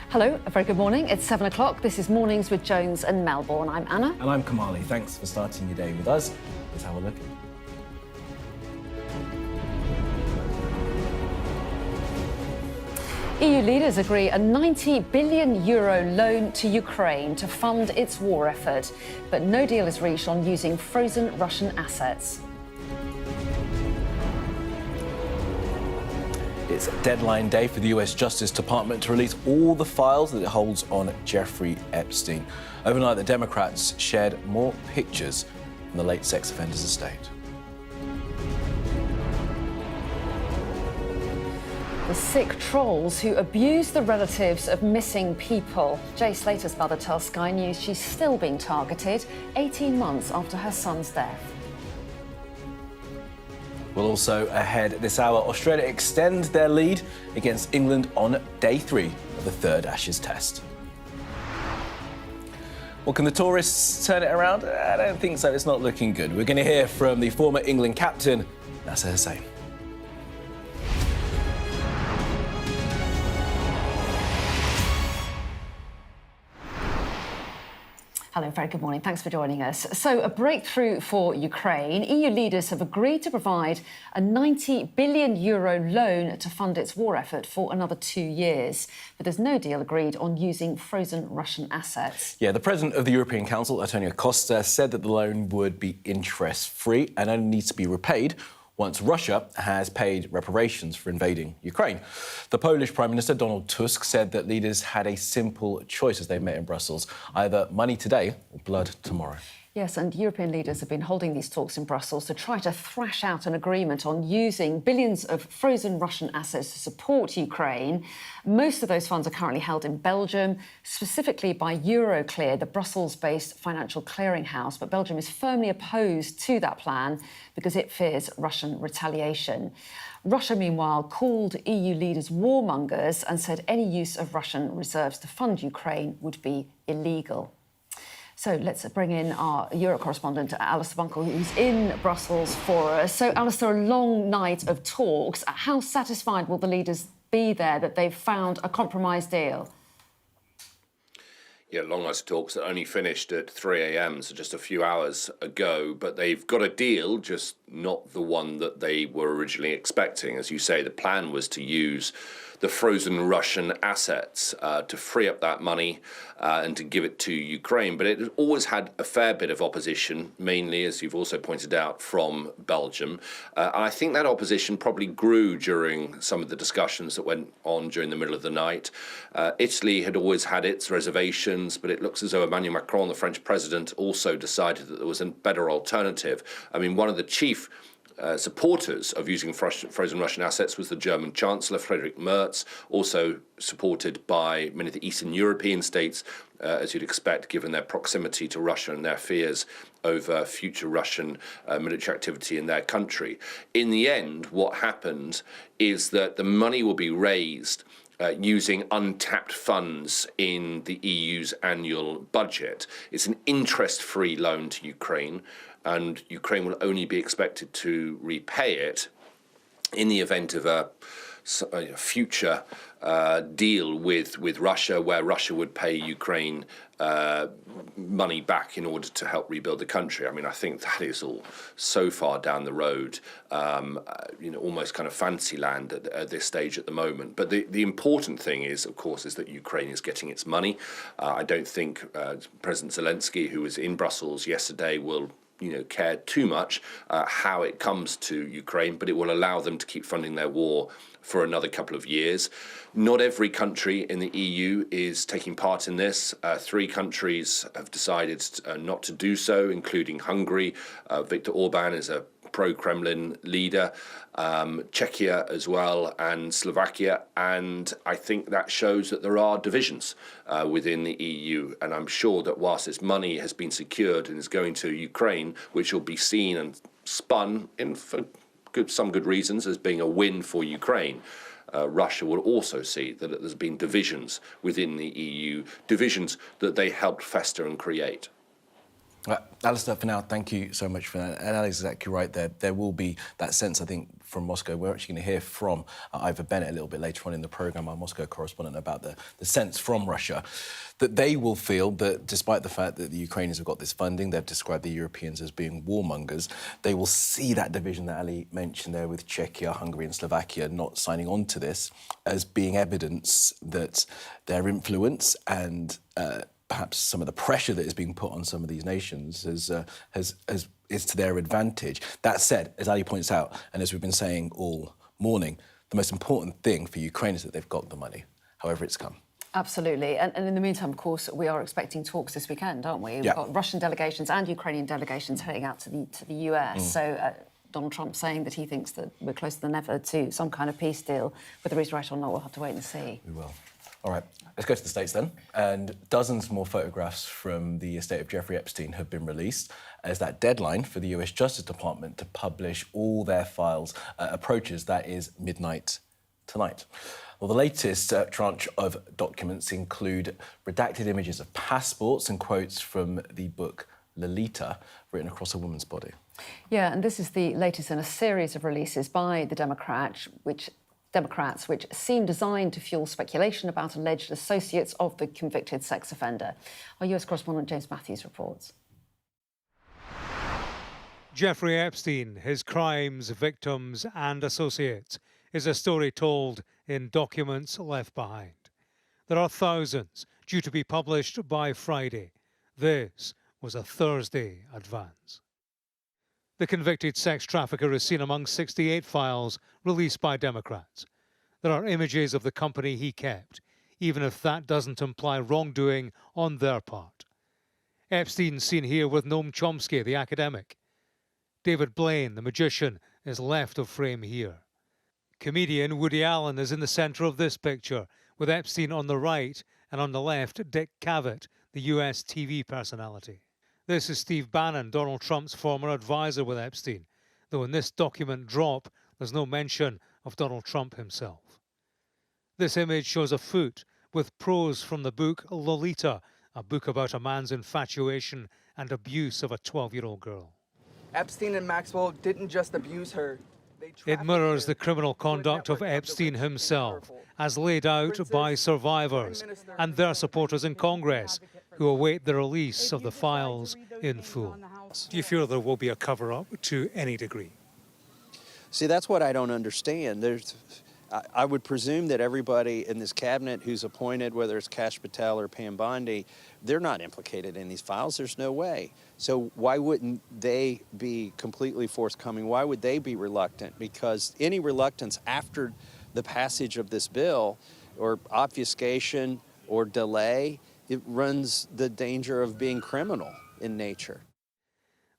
Hello, a very good morning. It's 7 o'clock. This is Mornings with Jones and Melbourne. I'm Anna. And I'm Kamali. Thanks for starting your day with us. Here's how we're looking. EU leaders agree a €90 billion loan to Ukraine to fund its war effort, but no deal is reached on using frozen Russian assets. It's deadline day for the US Justice Department to release all the files that it holds on Jeffrey Epstein. Overnight, the Democrats shared more pictures from the late sex offender's estate. The sick trolls who abuse the relatives of missing people. Jay Slater's mother tells Sky News she's still being targeted 18 months after her son's death. Well, also ahead this hour, Australia extend their lead against England on day 3 of the third Ashes test. Well, can the tourists turn it around? I don't think so. It's not looking good. We're going to hear from the former England captain, Nasser Hussain. Hello, very good morning. Thanks for joining us. So, a breakthrough for Ukraine. EU leaders have agreed to provide a €90 billion loan to fund its war effort for another 2 years. But there's no deal agreed on using frozen Russian assets. Yeah, the president of the European Council, Antonio Costa, said that the loan would be interest-free and only needs to be repaid once Russia has paid reparations for invading Ukraine. The Polish Prime Minister, Donald Tusk, said that leaders had a simple choice as they met in Brussels, either money today or blood tomorrow. Yes, and European leaders have been holding these talks in Brussels to try to thrash out an agreement on using billions of frozen Russian assets to support Ukraine. Most of those funds are currently held in Belgium, specifically by Euroclear, the Brussels-based financial clearinghouse. But Belgium is firmly opposed to that plan because it fears Russian retaliation. Russia, meanwhile, called EU leaders warmongers and said any use of Russian reserves to fund Ukraine would be illegal. So let's bring in our Europe correspondent, Alistair Bunkle, who's in Brussels for us. So, Alistair, a long night of talks. How satisfied will the leaders be there that they've found a compromise deal? Yeah, long night of talks that only finished at 3 a.m, so just a few hours ago. But they've got a deal, just not the one that they were originally expecting. As you say, the plan was to use the frozen Russian assets to free up that money and to give it to Ukraine. But it always had a fair bit of opposition, mainly, as you've also pointed out, from Belgium. I think that opposition probably grew during some of the discussions that went on during the middle of the night. Italy had always had its reservations, but it looks as though Emmanuel Macron, the French president, also decided that there was a better alternative. I mean, one of the chief supporters of using frozen Russian assets was the German Chancellor, Friedrich Merz, also supported by many of the Eastern European states, as you'd expect, given their proximity to Russia and their fears over future Russian military activity in their country. In the end, what happened is that the money will be raised using untapped funds in the EU's annual budget. It's an interest-free loan to Ukraine, and Ukraine will only be expected to repay it in the event of a future deal with Russia, where Russia would pay Ukraine money back in order to help rebuild the country. I mean, I think that is all so far down the road, almost kind of fantasy land at this stage at the moment. But the important thing is, of course, is that Ukraine is getting its money. I don't think President Zelensky, who was in Brussels yesterday, will care too much how it comes to Ukraine, but it will allow them to keep funding their war for another couple of years. Not every country in the EU is taking part in this. 3 countries have decided not to do so, including Hungary. Viktor Orban is a pro-Kremlin leader, Czechia as well, and Slovakia. And I think that shows that there are divisions within the EU. And I'm sure that whilst this money has been secured and is going to Ukraine, which will be seen and spun for some good reasons as being a win for Ukraine, Russia will also see that there's been divisions within the EU, divisions that they helped fester and create. Alistair, for now, thank you so much for that. And Alex is exactly right there. There will be that sense, I think, from Moscow. We're actually going to hear from Ivor Bennett a little bit later on in the programme, our Moscow correspondent, about the sense from Russia that they will feel that despite the fact that the Ukrainians have got this funding, they've described the Europeans as being warmongers, they will see that division that Ali mentioned there with Czechia, Hungary and Slovakia not signing on to this as being evidence that their influence and perhaps some of the pressure that is being put on some of these nations is to their advantage. That said, as Ali points out, and as we've been saying all morning, the most important thing for Ukraine is that they've got the money, however it's come. Absolutely. And in the meantime, of course, we are expecting talks this weekend, aren't we? We've got Russian delegations and Ukrainian delegations heading out to the US. So Donald Trump saying that he thinks that we're closer than ever to some kind of peace deal. Whether he's right or not, we'll have to wait and see. We will. All right, let's go to the States then. And dozens more photographs from the estate of Jeffrey Epstein have been released as that deadline for the US Justice Department to publish all their files approaches. That is midnight tonight. Well, the latest tranche of documents include redacted images of passports and quotes from the book Lolita, written across a woman's body. Yeah, and this is the latest in a series of releases by the Democrats, which seem designed to fuel speculation about alleged associates of the convicted sex offender. Our US correspondent James Matthews reports. Jeffrey Epstein, his crimes, victims and associates is a story told in documents left behind. There are thousands due to be published by Friday. This was a Thursday advance. The convicted sex trafficker is seen among 68 files released by Democrats. There are images of the company he kept, even if that doesn't imply wrongdoing on their part. Epstein's seen here with Noam Chomsky, the academic. David Blaine, the magician, is left of frame here. Comedian Woody Allen is in the centre of this picture, with Epstein on the right and on the left, Dick Cavett, the US TV personality. This is Steve Bannon, Donald Trump's former advisor with Epstein, though in this document drop, there's no mention of Donald Trump himself. This image shows a foot with prose from the book Lolita, a book about a man's infatuation and abuse of a 12-year-old girl. Epstein and Maxwell didn't just abuse her. It mirrors the criminal conduct of Epstein himself, as laid out by survivors and their supporters in Congress, who await the release of the files in full. Do you feel there will be a cover-up to any degree? See, that's what I don't understand. I would presume that everybody in this cabinet who's appointed, whether it's Kash Patel or Pam Bondi, they're not implicated in these files. There's no way. So why wouldn't they be completely forthcoming? Why would they be reluctant? Because any reluctance after the passage of this bill or obfuscation or delay, it runs the danger of being criminal in nature.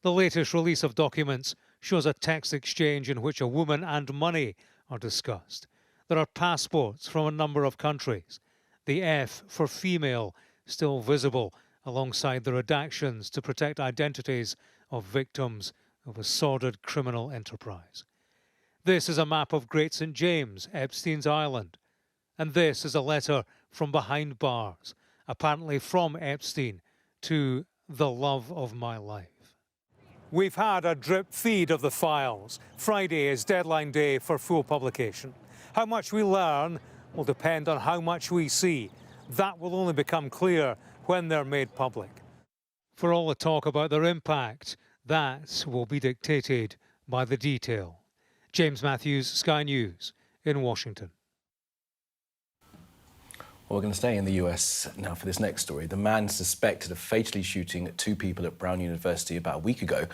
The latest release of documents shows a text exchange in which a woman and money are discussed. There are passports from a number of countries. The F for female still visible alongside the redactions to protect identities of victims of a sordid criminal enterprise. This is a map of Great St. James, Epstein's Island. And this is a letter from behind bars, apparently from Epstein to the love of my life. We've had a drip feed of the files. Friday is deadline day for full publication. How much we learn will depend on how much we see. That will only become clear when they're made public. For all the talk about their impact, that will be dictated by the detail. James Matthews, Sky News, in Washington. Well, we're going to stay in the US now for this next story. The man suspected of fatally shooting 2 people at Brown University about a week ago,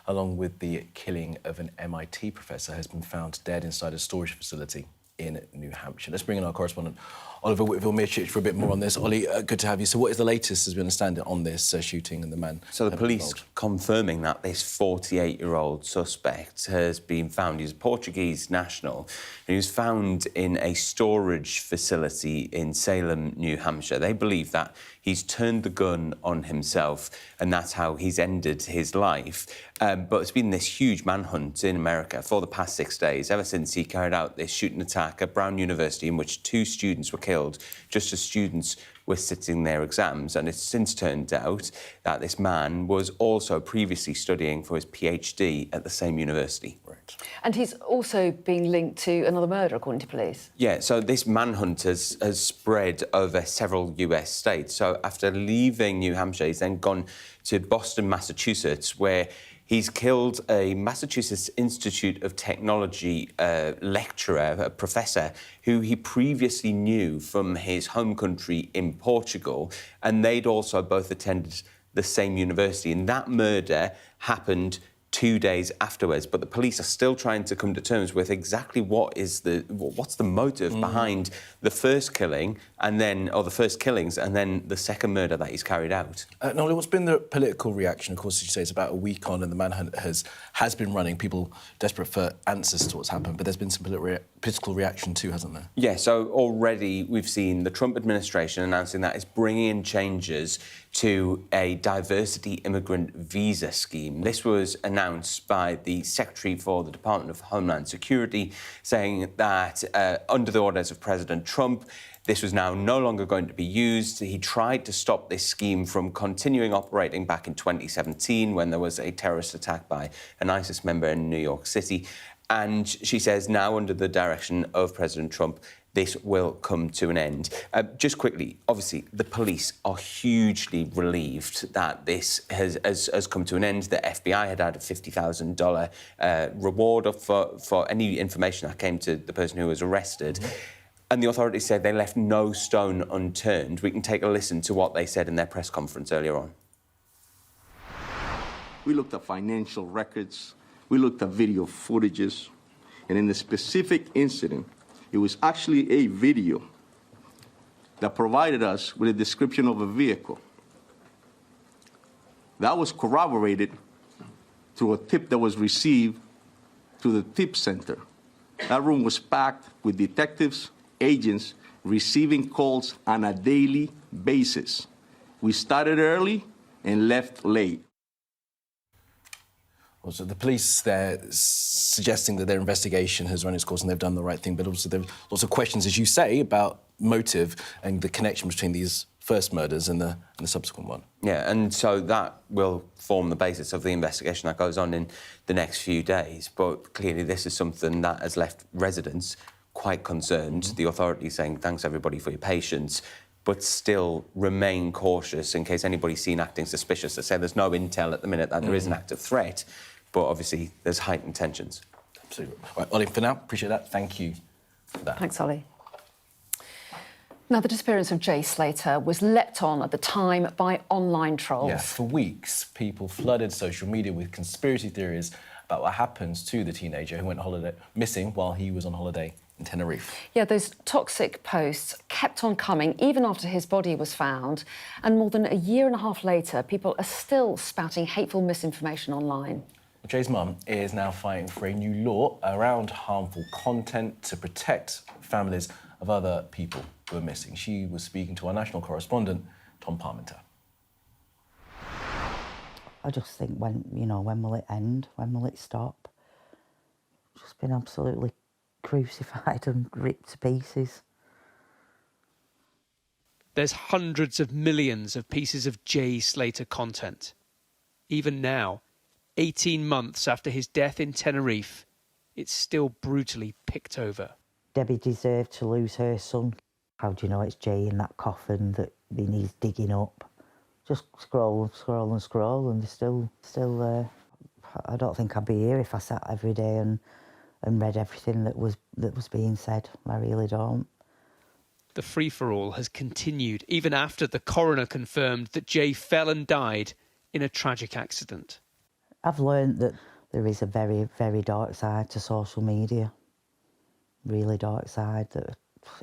along with the killing of an MIT professor, has been found dead inside a storage facility in New Hampshire. Let's bring in our correspondent, Oliver Whitfield-Mirchich, for a bit more on this. Ollie, good to have you. So what is the latest, as we understand it, on this shooting and the man? So the police involved? confirming that this 48-year-old suspect has been found. He's a Portuguese national. And he was found in a storage facility in Salem, New Hampshire. They believe that he's turned the gun on himself and that's how he's ended his life. But it's been this huge manhunt in America for the past 6 days, ever since he carried out this shooting attack at Brown University in which 2 students were killed just as students were sitting their exams. And it's since turned out that this man was also previously studying for his PhD at the same university. Right. And he's also being linked to another murder, according to police. Yeah, so this manhunt has spread over several US states. So after leaving New Hampshire, he's then gone to Boston, Massachusetts, where he's killed a Massachusetts Institute of Technology lecturer, a professor, who he previously knew from his home country in Portugal, and they'd also both attended the same university. And that murder happened 2 days afterwards, but the police are still trying to come to terms with exactly what's the motive behind the first killing, or the first killings, and then the second murder that he's carried out. Nolly, what's been the political reaction? Of course, as you say, it's about a week on, and the manhunt has been running. People desperate for answers to what's happened, but there's been some political reaction too, hasn't there? Yeah, so already we've seen the Trump administration announcing that it's bringing in changes to a diversity immigrant visa scheme. This was announced by the Secretary for the Department of Homeland Security, saying that under the orders of President Trump, this was now no longer going to be used. He tried to stop this scheme from continuing operating back in 2017 when there was a terrorist attack by an ISIS member in New York City. And she says now, under the direction of President Trump, this will come to an end. Just quickly, obviously, the police are hugely relieved that this has come to an end. The FBI had had a $50,000 reward for any information that came to the person who was arrested. And the authorities said they left no stone unturned. We can take a listen to what they said in their press conference earlier on. We looked at financial records, we looked at video footages, and in the specific incident, it was actually a video that provided us with a description of a vehicle. That was corroborated through a tip that was received to the tip center. That room was packed with detectives, agents receiving calls on a daily basis. We started early and left late. Also, the police, they're suggesting that their investigation has run its course and they've done the right thing, but also there are lots of questions, as you say, about motive and the connection between these first murders and the subsequent one. Yeah, and so that will form the basis of the investigation that goes on in the next few days. But clearly this is something that has left residents quite concerned. The authorities saying, thanks, everybody, for your patience, but still remain cautious in case anybody's seen acting suspicious. They say there's no intel at the minute that there is an active threat, but obviously there's heightened tensions. Absolutely. Right, Ollie, for now, appreciate that. Thank you for that. Thanks, Ollie. Now, the disappearance of Jay Slater was leapt on at the time by online trolls. Yeah, for weeks, people flooded social media with conspiracy theories about what happens to the teenager who went missing while he was on holiday in Tenerife. Yeah, those toxic posts kept on coming even after his body was found. And more than a year and a half later, people are still spouting hateful misinformation online. Jay's mum is now fighting for a new law around harmful content to protect families of other people who are missing. She was speaking to our national correspondent, Tom Parminter. I just think when will it end? When will it stop? Just been absolutely crucified and ripped to pieces. There's hundreds of millions of pieces of Jay Slater content. Even now, 18 months after his death in Tenerife, it's still brutally picked over. Debbie deserved to lose her son. How do you know it's Jay in that coffin that he needs digging up? Just scroll and they're still there. I don't think I'd be here if I sat every day and read everything that was being said. I really don't. The free-for-all has continued even after the coroner confirmed that Jay fell and died in a tragic accident. I've learned that there is a very, very dark side to social media. Really dark side that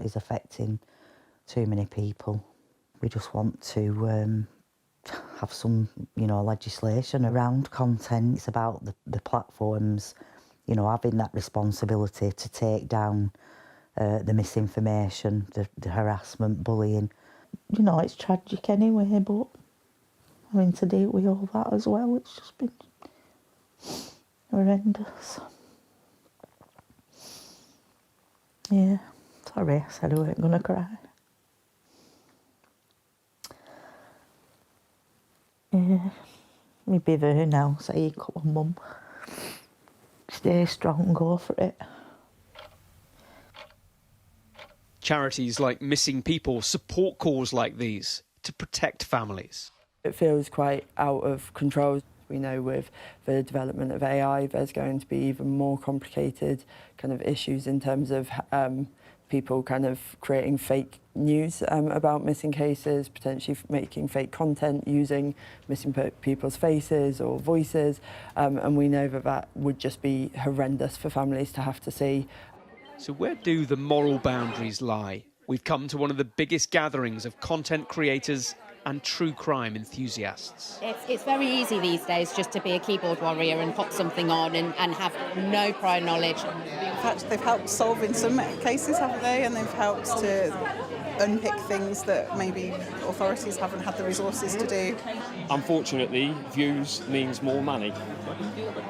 is affecting too many people. We just want to have some, legislation around content. It's about the platforms, having that responsibility to take down the misinformation, the harassment, bullying. It's tragic anyway, but having to deal with all that as well, it's just been horrendous. Yeah, sorry, I said I weren't going to cry. Yeah, maybe there now, say, come on, Mum. Stay strong and go for it. Charities like Missing People support calls like these to protect families. It feels quite out of control. We know with the development of AI, there's going to be even more complicated kind of issues in terms of people kind of creating fake news about missing cases, potentially making fake content using missing people's faces or voices. And we know that that would just be horrendous for families to have to see. So where do the moral boundaries lie? We've come to one of the biggest gatherings of content creators and true crime enthusiasts. It's very easy these days just to be a keyboard warrior and pop something on and have no prior knowledge. In fact, they've helped solve in some cases, haven't they? And they've helped to unpick things that maybe authorities haven't had the resources to do. Unfortunately, views means more money.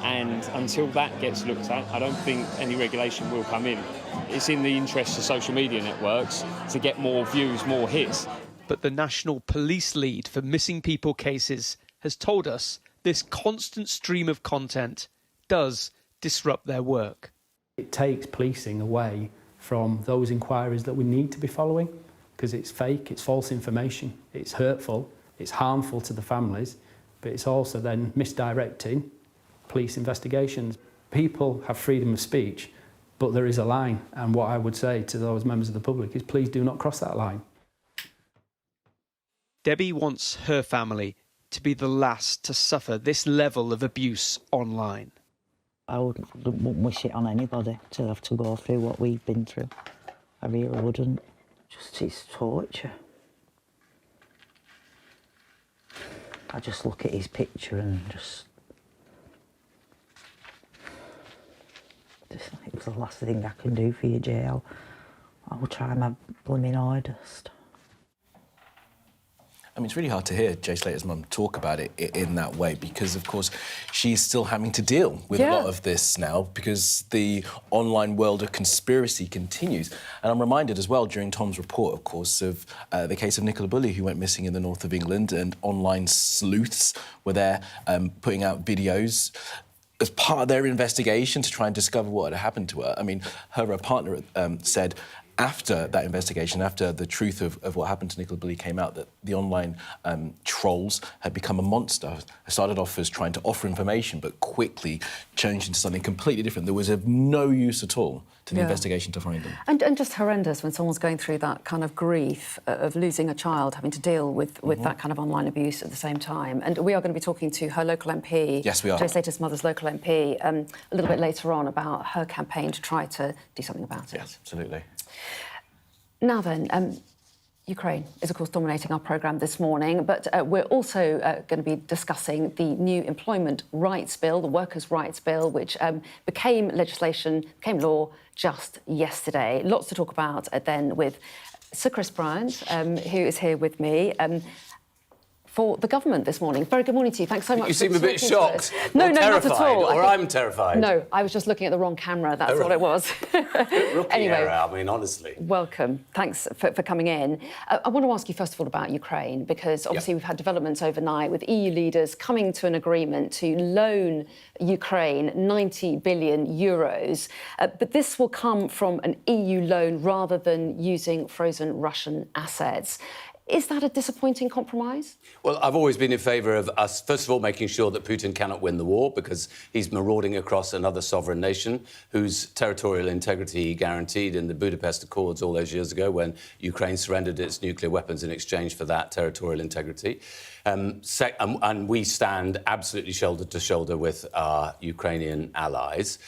And until that gets looked at, I don't think any regulation will come in. It's in the interest of social media networks to get more views, more hits. But the National Police Lead for Missing People cases has told us this constant stream of content does disrupt their work. It takes policing away from those inquiries that we need to be following, because it's fake, it's false information, it's hurtful, it's harmful to the families, but it's also then misdirecting police investigations. People have freedom of speech, but there is a line, and what I would say to those members of the public is please do not cross that line. Debbie wants her family to be the last to suffer this level of abuse online. I wouldn't wish it on anybody to have to go through what we've been through. I really wouldn't. Just, it's torture. I just look at his picture and just it was the last thing I can do for you, jail. I will try my blooming hardest. I mean, it's really hard to hear Jay Slater's mum talk about it in that way because, of course, she's still having to deal with a lot of this now because the online world of conspiracy continues. And I'm reminded as well, during Tom's report, of course, of the case of Nicola Bulley, who went missing in the north of England, and online sleuths were there putting out videos as part of their investigation to try and discover what had happened to her. I mean, her partner said after that investigation, after the truth of what happened to Nicola Bulley came out, that the online trolls had become a monster. It started off as trying to offer information, but quickly changed into something completely different. There was of no use at all to the investigation to find them. And just horrendous when someone's going through that kind of grief of losing a child, having to deal with that kind of online abuse at the same time. And we are going to be talking to her local MP, yes, we are. Jay Slater's mother's local MP, a little bit later on about her campaign to try to do something about it. Yes, absolutely. Now then, Ukraine is, of course, dominating our programme this morning, but we're also going to be discussing the new Employment Rights Bill, the Workers' Rights Bill, which became law just yesterday. Lots to talk about then with Sir Chris Bryant, who is here with me. For the government this morning. Very good morning to you. Thanks so much. You seem a bit shocked. No, not at all. Or I'm terrified. No, I was just looking at the wrong camera. That's what it was. Anyway, error, I mean, honestly. Welcome. Thanks for coming in. I want to ask you first of all about Ukraine, because obviously we've had developments overnight with EU leaders coming to an agreement to loan Ukraine 90 billion euros. But this will come from an EU loan rather than using frozen Russian assets. Is that a disappointing compromise? Well, I've always been in favour of us, first of all, making sure that Putin cannot win the war because he's marauding across another sovereign nation whose territorial integrity he guaranteed in the Budapest Accords all those years ago when Ukraine surrendered its nuclear weapons in exchange for that territorial integrity. And we stand absolutely shoulder to shoulder with our Ukrainian allies.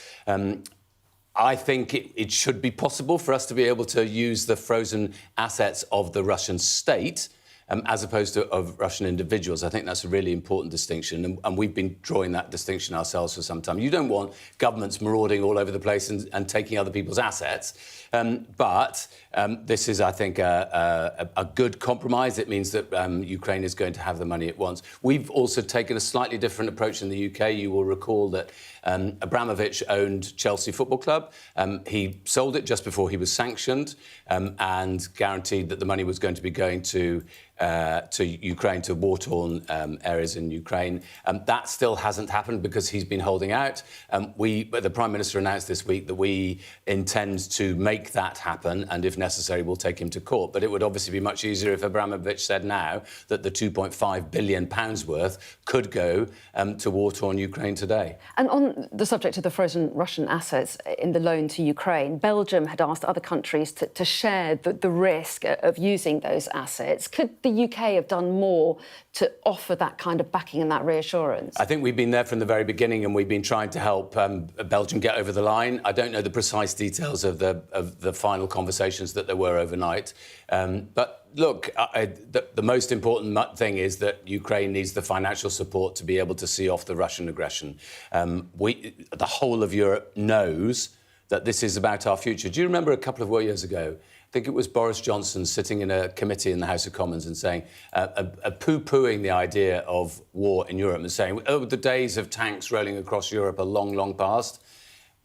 I think it should be possible for us to be able to use the frozen assets of the Russian state as opposed to of Russian individuals. I think that's a really important distinction, and we've been drawing that distinction ourselves for some time. You don't want governments marauding all over the place and taking other people's assets, but this is, I think, a good compromise. It means that Ukraine is going to have the money it wants. We've also taken a slightly different approach in the UK. You will recall that Abramovich owned Chelsea Football Club. He sold it just before he was sanctioned and guaranteed that the money was going to be going to to Ukraine, to war-torn areas in Ukraine. That still hasn't happened because he's been holding out. The Prime Minister announced this week that we intend to make that happen, and if necessary, we'll take him to court. But it would obviously be much easier if Abramovich said now that the £2.5 billion worth could go to war-torn Ukraine today. And on the subject of the frozen Russian assets in the loan to Ukraine, Belgium had asked other countries to share the risk of using those assets. Could the UK have done more to offer that kind of backing and that reassurance? I think we've been there from the very beginning, and we've been trying to help Belgium get over the line. I don't know the precise details of the final conversations that there were overnight. But look, the most important thing is that Ukraine needs the financial support to be able to see off the Russian aggression. The whole of Europe knows that this is about our future. Do you remember a couple of years ago, I think it was Boris Johnson sitting in a committee in the House of Commons and saying, poo-pooing the idea of war in Europe and saying, oh, the days of tanks rolling across Europe are long, long past.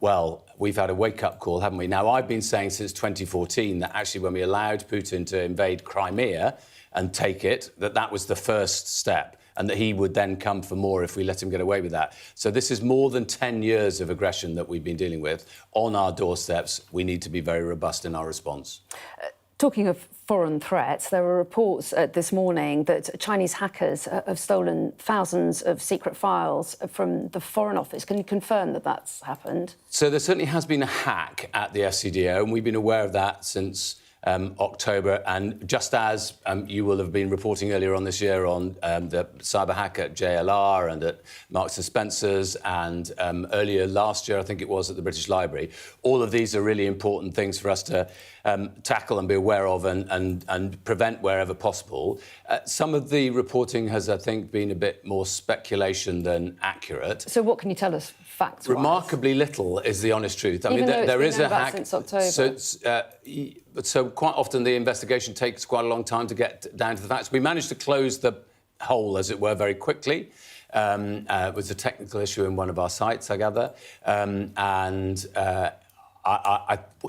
Well, we've had a wake-up call, haven't we? Now, I've been saying since 2014 that actually when we allowed Putin to invade Crimea and take it, that was the first step, and that he would then come for more if we let him get away with that. So this is more than 10 years of aggression that we've been dealing with on our doorsteps. We need to be very robust in our response. Talking of foreign threats, there were reports this morning that Chinese hackers have stolen thousands of secret files from the Foreign Office. Can you confirm that that's happened? So there certainly has been a hack at the FCDO, and we've been aware of that since October, and just as you will have been reporting earlier on this year on the cyber hack at JLR and at Marks & Spencer's, and earlier last year, I think it was, at the British Library. All of these are really important things for us to tackle and be aware of and prevent wherever possible. Some of the reporting has, I think, been a bit more speculation than accurate. So what can you tell us facts-wise? Remarkably little is the honest truth. I Even mean, though there it's is been a known about hack. since October. So quite often the investigation takes quite a long time to get down to the facts. We managed to close the hole, as it were, very quickly. It was a technical issue in one of our sites, I gather.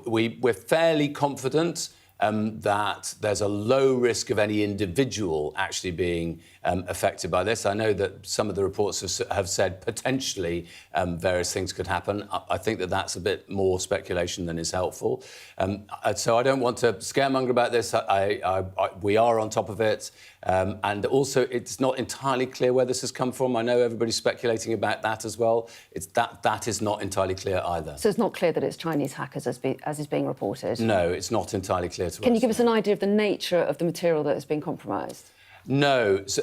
We're fairly confident that there's a low risk of any individual actually being affected by this. I know that some of the reports have said potentially various things could happen. I think that that's a bit more speculation than is helpful. So I don't want to scaremonger about this. We are on top of it. And also, it's not entirely clear where this has come from. I know everybody's speculating about that as well. That is not entirely clear either. So it's not clear that it's Chinese hackers as is being reported? No, it's not entirely clear to us. Can you give us an idea of the nature of the material that has been compromised? No. So,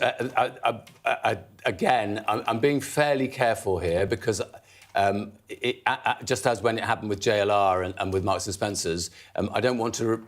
again, I'm being fairly careful here because just as when it happened with JLR and with Marks & Spencer's, I don't want to...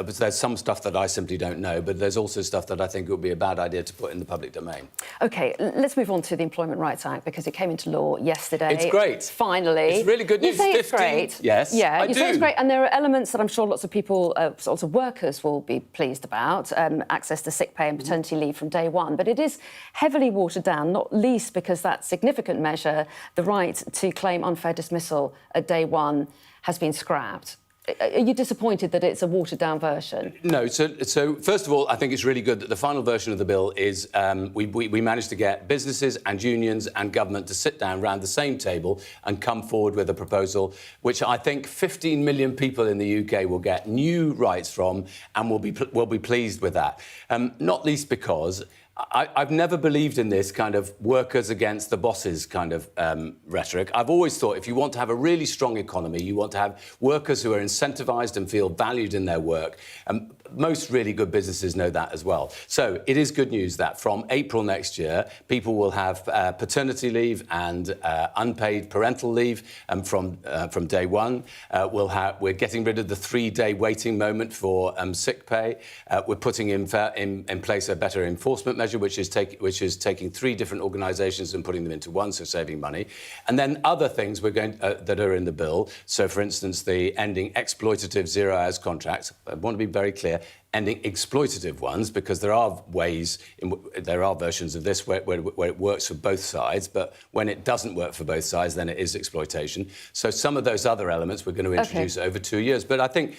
there's some stuff that I simply don't know, but there's also stuff that I think it would be a bad idea to put in the public domain. OK, let's move on to the Employment Rights Act, because it came into law yesterday. It's great. Finally. It's really good news. You say it's great. Yes, yeah, I you do. say it's great, and there are elements that I'm sure lots of people, lots of workers will be pleased about, access to sick pay and paternity leave from day one. But it is heavily watered down, not least because that significant measure, the right to claim unfair dismissal at day one, has been scrapped. Are you disappointed that it's a watered-down version? No. So first of all, I think it's really good that the final version of the bill is we managed to get businesses and unions and government to sit down around the same table and come forward with a proposal which I think 15 million people in the UK will get new rights from and will be pleased with that. Not least because I've never believed in this kind of workers against the bosses kind of rhetoric. I've always thought if you want to have a really strong economy, you want to have workers who are incentivised and feel valued in their work. Most really good businesses know that as well. So it is good news that from April next year, people will have paternity leave and unpaid parental leave from day one. We're getting rid of the 3-day waiting moment for sick pay. We're putting in place a better enforcement measure, which is taking 3 different organisations and putting them into one, so saving money. And then other things that are in the bill. So, for instance, the ending exploitative 0 hours contracts. I want to be very clear. ending exploitative ones, because there are ways, there are versions of this where it works for both sides, but when it doesn't work for both sides, then it is exploitation. So some of those other elements we're going to introduce over 2 years. But I think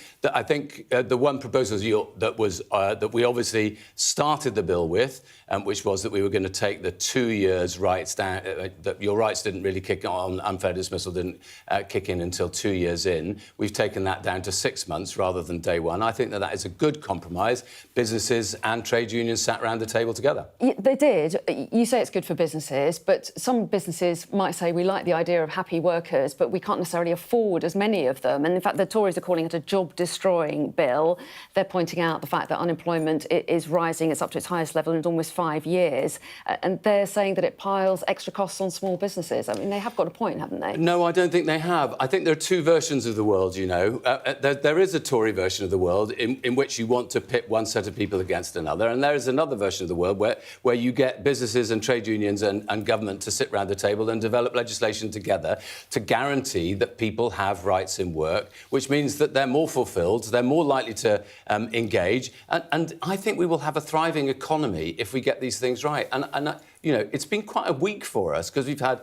the one proposal that we obviously started the bill with, which was that we were going to take the 2 years rights down, that your rights didn't really kick on, unfair dismissal didn't kick in until 2 years in. We've taken that down to 6 months rather than day one. I think that is a good compromise. Businesses and trade unions sat around the table together. Yeah, they did. You say it's good for businesses, but some businesses might say we like the idea of happy workers, but we can't necessarily afford as many of them. And in fact, the Tories are calling it a job-destroying bill. They're pointing out the fact that unemployment is rising. It's up to its highest level in almost 5 years. And they're saying that it piles extra costs on small businesses. I mean, they have got a point, haven't they? No, I don't think they have. I think there are two versions of the world, you know. There is a Tory version of the world in which you want to pit one set of people against another, and there is another version of the world where you get businesses and trade unions and government to sit round the table and develop legislation together to guarantee that people have rights in work, which means that they're more fulfilled, they're more likely to engage, and I think we will have a thriving economy if we get these things right. And you know, it's been quite a week for us because we've had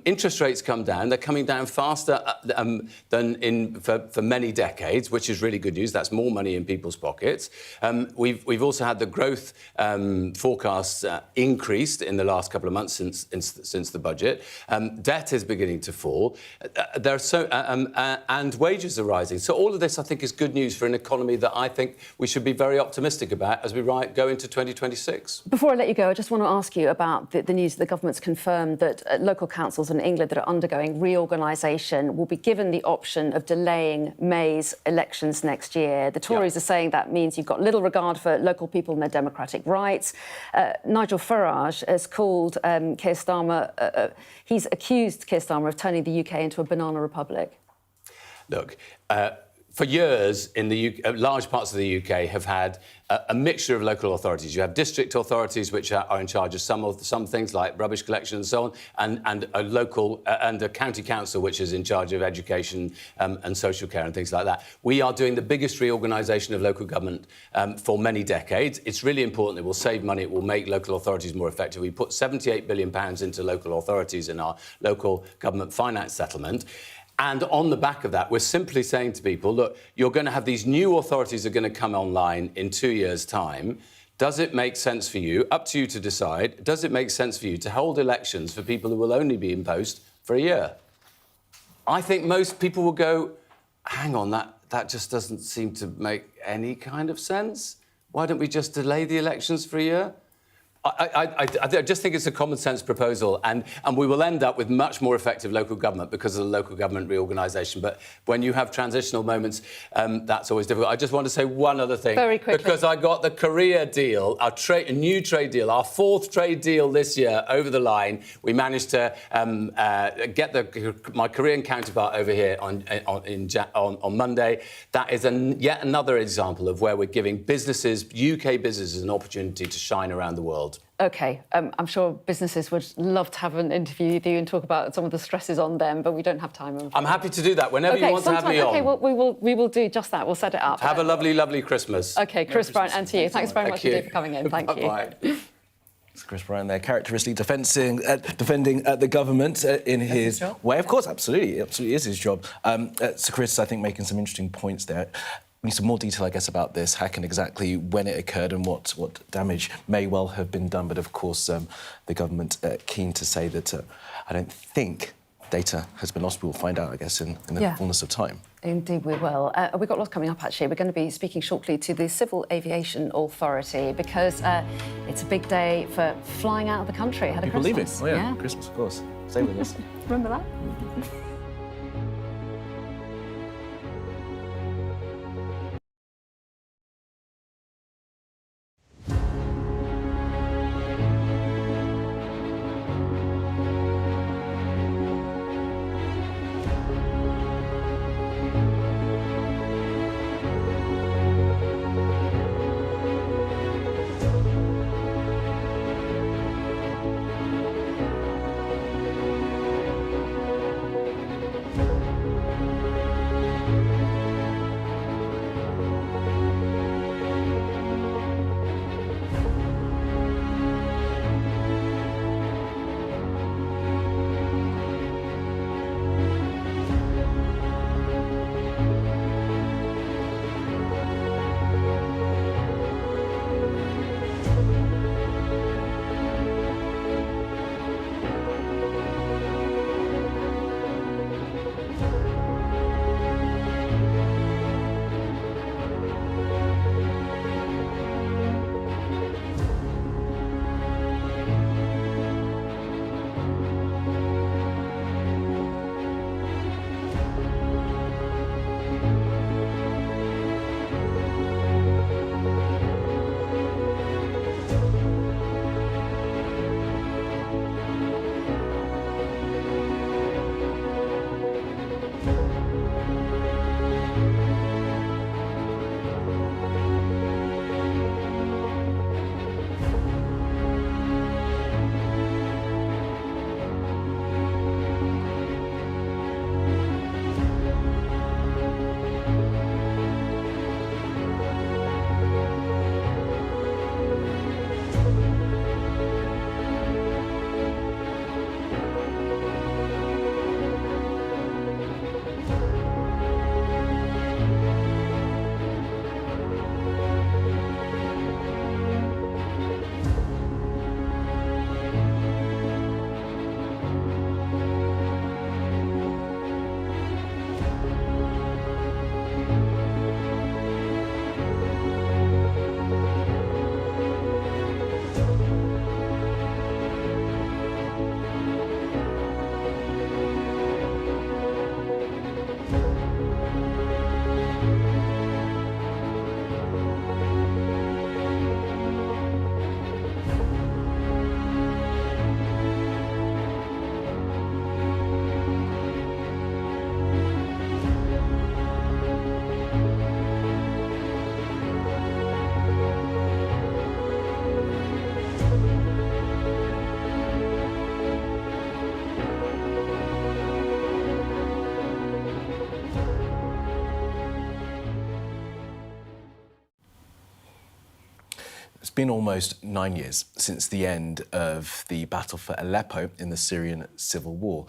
interest rates come down. They're coming down faster than for many decades, which is really good news. That's more money in people's pockets. We've also had the growth forecasts increased in the last couple of months since the budget. Debt is beginning to fall. And wages are rising. So all of this, I think, is good news for an economy that I think we should be very optimistic about as we go into 2026. Before I let you go, I just want to ask you about the news that the government's confirmed that local councils in England that are undergoing reorganisation will be given the option of delaying May's elections next year. The Tories are saying that means you've got little regard for local people and their democratic rights. Nigel Farage has called Keir Starmer, he's accused Keir Starmer of turning the UK into a banana republic. Look, for years in the UK, large parts of the UK have had a mixture of local authorities. You have district authorities which are in charge of some things like rubbish collection and so on, and a local and a county council which is in charge of education and social care and things like that. We are doing the biggest reorganisation of local government for many decades. It's really important. It will save money. It will make local authorities more effective. We put £78 billion into local authorities in our local government finance settlement. And on the back of that, we're simply saying to people, look, you're going to have these new authorities that are going to come online in 2 years' time. Does it make sense for you? Up to you to decide. Does it make sense for you to hold elections for people who will only be in post for a year? I think most people will go, hang on, that just doesn't seem to make any kind of sense. Why don't we just delay the elections for a year? I just think it's a common sense proposal, and we will end up with much more effective local government because of the local government reorganisation. But when you have transitional moments, that's always difficult. I just want to say one other thing. Very quickly. Because I got the Korea deal, a new trade deal, our fourth trade deal this year over the line. We managed to get my Korean counterpart over here on Monday. That is yet another example of where we're giving businesses, UK businesses, an opportunity to shine around the world. OK, I'm sure businesses would love to have an interview with you and talk about some of the stresses on them, but we don't have time. I'm happy to do that whenever you want to have me on. OK, well, we will do just that. We'll set it up. Have a lovely, lovely Christmas. OK, Chris Bryant, and to you. Thanks very much indeed for coming in. Thank you. Bye. It's Chris Bryant there, characteristically defending the government in his way. Of course, absolutely. It absolutely is his job. So Chris, I think, making some interesting points there. We need some more detail, I guess, about this, hacking exactly when it occurred and what damage may well have been done. But, of course, the government keen to say that I don't think data has been lost. We'll find out, I guess, in the fullness of time. Indeed we will. We've got lots coming up, actually. We're going to be speaking shortly to the Civil Aviation Authority because it's a big day for flying out of the country ahead of Christmas. People leaving. Oh, yeah, Christmas, of course. Stay with us. Remember that? It's been almost 9 years since the end of the battle for Aleppo in the Syrian civil war.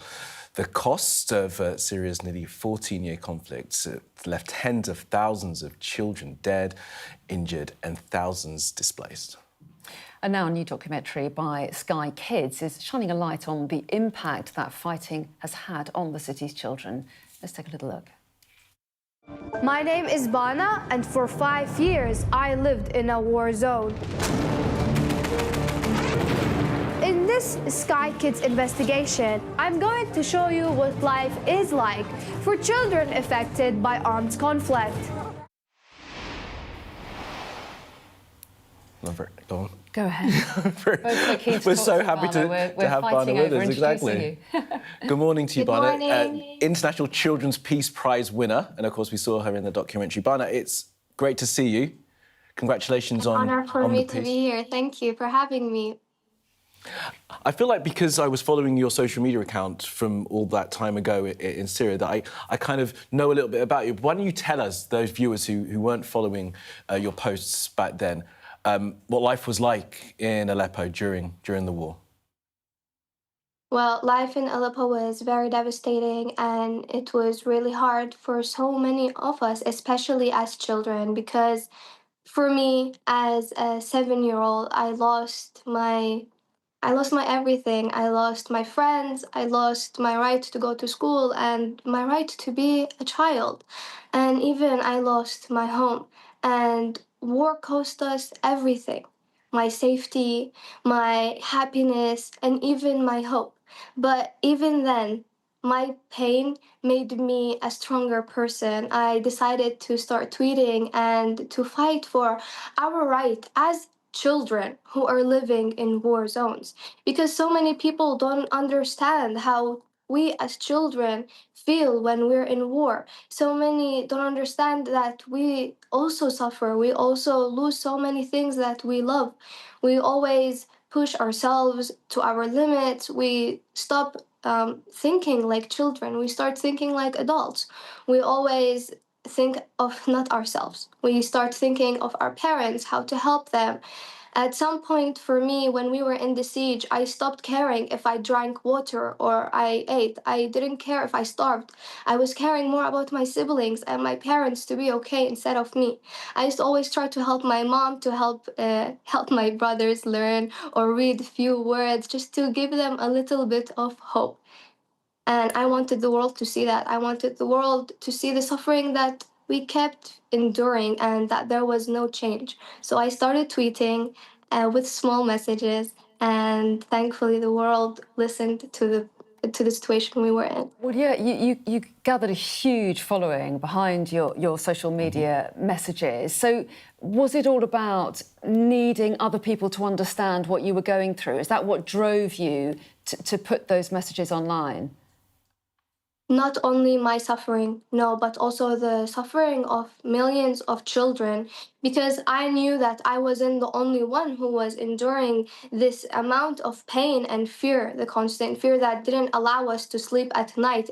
The cost of Syria's nearly 14-year conflict left tens of thousands of children dead, injured, and thousands displaced. And now a new documentary by Sky Kids is shining a light on the impact that fighting has had on the city's children. Let's take a little look. My name is Bana, and for 5 years I lived in a war zone. In this Sky Kids investigation, I'm going to show you what life is like for children affected by armed conflict. Go on. Go ahead. We're so happy to have Bana with us. Exactly. Good morning to you, Good Bana. morning. International Children's Peace Prize winner, and of course we saw her in the documentary. Bana, it's great to see you. Congratulations on Honor for on me the to piece. be here. Thank you for having me. I feel like because I was following your social media account from all that time ago in Syria that I kind of know a little bit about you. Why don't you tell us, those viewers who weren't following your posts back then, what life was like in Aleppo during the war? Well, life in Aleppo was very devastating, and it was really hard for so many of us, especially as children, because for me, as a 7-year-old, I lost my everything. I lost my friends. I lost my right to go to school and my right to be a child. And even I lost my home. And war cost us everything, my safety, my happiness, and even my hope. But even then, my pain made me a stronger person. I decided to start tweeting and to fight for our right as children who are living in war zones, because so many people don't understand how we as children feel when we're in war. So many don't understand that we also suffer. We also lose so many things that we love. We always push ourselves to our limits. We stop thinking like children. We start thinking like adults. We always think of not ourselves. We start thinking of our parents, how to help them. At some point for me, when we were in the siege, I stopped caring if I drank water or I ate. I didn't care if I starved. I was caring more about my siblings and my parents to be okay instead of me. I used to always try to help my mom, to help my brothers learn or read a few words, just to give them a little bit of hope. And I wanted the world to see that. I wanted the world to see the suffering that we kept enduring and that there was no change. So I started tweeting with small messages, and thankfully the world listened to the situation we were in. Well, yeah, you gathered a huge following behind your social media messages. So was it all about needing other people to understand what you were going through? Is that what drove you to put those messages online? Not only my suffering, no, but also the suffering of millions of children, because I knew that I wasn't the only one who was enduring this amount of pain and fear, the constant fear that didn't allow us to sleep at night.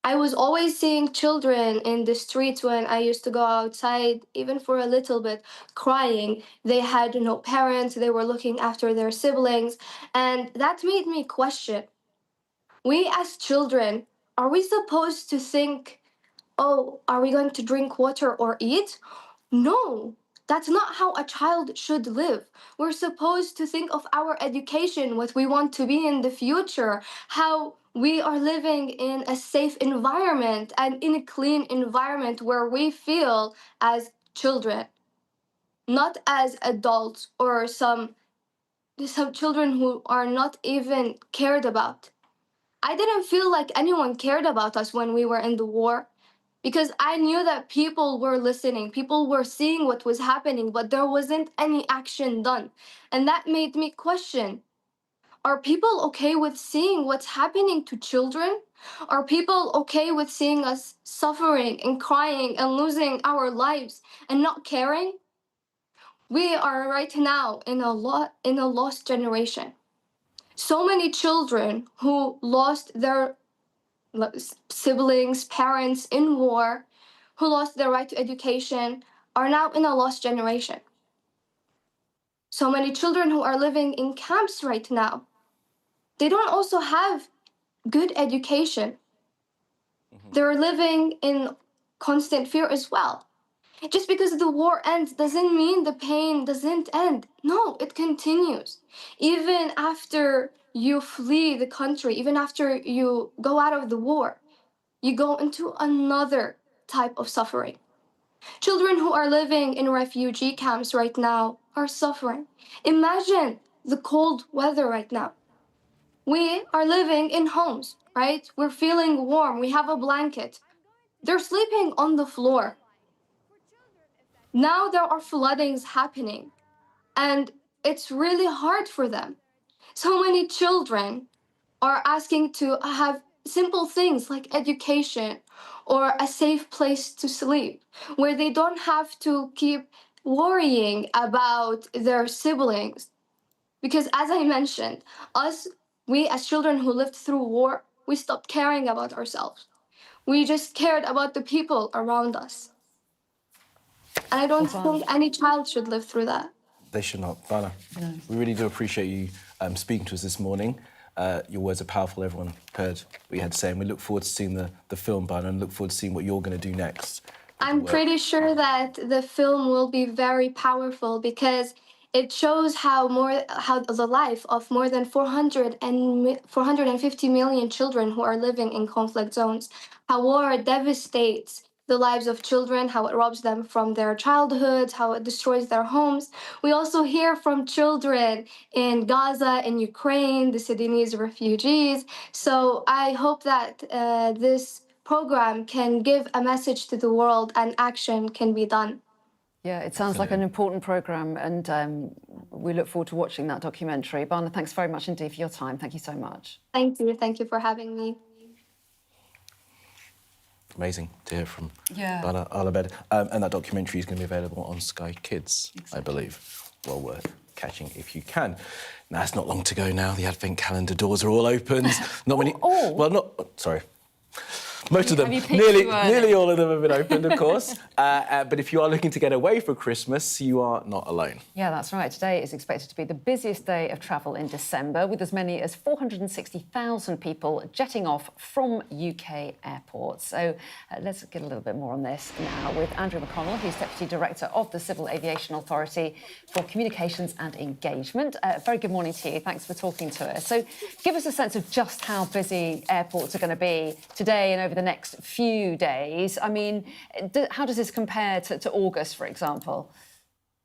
I was always seeing children in the streets when I used to go outside, even for a little bit, crying. They had no parents, they were looking after their siblings, and that made me question. We as children, are we supposed to think, oh, are we going to drink water or eat? No, that's not how a child should live. We're supposed to think of our education, what we want to be in the future, how we are living in a safe environment and in a clean environment where we feel as children, not as adults or some children who are not even cared about. I didn't feel like anyone cared about us when we were in the war, because I knew that people were listening, people were seeing what was happening, but there wasn't any action done. And that made me question, are people okay with seeing what's happening to children? Are people okay with seeing us suffering and crying and losing our lives and not caring? We are right now in a lost generation. So many children who lost their siblings, parents in war, who lost their right to education, are now in a lost generation. so many children who are living in camps right now. They don't also have good education. They're living in constant fear as well. Just because the war ends doesn't mean the pain doesn't end. No, it continues. Even after you flee the country, even after you go out of the war, you go into another type of suffering. Children who are living in refugee camps right now are suffering. Imagine the cold weather right now. We are living in homes, right? We're feeling warm. We have a blanket. They're sleeping on the floor. Now there are floodings happening, and it's really hard for them. So many children are asking to have simple things like education or a safe place to sleep, where they don't have to keep worrying about their siblings. Because as I mentioned, we as children who lived through war, we stopped caring about ourselves. We just cared about the people around us. And I don't think any child should live through that. They should not. Bana, No. we really do appreciate you speaking to us this morning. Your words are powerful. Everyone heard what you had to say, and we look forward to seeing the film, Bana, and look forward to seeing what you're going to do next. I'm pretty sure that the film will be very powerful because it shows how the life of more than 450 million children who are living in conflict zones, how war devastates the lives of children, how it robs them from their childhoods, how it destroys their homes. We also hear from children in Gaza, in Ukraine, the Sudanese refugees. So I hope that this program can give a message to the world and action can be done. Yeah, it sounds like an important programme, and we look forward to watching that documentary. Bana, thanks very much indeed for your time. Thank you so much. Thank you. Thank you for having me. Amazing to hear from Yeah. Bana Alabed. And that documentary is going to be available on Sky Kids, I believe. Well worth catching if you can. Now, it's not long to go now. The Advent calendar doors are all opened. Not many... Well, not... Sorry. Most of them, nearly all of them have been opened, of course. But if you are looking to get away for Christmas, you are not alone. Yeah, that's right. Today is expected to be the busiest day of travel in December, with as many as 460,000 people jetting off from UK airports. So let's get a little bit more on this now with Andrew McConnell, who's Deputy Director of the Civil Aviation Authority for Communications and Engagement. Very good morning to you. Thanks for talking to us. So give us a sense of just how busy airports are going to be today and over the next few days. I mean, how does this compare to August, for example?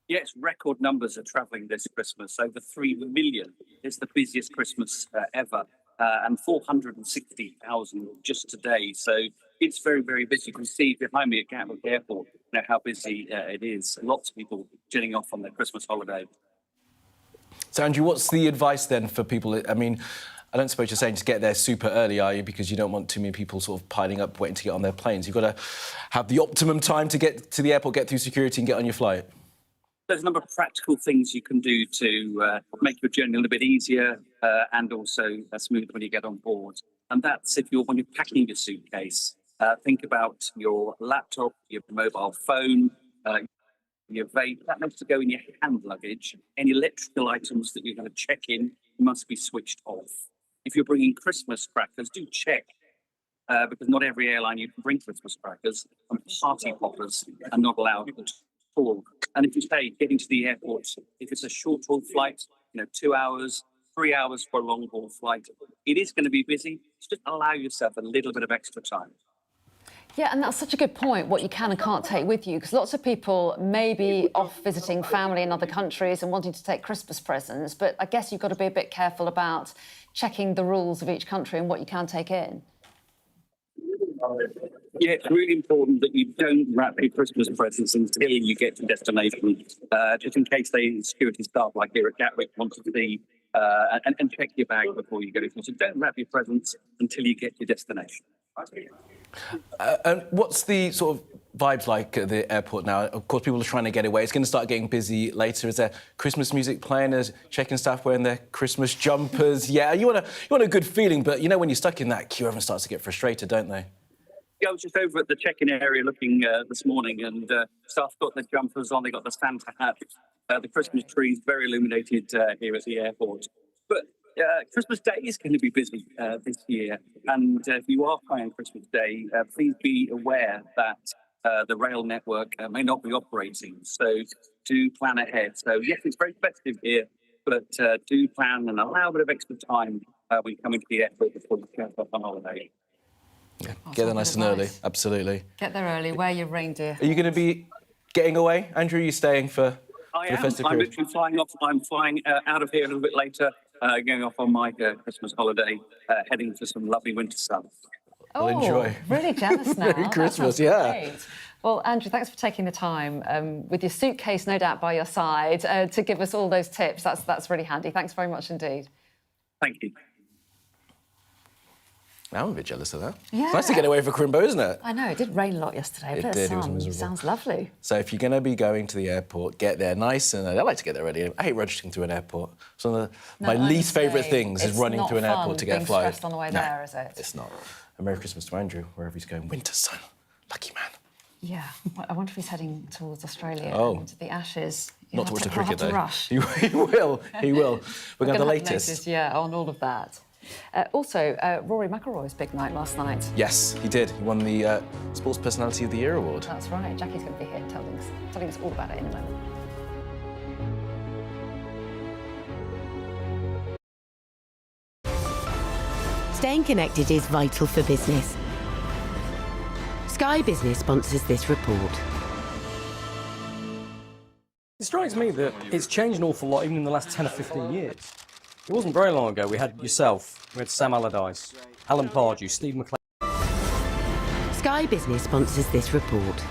Yes, record numbers are travelling this Christmas. Over 3 million. It's the busiest Christmas ever. And 460,000 just today. So it's very, very busy. You can see behind me at Gatwick Airport how busy it is. Lots of people jetting off on their Christmas holiday. So, Andrew, what's the advice then for people? I mean, I don't suppose you're saying just get there super early, are you? Because you don't want too many people sort of piling up, waiting to get on their planes. You've got to have the optimum time to get to the airport, get through security and get on your flight. There's a number of practical things you can do to make your journey a little bit easier and also smooth when you get on board. And that's when you're packing your suitcase, think about your laptop, your mobile phone, your vape. That needs to go in your hand luggage. Any electrical items that you're going to check in must be switched off. If you're bringing Christmas crackers, do check, because not every airline you can bring Christmas crackers, and party poppers are not allowed at all. And if you say getting to the airport, if it's a short-haul flight, 2 hours, 3 hours for a long-haul flight, it is going to be busy. Just allow yourself a little bit of extra time. Yeah, and that's such a good point, what you can and can't take with you, because lots of people may be off visiting family in other countries and wanting to take Christmas presents, but I guess you've got to be a bit careful about checking the rules of each country and what you can take in. Yeah, it's really important that you don't wrap your Christmas presents until you get to destination, just in case security staff like here at Gatwick want to see and check your bag before you go. So don't wrap your presents until you get to your destination. And what's the sort of vibes like at the airport now? Of course, people are trying to get away. It's going to start getting busy later. Is there Christmas music playing? Is check-in staff wearing their Christmas jumpers? Yeah, you want a good feeling, but when you're stuck in that queue, everyone starts to get frustrated, don't they? Yeah, I was just over at the check-in area looking this morning, and staff got their jumpers on. They got the Santa hats. The Christmas tree is very illuminated here at the airport. But Christmas Day is going to be busy this year. And if you are flying Christmas Day, please be aware that the rail network may not be operating. So do plan ahead. So yes, it's very festive here, but do plan and allow a bit of extra time when you come into the airport before you go off on holiday. Yeah, get there nice and early, absolutely. Get there early, wear your reindeer. Are you going to be getting away, Andrew? Are you staying for the festive I'm period? literally flying off. I'm flying out of here a little bit later, going off on my Christmas holiday, heading to some lovely winter sun. Oh, Well, enjoy. Really jealous now. Merry That Christmas, sounds yeah. great. Well, Andrew, thanks for taking the time, with your suitcase no doubt by your side, to give us all those tips. That's really handy. Thanks very much indeed. Thank you. I'm a bit jealous of that. Yeah. It's nice to get away for Crimbo, isn't it? I know, it did rain a lot yesterday, It but did, the it was sun miserable. sounds lovely. So if you're going to be going to the airport, get there nice and early. I like to get there early. I hate registering through an airport. It's one of my I'm least the favourite same. things is It's running not to an fun airport to get a being flight. stressed on the way there, is it? It's not. And Merry Christmas to Andrew, wherever he's going. Winter sun. Lucky man. Yeah, I wonder if he's heading towards Australia. Oh. And the Ashes. Not to watch the he'll cricket, have to though. rush. He will. He will. We're going to have the latest. Yeah, on all of that. Also, Rory McIlroy's big night last night. Yes, he did. He won the Sports Personality of the Year award. That's right. Jackie's going to be here telling us all about it in a moment. Staying connected is vital for business. Sky Business sponsors this report. It strikes me that it's changed an awful lot even in the last 10 or 15 years. It wasn't very long ago we had yourself, we had Sam Allardyce, Alan Pardew, Steve McLean. Sky Business sponsors this report.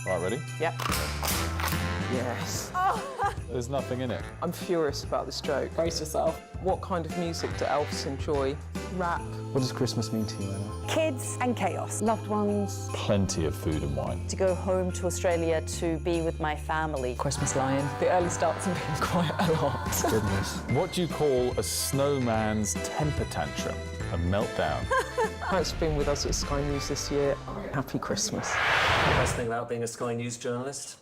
Right, ready? Yep. Yes. There's nothing in it. I'm furious about the stroke. Brace yourself. What kind of music do elves enjoy? Rap. What does Christmas mean to you, Anna? Kids and chaos. Loved ones. Plenty of food and wine. To go home to Australia to be with my family. Christmas lion. The early starts have been quite a lot. Goodness. What do you call a snowman's temper tantrum? A meltdown. Thanks for being with us at Sky News this year. Happy Christmas. The best thing about being a Sky News journalist?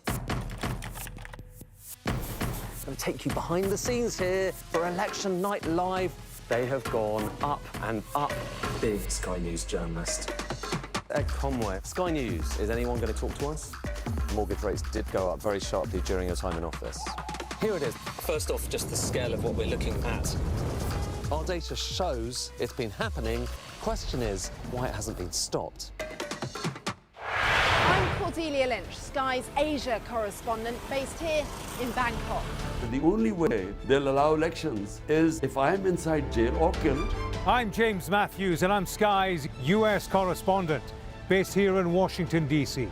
I'll take you behind the scenes here for Election Night Live. They have gone up and up. Being a Sky News journalist. Ed Conway, Sky News, is anyone going to talk to us? Mortgage rates did go up very sharply during your time in office. Here it is. First off, just the scale of what we're looking at. Our data shows it's been happening. Question is, why it hasn't been stopped. I'm Cordelia Lynch, Sky's Asia correspondent based here in Bangkok. The only way they'll allow elections is if I'm inside jail or killed. I'm James Matthews and I'm Sky's US correspondent based here in Washington, D.C.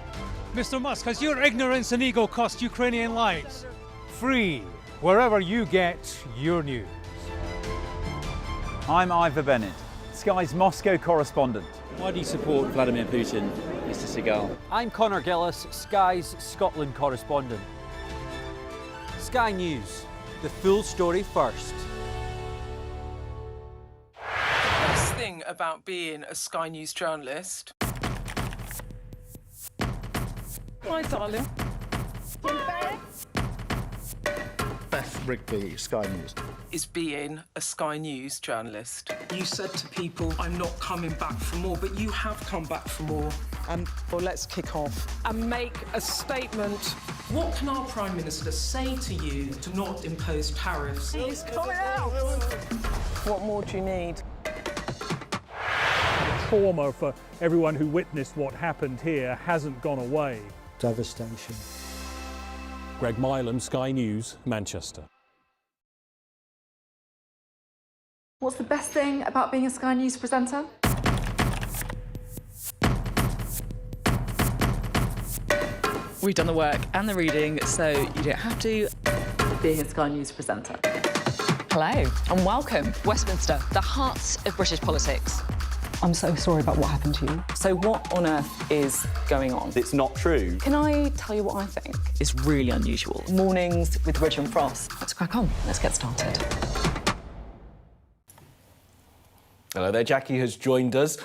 Mr. Musk, has your ignorance and ego cost Ukrainian lives? Free, wherever you get your news. I'm Ivor Bennett, Sky's Moscow correspondent. Why do you support Vladimir Putin, Mr. Seagal? I'm Conor Gillis, Sky's Scotland correspondent. Sky News, the full story first. The best thing about being a Sky News journalist... My darling. Beth Rigby, Sky News. is being a Sky News journalist. You said to people, I'm not coming back for more, but you have come back for more. Well, let's kick off and make a statement. What can our Prime Minister say to you to not impose tariffs? He's coming out! What more do you need? Trauma for everyone who witnessed what happened here hasn't gone away. Devastation. Greg Milam, Sky News, Manchester. What's the best thing about being a Sky News presenter? We've done the work and the reading, so you don't have to. Being a Sky News presenter. Hello and welcome. Westminster, the heart of British politics. I'm so sorry about what happened to you. So what on earth is going on? It's not true. Can I tell you what I think? It's really unusual. Mornings with Richard and Frost. Let's crack on. Let's get started. Hello there, Jackie has joined us.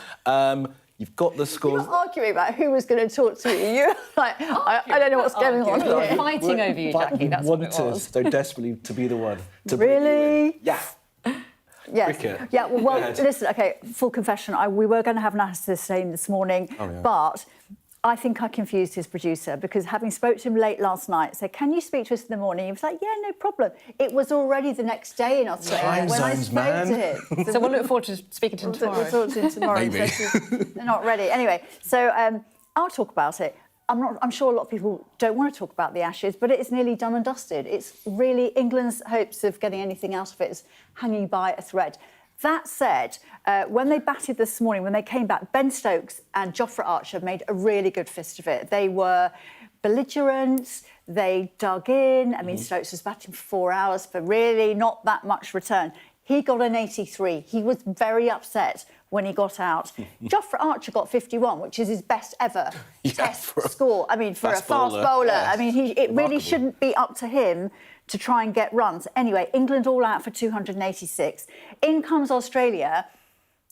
You've got the scores. You're not arguing about who was going to talk to you. You're like, I don't know what's going on We're here. fighting over you, Jackie. That's what it was. So desperately to be the one. To Really? Yeah. Yes. Cricket. Yeah, well, listen, OK, full confession, we were going to have an analysis this morning, but I think I confused his producer because having spoke to him late last night, said, can you speak to us in the morning? He was like, yeah, no problem. It was already the next day in Australia when I spoke to him. So we'll look forward to speaking to him tomorrow. We'll talk to him tomorrow. Maybe. They're not ready. Anyway, so I'll talk about it. I'm sure a lot of people don't want to talk about the Ashes, but it's nearly done and dusted. It's really England's hopes of getting anything out of it is hanging by a thread. That said, when they batted this morning, when they came back, Ben Stokes and Jofra Archer made a really good fist of it. They were belligerent, they dug in. I mean, Stokes was batting for 4 hours for really not that much return. He got an 83. He was very upset when he got out. Jofra Archer got 51, which is his best ever test score. I mean, for a fast bowler. Yeah. I mean, it really shouldn't be up to him to try and get runs. Anyway, England all out for 286. In comes Australia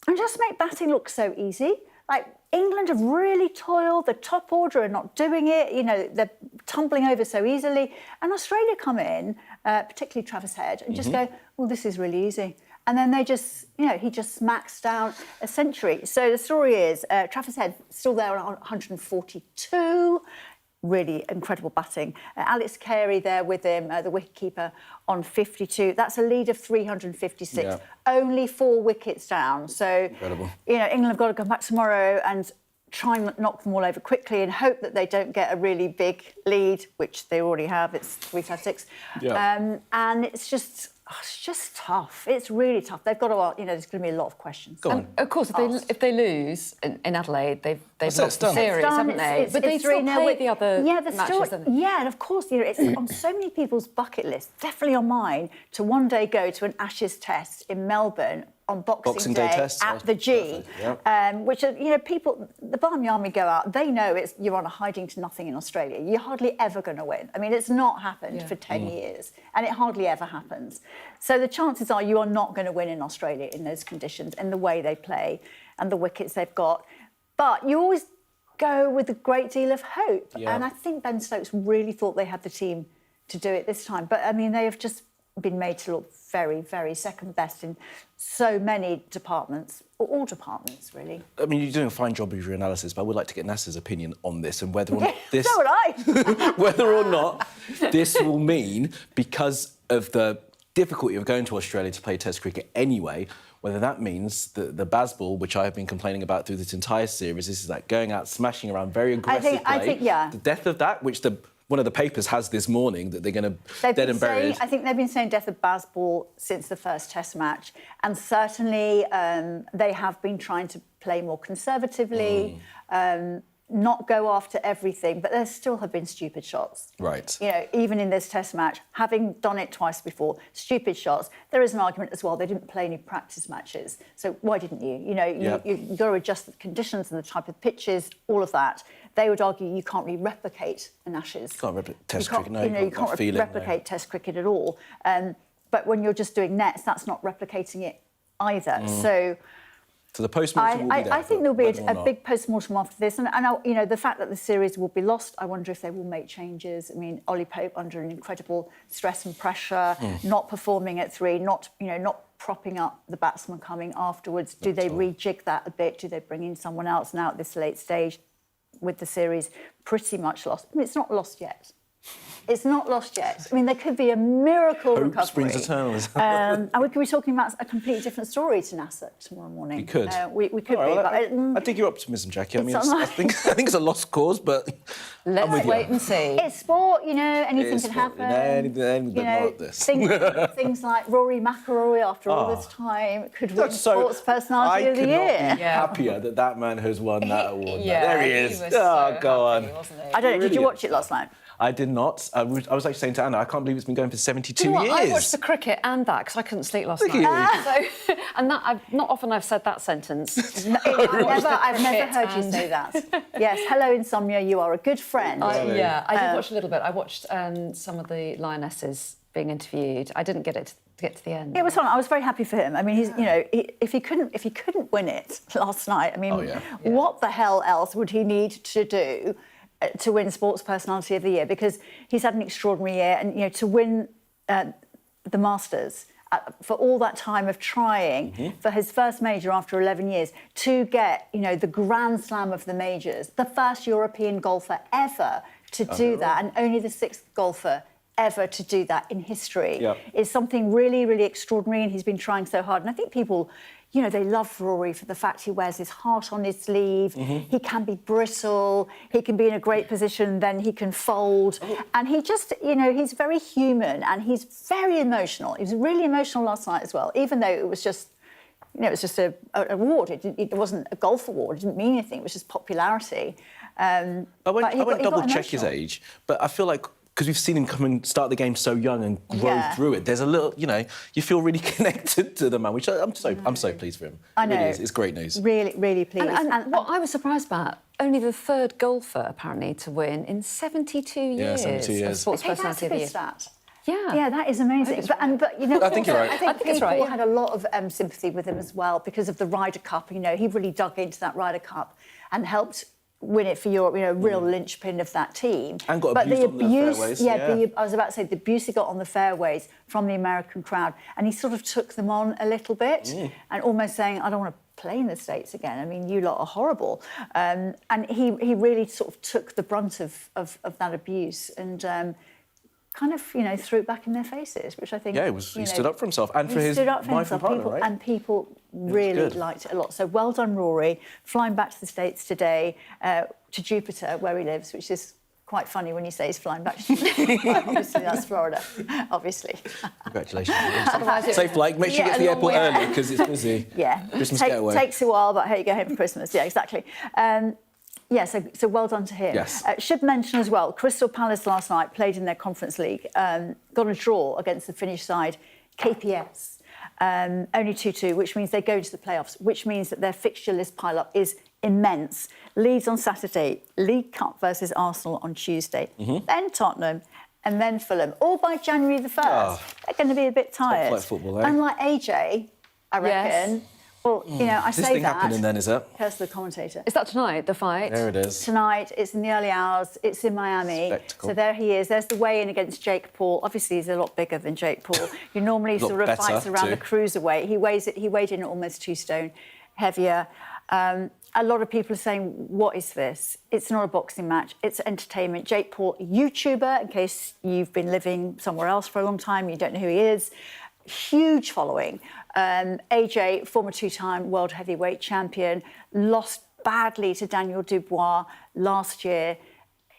and just make batting look so easy. Like, England have really toiled. The top order are not doing it. You know, they're tumbling over so easily. And Australia come in, particularly Travis Head, and just go, well, this is really easy. And then they just, he just smacks down a century. So the story is, Travis Head still there on 142. Really incredible batting. Alex Carey there with him, the wicketkeeper, on 52. That's a lead of 356. Yeah. Only 4 wickets down. So, incredible. England have got to come back tomorrow and try and knock them all over quickly and hope that they don't get a really big lead, which they already have. It's 3-6. Yeah. And it's just tough. It's really tough. They've got to, there's going to be a lot of questions. Go on. Of course, if they lose in Adelaide, they've lost the series, haven't they? But they still play the other matches. And of course, it's on so many people's bucket list, definitely on mine, to one day go to an Ashes test in Melbourne on Boxing Day test at the G, which are, people, the Barmy Army go out, they know you're on a hiding to nothing in Australia. You're hardly ever going to win. I mean, it's not happened for 10 years, and it hardly ever happens. So the chances are you are not going to win in Australia in those conditions, in the way they play and the wickets they've got. But you always go with a great deal of hope. Yeah. And I think Ben Stokes really thought they had the team to do it this time. But, I mean, they have just been made to look very, very second best in so many departments, or all departments, really. I mean, you're doing a fine job of your analysis, but I would like to get Nasser's opinion on this and whether or not this... So would I! whether or not this will mean, because of the difficulty of going to Australia to play Test cricket anyway, whether that means that the Bazball, which I have been complaining about through this entire series, this is like going out, smashing around, very aggressive I think, the death of that, which one of the papers has this morning, that they're going to dead and buried. I think they've been saying death of Bazball since the first Test match, and certainly they have been trying to play more conservatively, not go after everything, but there still have been stupid shots. Right. Even in this Test match, having done it twice before, stupid shots. There is an argument as well, they didn't play any practice matches, so why didn't you? You've got to adjust the conditions and the type of pitches, all of that. They would argue you can't really replicate an Ashes. You can't replicate Test cricket, no. You can't replicate Test cricket at all. But when you're just doing nets, that's not replicating it either. So the post-mortem will be there. I think there'll be a big post-mortem after this. And the fact that the series will be lost, I wonder if they will make changes. I mean, Ollie Pope under an incredible stress and pressure, not performing at 3, not propping up the batsman coming afterwards. Do they rejig that a bit? Do they bring in someone else now at this late stage with the series pretty much lost? I mean, it's not lost yet. It's not lost yet. I mean, there could be a miracle recovery. Hope springs eternal. And we could be talking about a completely different story to NASA tomorrow morning. We could. We could be. I dig your optimism, Jackie. I mean, I think it's a lost cause, but let's wait and see. It's sport, anything can happen. Anything but not this. Things like Rory McIlroy, after all this time, could win Sports Personality of the Year. I could not be happier that man has won that award. There he is. Go on. I don't know. Did you watch it last night? I did not. I was actually saying to Anna, I can't believe it's been going for 72 years. I watched the cricket and that because I couldn't sleep last night. And that not often I've said that sentence. I've never heard you say that. Yes, hello insomnia. You are a good friend. I did watch a little bit. I watched some of the Lionesses being interviewed. I didn't get to the end. It was fun. I was very happy for him. I mean, he's, you know, if he couldn't win it last night, I mean, what the hell else would he need to do to win Sports Personality of the Year? Because he's had an extraordinary year, and you know, to win the Masters for all that time of trying for his first major after 11 years, to get, you know, the Grand Slam of the majors, the first European golfer ever to do that, and only the 6th golfer ever to do that in history, is something really, really extraordinary, and he's been trying so hard. And I think people, you know, they love Rory for the fact he wears his heart on his sleeve, he can be brittle, he can be in a great position, then he can fold, and he just, you know, he's very human, and he's very emotional. He was really emotional last night as well, even though it was just, you know, it was just an award. It wasn't a golf award, it didn't mean anything, it was just popularity. I won't double-check his age, but I feel like, because we've seen him come and start the game so young and grow through it, there's a little, you know, you feel really connected to the man, which I'm so pleased for him. I know. It really is. It's great news. Really, really pleased. And what I was surprised about, only the 3rd golfer, apparently, to win in 72 years. Yeah, 72 years. Of Sports Personality of the Year. Stat. Yeah. Yeah, that is amazing. But you know, I think you're right. I think people had a lot of sympathy with him as well because of the Ryder Cup. You know, he really dug into that Ryder Cup and helped win it for Europe, you know, real linchpin of that team. And got abused on the fairways. I was about to say, the abuse he got on the fairways from the American crowd, and he sort of took them on a little bit and almost saying, I don't want to play in the States again. I mean, you lot are horrible. And he really sort of took the brunt of that abuse and kind of, you know, threw it back in their faces, which I think... Yeah, he stood up for himself and for his wife and partner, right? And people really liked it a lot. So well done, Rory, flying back to the States today, to Jupiter, where he lives, which is quite funny when you say he's flying back to Jupiter. Obviously, that's Florida, obviously. Congratulations. Safe flight. Make sure you get to the airport early, because it's busy. Yeah. Christmas getaway. Takes a while, but I hope you go home for Christmas. Yeah, exactly. Yeah, so well done to him. Yes. Should mention as well, Crystal Palace last night played in their Conference League, got a draw against the Finnish side, KPS, only 2-2, which means they go to the playoffs, which means that their fixture list pile-up is immense. Leeds on Saturday, League Cup versus Arsenal on Tuesday, then Tottenham, and then Fulham, all by January the 1st. They're going to be a bit tired. Top flight football, eh? Unlike AJ, I reckon... Yes. Well, you know, I Is this say thing that. happening then, is it? Curse the commentator. Is that tonight, the fight? There it is. Tonight, it's in the early hours, it's in Miami. Spectacle. So there he is. There's the weigh-in against Jake Paul. Obviously, he's a lot bigger than Jake Paul. He normally sort of fights around the cruiserweight. He weighed in at almost 2 stone heavier. A lot of people are saying, what is this? It's not a boxing match, it's entertainment. Jake Paul, YouTuber, in case you've been living somewhere else for a long time, you don't know who he is. Huge following. AJ, former 2-time world heavyweight champion, lost badly to Daniel Dubois last year.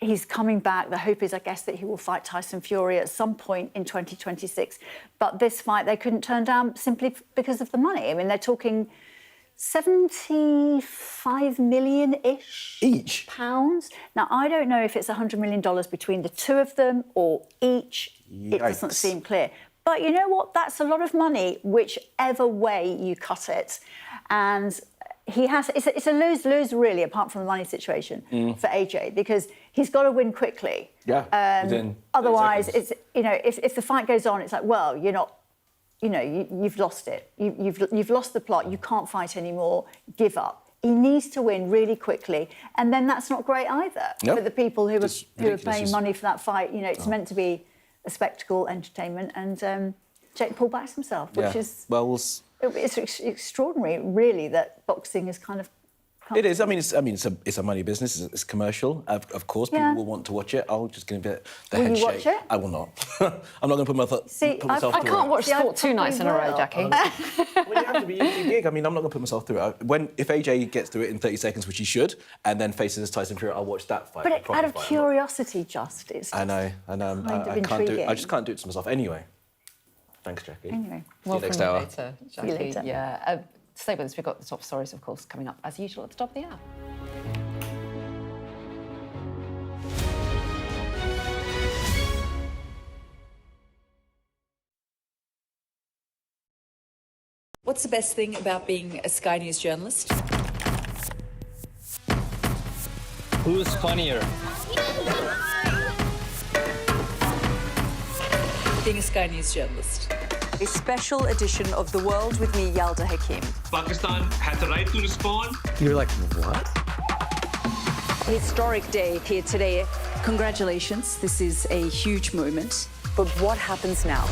He's coming back. The hope is, I guess, that he will fight Tyson Fury at some point in 2026. But this fight they couldn't turn down simply because of the money. I mean, they're talking 75 million-ish each pounds. Now, I don't know if it's $100 million between the two of them or each. Yikes. It doesn't seem clear. But you know what? That's a lot of money, whichever way you cut it. And he has. It's a lose-lose, really, apart from the money situation for AJ, because he's got to win quickly. Yeah. Otherwise, it's, you know, if the fight goes on, it's like, well, you're not. You know, you've lost it. You've lost the plot. You can't fight anymore. Give up. He needs to win really quickly, and then that's not great either for the people who are paying money for that fight. You know, it's meant to be a spectacle, entertainment, and Jake Paul backs himself, which is it's extraordinary, really, that boxing is kind of. It is. I mean, it's a money business. It's commercial. Of course, people will want to watch it. I'll just give it the head shake. Will you watch it? I will not. I'm not going to put myself through I can't watch sport 2 nights in a row, Jackie. Well, you have to be a gig. I mean, I'm not going to put myself through it. If AJ gets through it in 30 seconds, which he should, and then faces Tyson Fury, I'll watch that fight. But out of curiosity, just it's. I know. I can't do it. I just can't do it to myself anyway. Thanks, Jackie. Anyway, see you next hour. Later, Jackie. See you later. Yeah. Stay with us. We've got the top stories, of course, coming up as usual at the top of the hour. What's the best thing about being a Sky News journalist? Who's funnier? being a Sky News journalist? A special edition of The World with me, Yalda Hakim. Pakistan has the right to respond. You're like, what? Historic day here today. Congratulations, this is a huge moment. But what happens now?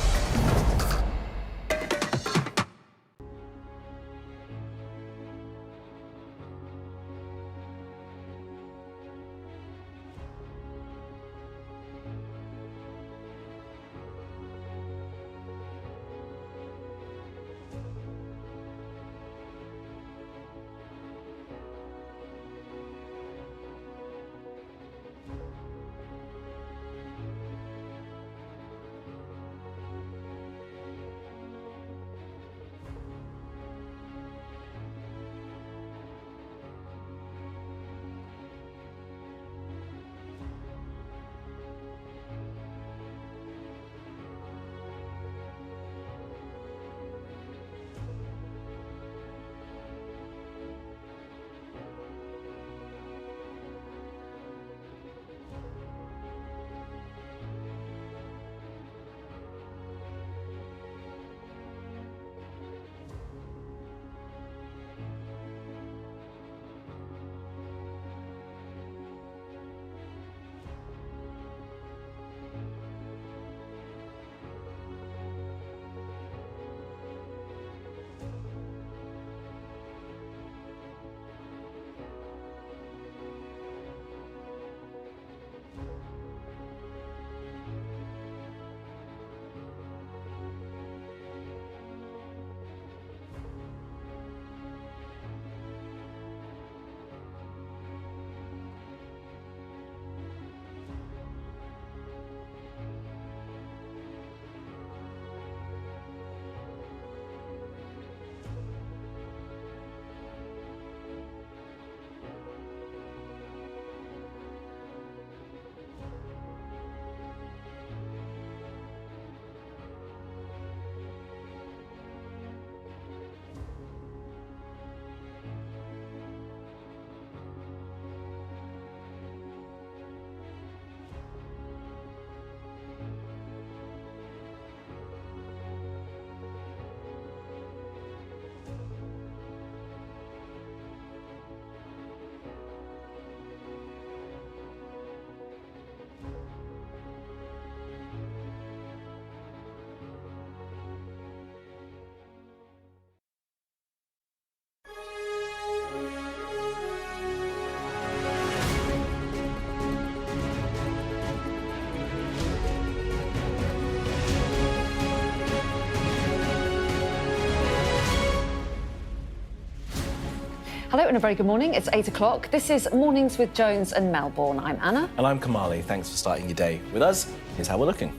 Hello and a very good morning. It's 8 o'clock. This is Mornings with Jones and Melbourne. I'm Anna. And I'm Kamali. Thanks for starting your day with us. Here's how we're looking.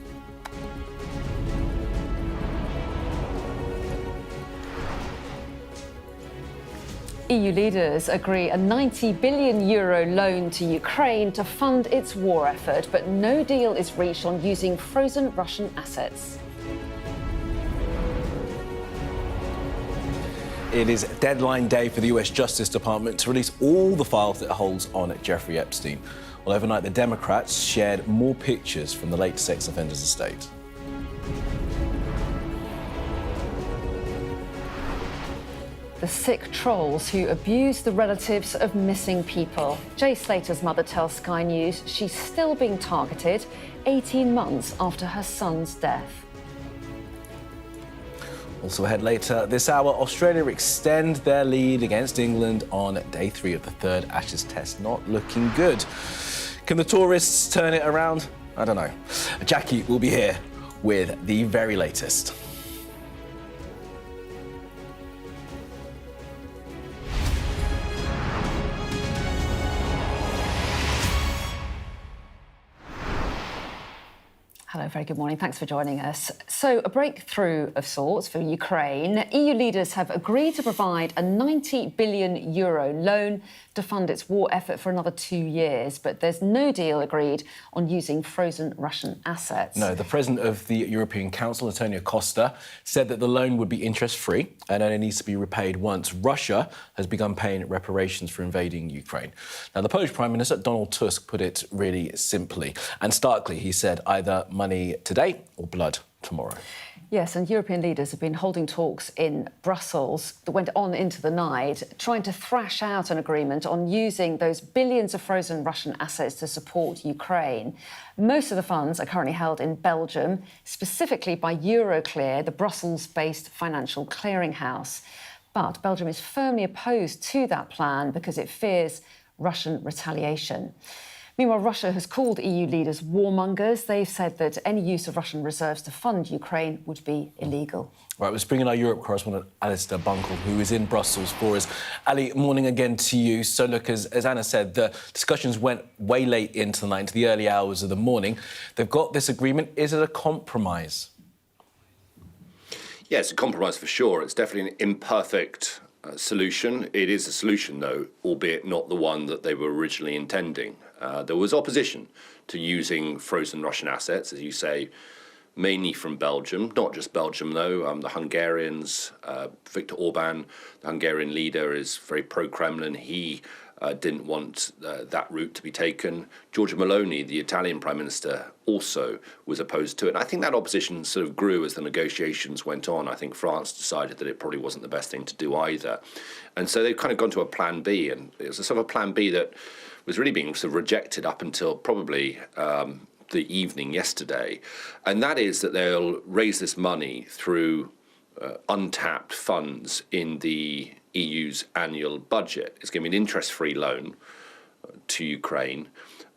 EU leaders agree a €90 billion loan to Ukraine to fund its war effort, but no deal is reached on using frozen Russian assets. It is deadline day for the US Justice Department to release all the files it holds on Jeffrey Epstein. Well, overnight, the Democrats shared more pictures from the late sex offender's estate. The sick trolls who abuse the relatives of missing people. Jay Slater's mother tells Sky News she's still being targeted 18 months after her son's death. Also ahead later this hour, Australia extend their lead against England on day 3 of the third Ashes test. Not looking good. Can the tourists turn it around? I don't know. Jackie will be here with the very latest. Hello, very good morning. Thanks for joining us. So, a breakthrough of sorts for Ukraine. EU leaders have agreed to provide a €90 billion loan to fund its war effort for another 2 years, but there's no deal agreed on using frozen Russian assets. No, the president of the European Council, Antonio Costa, said that the loan would be interest-free and only needs to be repaid once Russia has begun paying reparations for invading Ukraine. Now, the Polish Prime Minister, Donald Tusk, put it really simply and starkly. He said either money today or blood tomorrow. Yes, and European leaders have been holding talks in Brussels that went on into the night, trying to thrash out an agreement on using those billions of frozen Russian assets to support Ukraine. Most of the funds are currently held in Belgium, specifically by Euroclear, the Brussels-based financial clearinghouse. But Belgium is firmly opposed to that plan because it fears Russian retaliation. Meanwhile, Russia has called EU leaders warmongers. They've said that any use of Russian reserves to fund Ukraine would be illegal. Right, let's bring in our Europe correspondent, Alistair Bunkle, who is in Brussels for us. Ali, morning again to you. So, look, as Anna said, the discussions went way late into the night, into the early hours of the morning. They've got this agreement. Is it a compromise? Yeah, it's a compromise for sure. It's definitely an imperfect solution. It is a solution, though, albeit not the one that they were originally intending. There was opposition to using frozen Russian assets, as you say, mainly from Belgium. Not just Belgium, though. The Hungarians, Viktor Orban, the Hungarian leader, is very pro-Kremlin. He didn't want that route to be taken. Giorgia Meloni, the Italian Prime Minister, also was opposed to it. And I think that opposition sort of grew as the negotiations went on. I think France decided that it probably wasn't the best thing to do either. And so they've kind of gone to a plan B, and it was a sort of a plan B that was really being sort of rejected up until probably the evening yesterday. And that is that they'll raise this money through untapped funds in the EU's annual budget. It's going to be an interest-free loan to Ukraine,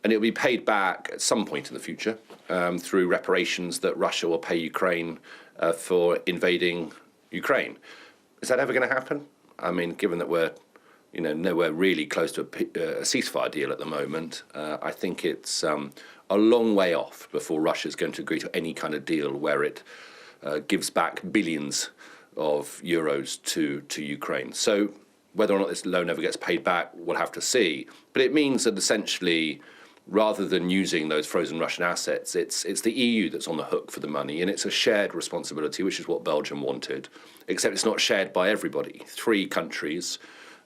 and it'll be paid back at some point in the future through reparations that Russia will pay Ukraine for invading Ukraine. Is that ever going to happen? I mean, given that we're nowhere really close to a ceasefire deal at the moment, I think it's a long way off before Russia's going to agree to any kind of deal where it gives back billions of euros to Ukraine. So whether or not this loan ever gets paid back, we'll have to see. But it means that essentially, rather than using those frozen Russian assets, it's the EU that's on the hook for the money, and it's a shared responsibility, which is what Belgium wanted, except it's not shared by everybody. 3 countries,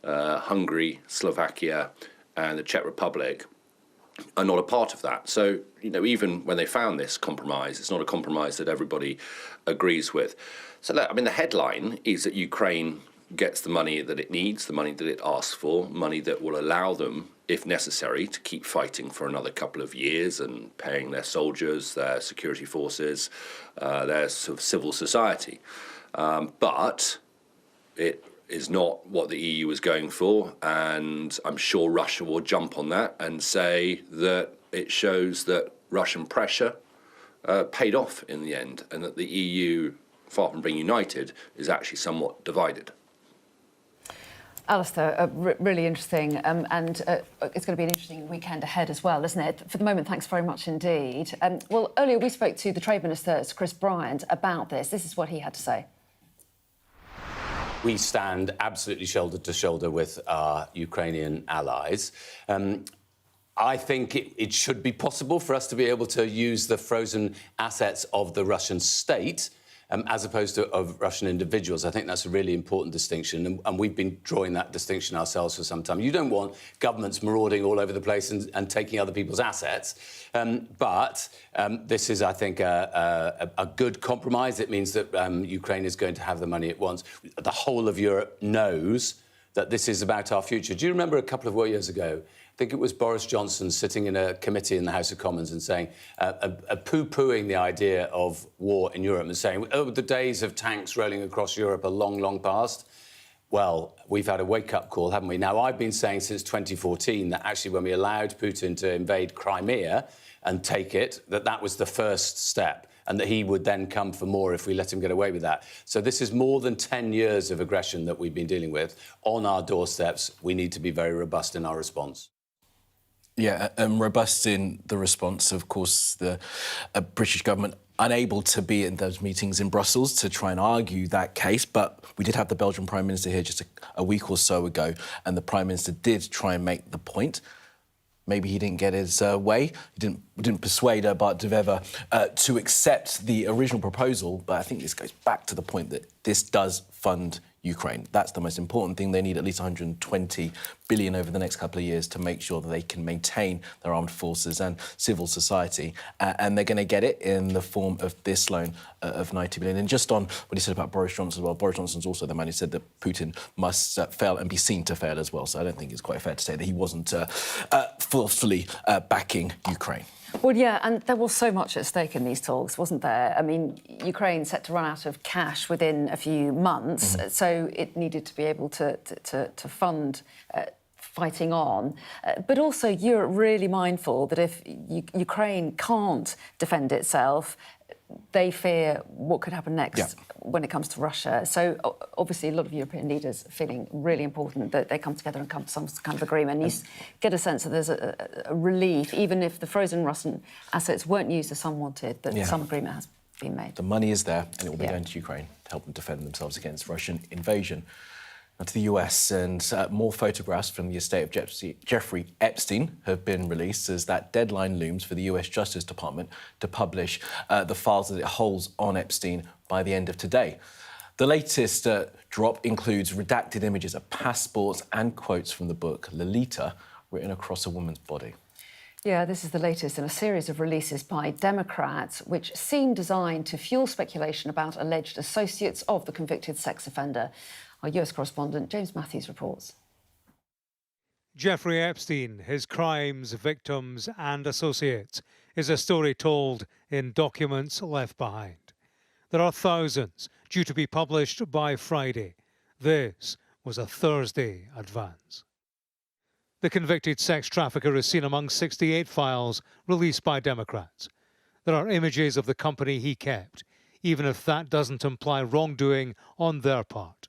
Hungary, Slovakia, and the Czech Republic, are not a part of that. So, even when they found this compromise, it's not a compromise that everybody agrees with. So, look, I mean, the headline is that Ukraine gets the money that it needs, the money that it asks for, money that will allow them, if necessary, to keep fighting for another couple of years and paying their soldiers, their security forces, their sort of civil society. But it is not what the EU is going for, and I'm sure Russia will jump on that and say that it shows that Russian pressure paid off in the end, and that the EU, far from being united, is actually somewhat divided. Alistair, really interesting, and it's going to be an interesting weekend ahead as well, isn't it? For the moment, thanks very much indeed. Well, earlier we spoke to the Trade Minister, Chris Bryant, about this. This is what he had to say. We stand absolutely shoulder to shoulder with our Ukrainian allies. I think it should be possible for us to be able to use the frozen assets of the Russian state as opposed to of Russian individuals. I think that's a really important distinction, and we've been drawing that distinction ourselves for some time. You don't want governments marauding all over the place and taking other people's assets, but this is, I think, a good compromise. It means that Ukraine is going to have the money it wants. The whole of Europe knows that this is about our future. Do you remember a couple of years ago, I think it was Boris Johnson sitting in a committee in the House of Commons and saying, poo-pooing the idea of war in Europe and saying, oh, the days of tanks rolling across Europe are long, long past. Well, we've had a wake-up call, haven't we? Now, I've been saying since 2014 that actually when we allowed Putin to invade Crimea and take it, that was the first step, and that he would then come for more if we let him get away with that. So this is more than 10 years of aggression that we've been dealing with on our doorsteps. We need to be very robust in our response. Yeah, robust in the response. Of course, the British government unable to be in those meetings in Brussels to try and argue that case. But we did have the Belgian Prime Minister here just a week or so ago, and the Prime Minister did try and make the point. Maybe he didn't get his way. He didn't persuade Bart de Wever to accept the original proposal. But I think this goes back to the point that this does fund Ukraine. That's the most important thing. They need at least 120 billion over the next couple of years to make sure that they can maintain their armed forces and civil society. And they're going to get it in the form of this loan of 90 billion. And just on what he said about Boris Johnson as well, Boris Johnson's also the man who said that Putin must fail and be seen to fail as well. So I don't think it's quite fair to say that he wasn't fully backing Ukraine. Well, yeah, and there was so much at stake in these talks, wasn't there? I mean, Ukraine's set to run out of cash within a few months, so it needed to be able to fund fighting on. But also, Europe really mindful that if Ukraine can't defend itself, they fear what could happen next when it comes to Russia. So obviously a lot of European leaders are feeling really important that they come together and come to some kind of agreement. And you get a sense that there's a relief, even if the frozen Russian assets weren't used as some wanted, that some agreement has been made. The money is there and it will be going to Ukraine to help them defend themselves against Russian invasion. Now to the US, and more photographs from the estate of Jeffrey Epstein have been released as that deadline looms for the US Justice Department to publish the files that it holds on Epstein by the end of today. The latest drop includes redacted images of passports and quotes from the book Lolita, written across a woman's body. Yeah, this is the latest in a series of releases by Democrats, which seem designed to fuel speculation about alleged associates of the convicted sex offender. Our US correspondent, James Matthews, reports. Jeffrey Epstein, his crimes, victims and associates is a story told in documents left behind. There are thousands due to be published by Friday. This was a Thursday advance. The convicted sex trafficker is seen among 68 files released by Democrats. There are images of the company he kept, even if that doesn't imply wrongdoing on their part.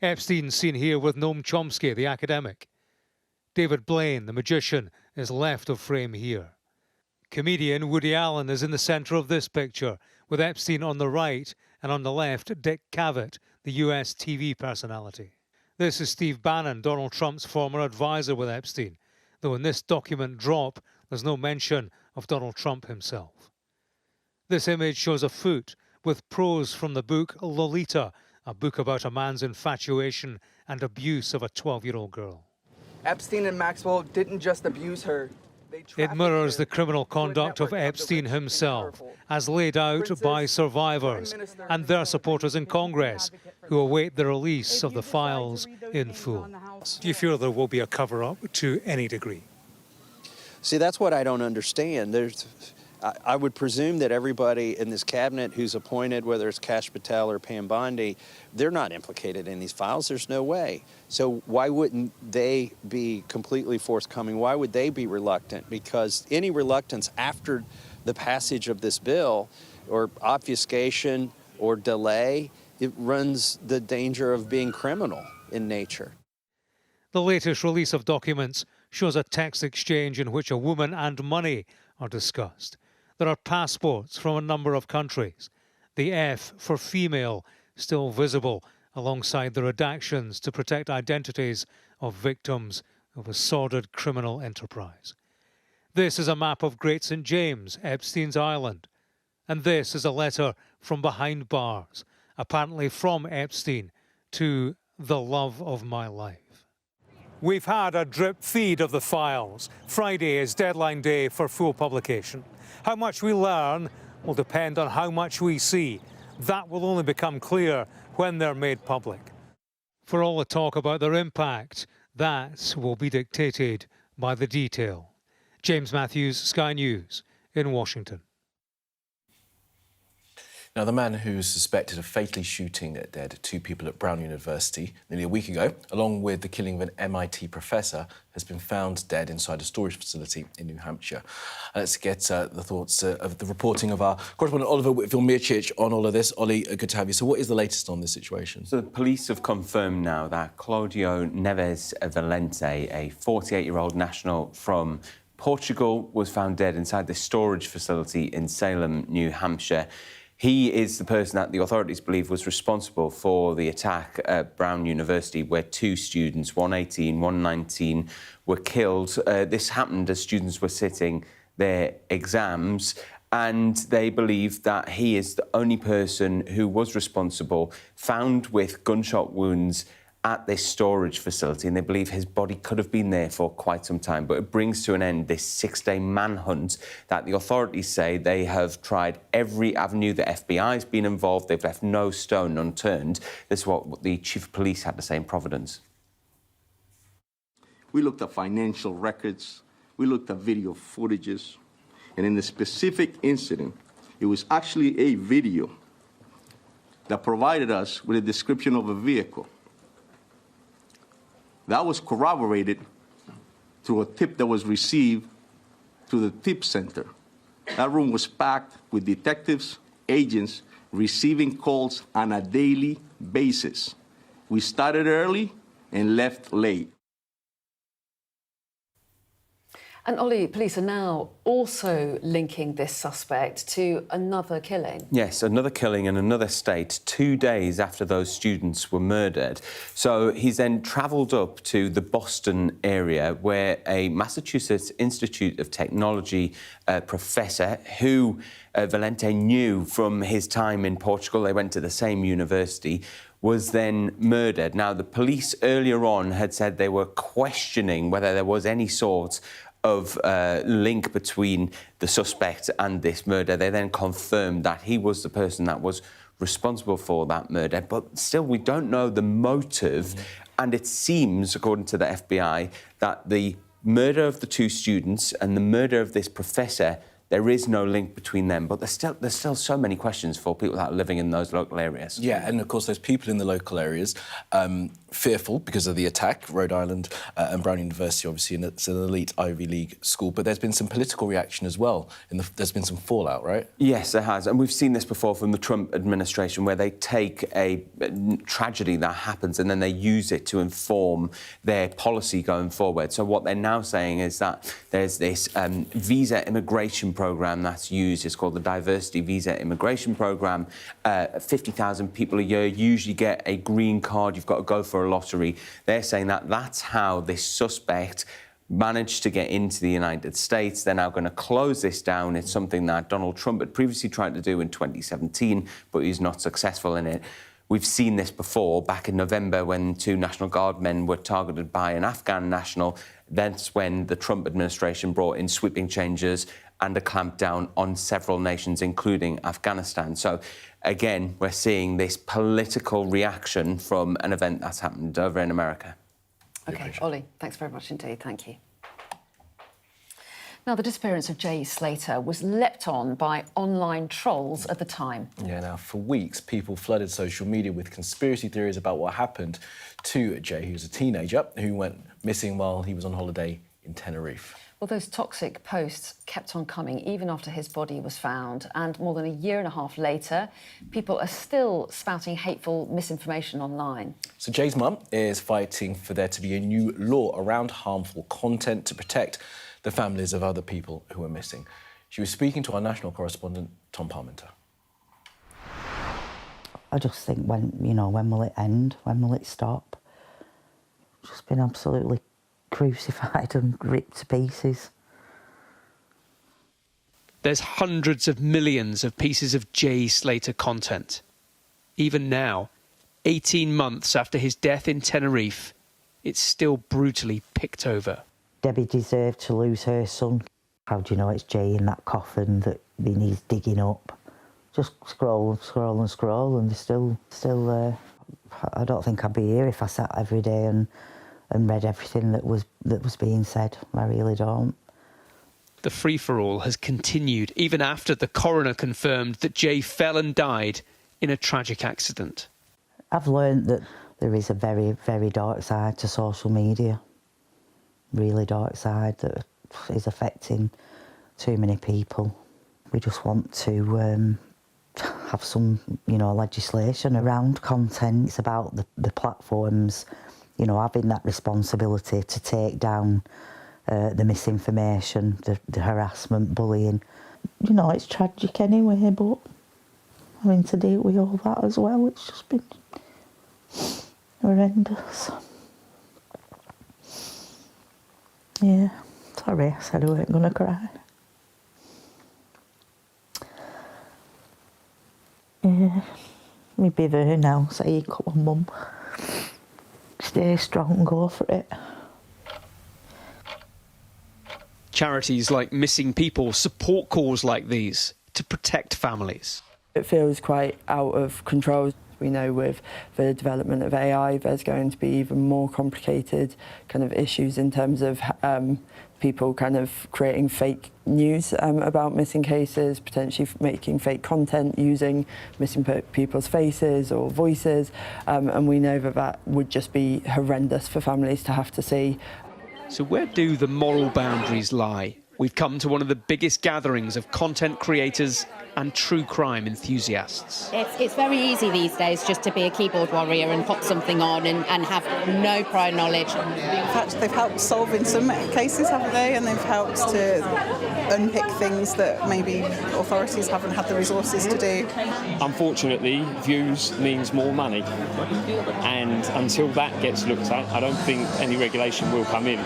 Epstein seen here with Noam Chomsky, the academic. David Blaine, the magician, is left of frame here. Comedian Woody Allen is in the centre of this picture, with Epstein on the right and on the left, Dick Cavett, the US TV personality. This is Steve Bannon, Donald Trump's former advisor with Epstein, though in this document drop, there's no mention of Donald Trump himself. This image shows a foot with prose from the book Lolita, a book about a man's infatuation and abuse of a 12-year-old girl. Epstein and Maxwell didn't just abuse her. It mirrors the criminal conduct of Epstein himself, as laid out by survivors and their supporters in Congress, who await the release of the files in full. Do you feel there will be a cover-up to any degree? See, that's what I don't understand. I would presume that everybody in this cabinet who's appointed, whether it's Kash Patel or Pam Bondi, they're not implicated in these files. There's no way. So why wouldn't they be completely forthcoming? Why would they be reluctant? Because any reluctance after the passage of this bill or obfuscation or delay, it runs the danger of being criminal in nature. The latest release of documents shows a text exchange in which a woman and money are discussed. There are passports from a number of countries. The F for female still visible alongside the redactions to protect identities of victims of a sordid criminal enterprise. This is a map of Great St. James, Epstein's Island. And this is a letter from behind bars, apparently from Epstein to the love of my life. We've had a drip feed of the files. Friday is deadline day for full publication. How much we learn will depend on how much we see. That will only become clear when they're made public. For all the talk about their impact, that will be dictated by the detail. James Matthews, Sky News in Washington. Now, the man who's suspected of fatally shooting dead two people at Brown University nearly a week ago, along with the killing of an MIT professor, has been found dead inside a storage facility in New Hampshire. Let's get the thoughts of the reporting of our correspondent Oliver Whitfield-Mircic on all of this. Ollie, good to have you. So what is the latest on this situation? So the police have confirmed now that Claudio Neves Valente, a 48-year-old national from Portugal, was found dead inside the storage facility in Salem, New Hampshire. He is the person that the authorities believe was responsible for the attack at Brown University, where two students, one 18, one 19, were killed. This happened as students were sitting their exams. and they believe that he is the only person who was responsible, found with gunshot wounds at this storage facility, and they believe his body could have been there for quite some time. But it brings to an end this 6-day manhunt that the authorities say they have tried every avenue. The FBI's been involved. They've left no stone unturned. This is what the chief of police had to say in Providence. We looked at financial records. We looked at video footages. And in the specific incident, it was actually a video that provided us with a description of a vehicle. That was corroborated through a tip that was received through the tip center. That room was packed with detectives, agents, receiving calls on a daily basis. We started early and left late. And Ollie, police are now also linking this suspect to another killing. Yes, another killing in another state 2 days after those students were murdered. So he's then travelled up to the Boston area where a Massachusetts Institute of Technology professor who Valente knew from his time in Portugal, they went to the same university, was then murdered. Now, the police earlier on had said they were questioning whether there was any sort of link between the suspect and this murder. They then confirmed that he was the person that was responsible for that murder. But still, we don't know the motive. And it seems, according to the FBI, that the murder of the 2 students and the murder of this professor, there is no link between them. But there's still so many questions for people that are living in those local areas. Yeah, and of course, those people in the local areas, fearful because of the attack. Rhode Island and Brown University, obviously, and it's an elite Ivy League school. But there's been some political reaction as well. There's been some fallout, right? Yes, there has. And we've seen this before from the Trump administration, where they take a tragedy that happens and then they use it to inform their policy going forward. So what they're now saying is that there's this visa immigration program that's used. It's called the Diversity Visa Immigration Program. 50,000 people a year usually get a green card. You've got to go for a lottery. They're saying that that's how this suspect managed to get into the United States. They're now going to close this down. It's something that Donald Trump had previously tried to do in 2017, but he's not successful in it. We've seen this before, back in November, when 2 National Guard men were targeted by an Afghan national. That's when the Trump administration brought in sweeping changes and a clampdown on several nations, including Afghanistan. So, again, we're seeing this political reaction from an event that's happened over in America. OK, Ollie, thanks very much indeed. Thank you. Now, the disappearance of Jay Slater was leapt on by online trolls at the time. Yeah, now, for weeks, people flooded social media with conspiracy theories about what happened to Jay, who was a teenager who went missing while he was on holiday in Tenerife. Well, those toxic posts kept on coming even after his body was found. And more than a year and a half later, people are still spouting hateful misinformation online. So Jay's mum is fighting for there to be a new law around harmful content to protect the families of other people who are missing. She was speaking to our national correspondent, Tom Parmenter. I just think when will it end? When will it stop? Just been absolutely crucified and ripped to pieces. There's hundreds of millions of pieces of Jay Slater content. Even now, 18 months after his death in Tenerife, it's still brutally picked over. Debbie deserved to lose her son. How do you know it's Jay in that coffin that he needs digging up? Just scroll and scroll and scroll, and they're still there. I don't think I'd be here if I sat every day and read everything that was being said. I really don't. The free-for-all has continued even after the coroner confirmed that Jay fell and died in a tragic accident. I've learned that there is a very, very dark side to social media. Really dark side that is affecting too many people. We just want to have some, legislation around content. It's about the platforms, having that responsibility to take down the misinformation, the harassment, bullying. It's tragic anyway, but having to deal with all that as well, it's just been horrendous. Yeah, sorry, I said I weren't going to cry. me be there now, saying, come on, Mum, stay strong and go for it. Charities like Missing People support calls like these to protect families. It feels quite out of control. We know with the development of AI, there's going to be even more complicated kind of issues in terms of people kind of creating fake news about missing cases, potentially making fake content using missing people's faces or voices, and we know that that would just be horrendous for families to have to see. So where do the moral boundaries lie? We've come to one of the biggest gatherings of content creators and true crime enthusiasts. It's very easy these days just to be a keyboard warrior and pop something on and have no prior knowledge. In fact, they've helped solve in some cases, haven't they? And they've helped to unpick things that maybe authorities haven't had the resources to do. Unfortunately, views means more money. And until that gets looked at, I don't think any regulation will come in.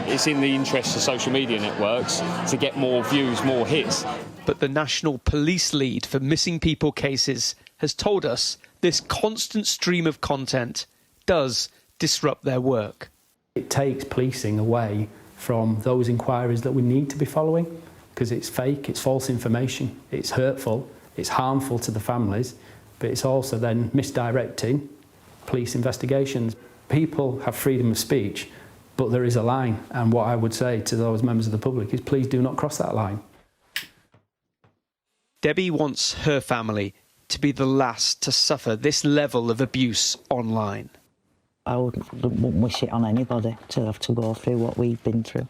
It's in the interest of social media networks to get more views, more hits. But the National Police Lead for Missing People cases has told us this constant stream of content does disrupt their work. It takes policing away from those inquiries that we need to be following, because it's fake, it's false information, it's hurtful, it's harmful to the families, but it's also then misdirecting police investigations. People have freedom of speech, but there is a line, and what I would say to those members of the public is please do not cross that line. Debbie wants her family to be the last to suffer this level of abuse online. I wouldn't wish it on anybody to have to go through what we've been through.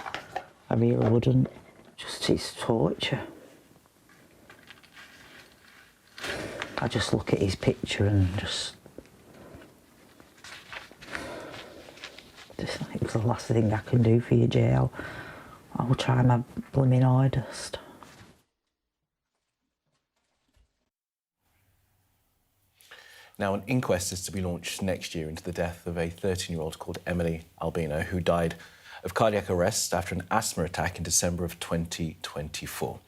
I really wouldn't. Just, it's torture. I just look at his picture and just it was the last thing I can do for you, jail. I will try my blooming hardest. Now, an inquest is to be launched next year into the death of a 13-year-old called Emily Albino, who died of cardiac arrest after an asthma attack in December of 2024.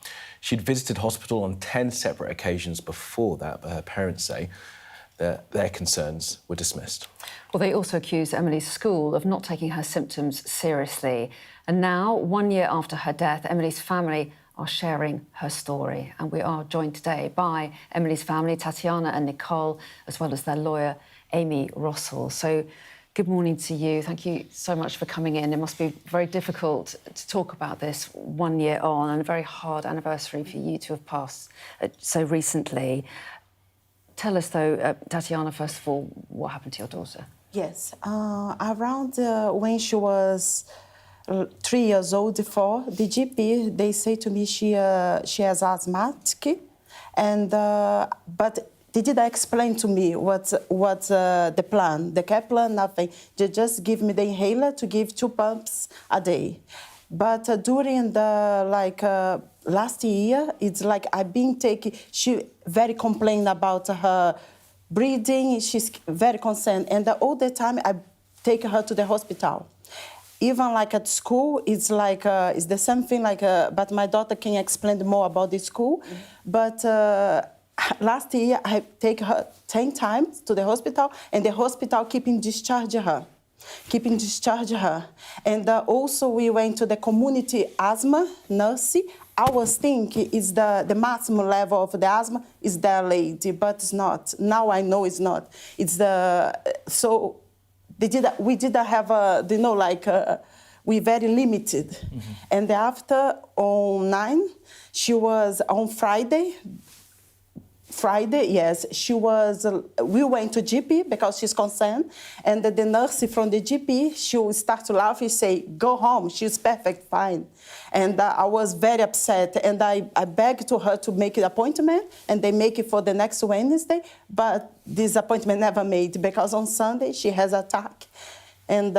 She'd visited hospital on 10 separate occasions before that, but her parents say that their concerns were dismissed. Well, they also accuse Emily's school of not taking her symptoms seriously. And now, 1 year after her death, Emily's family are sharing her story. And we are joined today by Emily's family, Tatiana and Nicole, as well as their lawyer, Amy Rossell. So good morning to you. Thank you so much for coming in. It must be very difficult to talk about this 1 year on, and a very hard anniversary for you to have passed so recently. Tell us, though, Tatiana, first of all, what happened to your daughter? Yes, around when she was 3 years old, the GP, they say to me she has asthmatic, and but they didn't explain to me what the plan, the care plan, nothing. They just give me the inhaler to give 2 pumps a day. But during the last year, it's like I've been taking. She very complained about her breathing. She's very concerned, and all the time I take her to the hospital. Even like at school, it's like it's the same thing. But my daughter can explain more about the school. But last year I take her 10 times to the hospital, and the hospital keeping discharge her. And also we went to the community asthma nurse. I was thinking is the maximum level of the asthma is that lady, but it's not. Now I know it's not. It's so we didn't have we very limited. Mm-hmm. And after on 9, she was on Friday, yes, she was, we went to GP because she's concerned, and the nurse from the GP, she will start to laugh and say, go home, she's perfect, fine. And I was very upset, and I begged to her to make an appointment, and they make it for the next Wednesday, but this appointment never made, because on Sunday she has an attack. And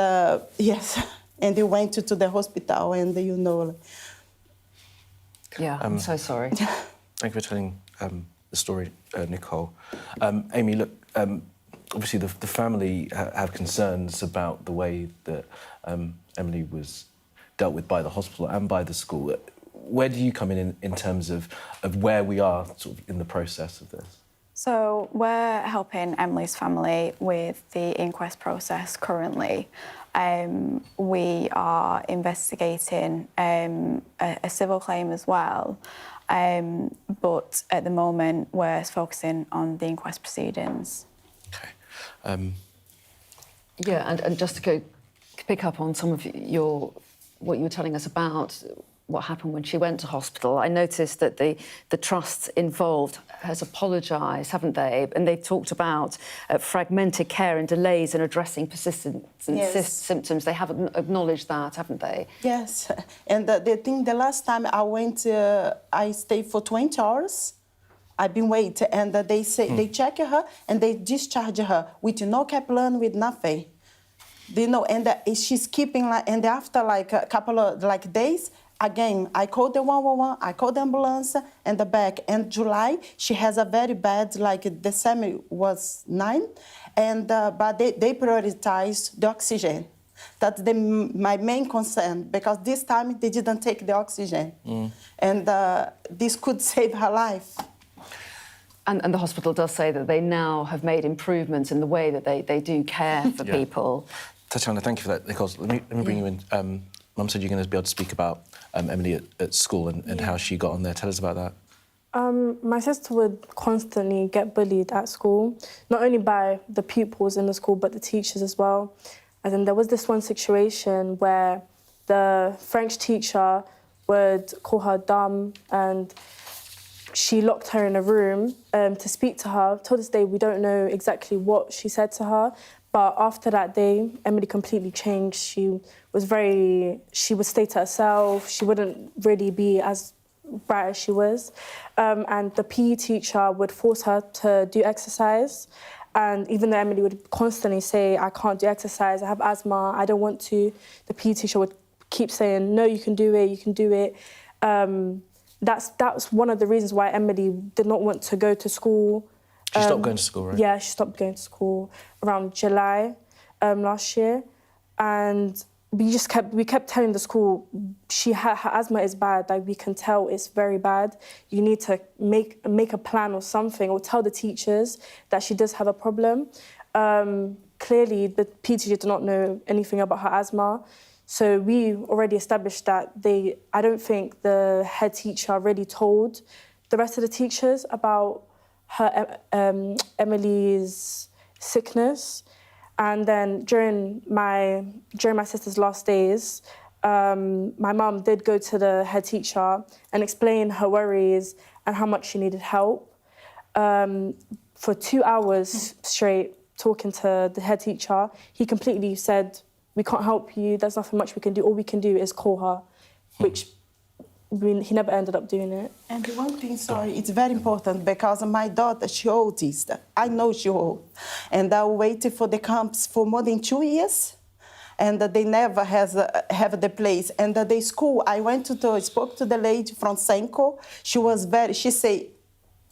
yes, and they went to the hospital, and Yeah, I'm so sorry. Thank you for telling the story, Nicole. Amy, look, obviously the family have concerns about the way that Emily was dealt with by the hospital and by the school. Where do you come in terms of where we are sort of in the process of this? So we're helping Emily's family with the inquest process currently. We are investigating a civil claim as well, but at the moment we're focusing on the inquest proceedings. Okay. Yeah, and just to pick up on some of what you were telling us about what happened when she went to hospital, I noticed that the trust involved has apologised, haven't they? And they've talked about fragmented care and delays in addressing persistent symptoms. They haven't acknowledged that, haven't they? Yes, and the last time I went, I stayed for 20 hours. I've been waiting, and they say they check her and they discharge her with no care plan, with nothing. You know, and she's keeping and after a couple of days. Again, I called the 111, I called the ambulance, and the back. And July, she has a very bad, December was 9, and but they prioritized the oxygen. That's my main concern, because this time they didn't take the oxygen. And this could save her life. And the hospital does say that they now have made improvements in the way that they do care for people. Tatiana, thank you for that. Because let me bring you in. Mum said you're going to be able to speak about Emily at school and how she got on there. Tell us about that. My sister would constantly get bullied at school, not only by the pupils in the school, but the teachers as well. And then there was this one situation where the French teacher would call her dumb, and she locked her in a room to speak to her. Till this day, we don't know exactly what she said to her. But after that day, Emily completely changed. She would stay to herself. She wouldn't really be as bright as she was. And the PE teacher would force her to do exercise. And even though Emily would constantly say, I can't do exercise, I have asthma, I don't want to, the PE teacher would keep saying, no, you can do it, you can do it. That's one of the reasons why Emily did not want to go to school. She stopped going to school, right? Yeah, she stopped going to school around July last year. And we kept telling the school, her asthma is bad, we can tell it's very bad. You need to make a plan or something, or tell the teachers that she does have a problem. Clearly, the PE teacher did not know anything about her asthma. So we already established that I don't think the head teacher really told the rest of the teachers about her Emily's sickness. And then during my sister's last days, my mum did go to the head teacher and explain her worries and how much she needed help. For 2 hours straight, talking to the head teacher, he completely said, we can't help you, there's nothing much we can do, all we can do is call her, which he never ended up doing it. And the one thing, it's very important, because my daughter, she's autist. I know she's old. And I waited for the camps for more than 2 years, and they never have the place. And the school, I spoke to the lady from Senko. She said,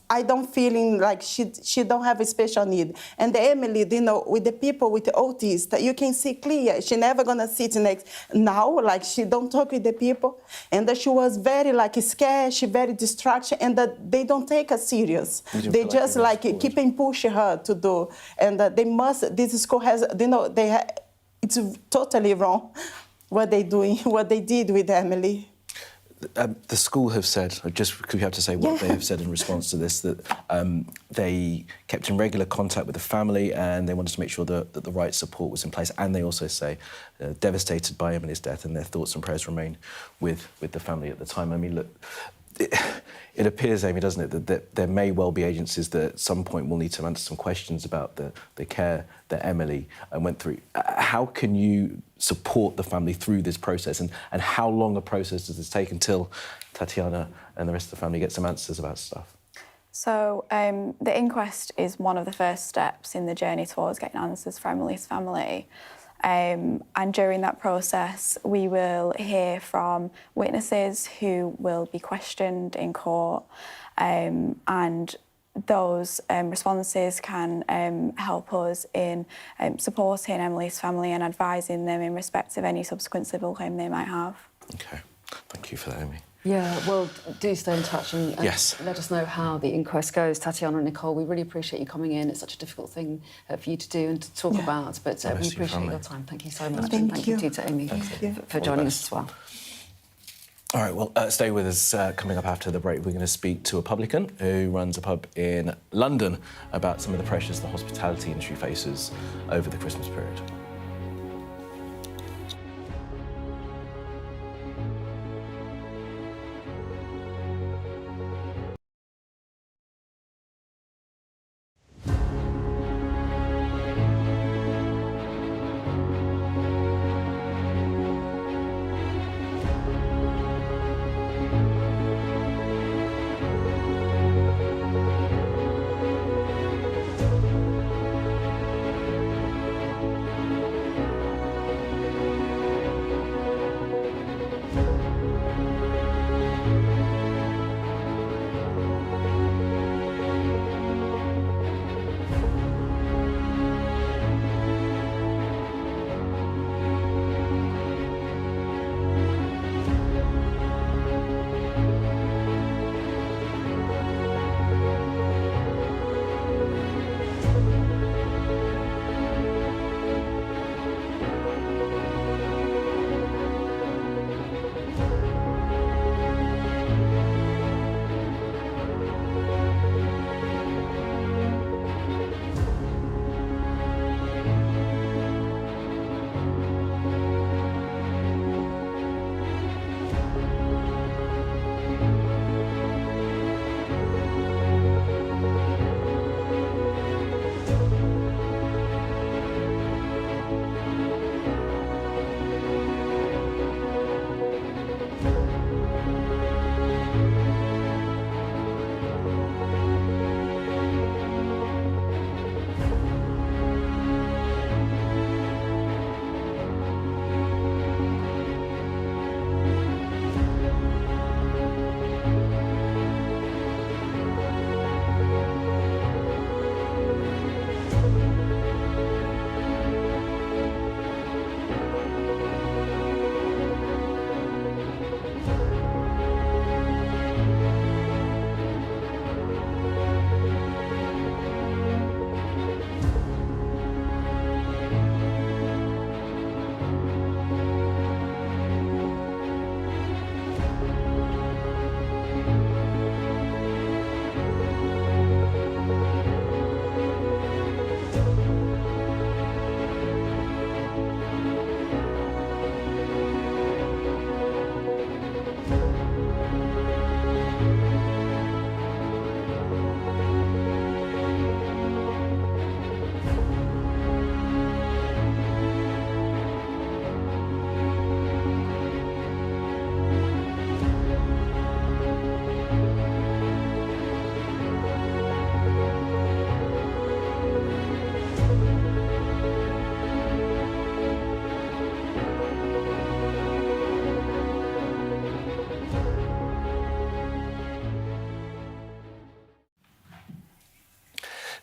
I don't feeling like she don't have a special need. And the Emily, with the people with the autism, you can see clear. She never gonna sit next now, she don't talk with the people. And she was very scared, she very distracted, and they don't take her serious. They just keep pushing her to do. And this school has, it's totally wrong what they doing, what they did with Emily. The school have said, just because we have to say what they have said in response to this, that they kept in regular contact with the family and they wanted to make sure that the right support was in place. And they also say, devastated by Emily's death, and their thoughts and prayers remain with the family at the time. I mean, look, it appears, Amy, doesn't it, that there may well be agencies that at some point will need to answer some questions about the care that Emily went through. How can you support the family through this process, and how long a process does this take until Tatiana and the rest of the family get some answers about stuff? So the inquest is one of the first steps in the journey towards getting answers for Emily's family. And during that process, we will hear from witnesses who will be questioned in court, and those responses can help us in supporting Emily's family and advising them in respect of any subsequent civil claim they might have. OK, thank you for that, Amy. Yeah, well, do stay in touch and yes, let us know how the inquest goes. Tatiana and Nicole, we really appreciate you coming in. It's such a difficult thing for you to do and to talk about, but we appreciate your time. Thank you so much. Thank and you. thank you to Amy for joining us as well. All right, well, stay with us. Coming up after the break, we're going to speak to a publican who runs a pub in London about some of the pressures the hospitality industry faces over the Christmas period.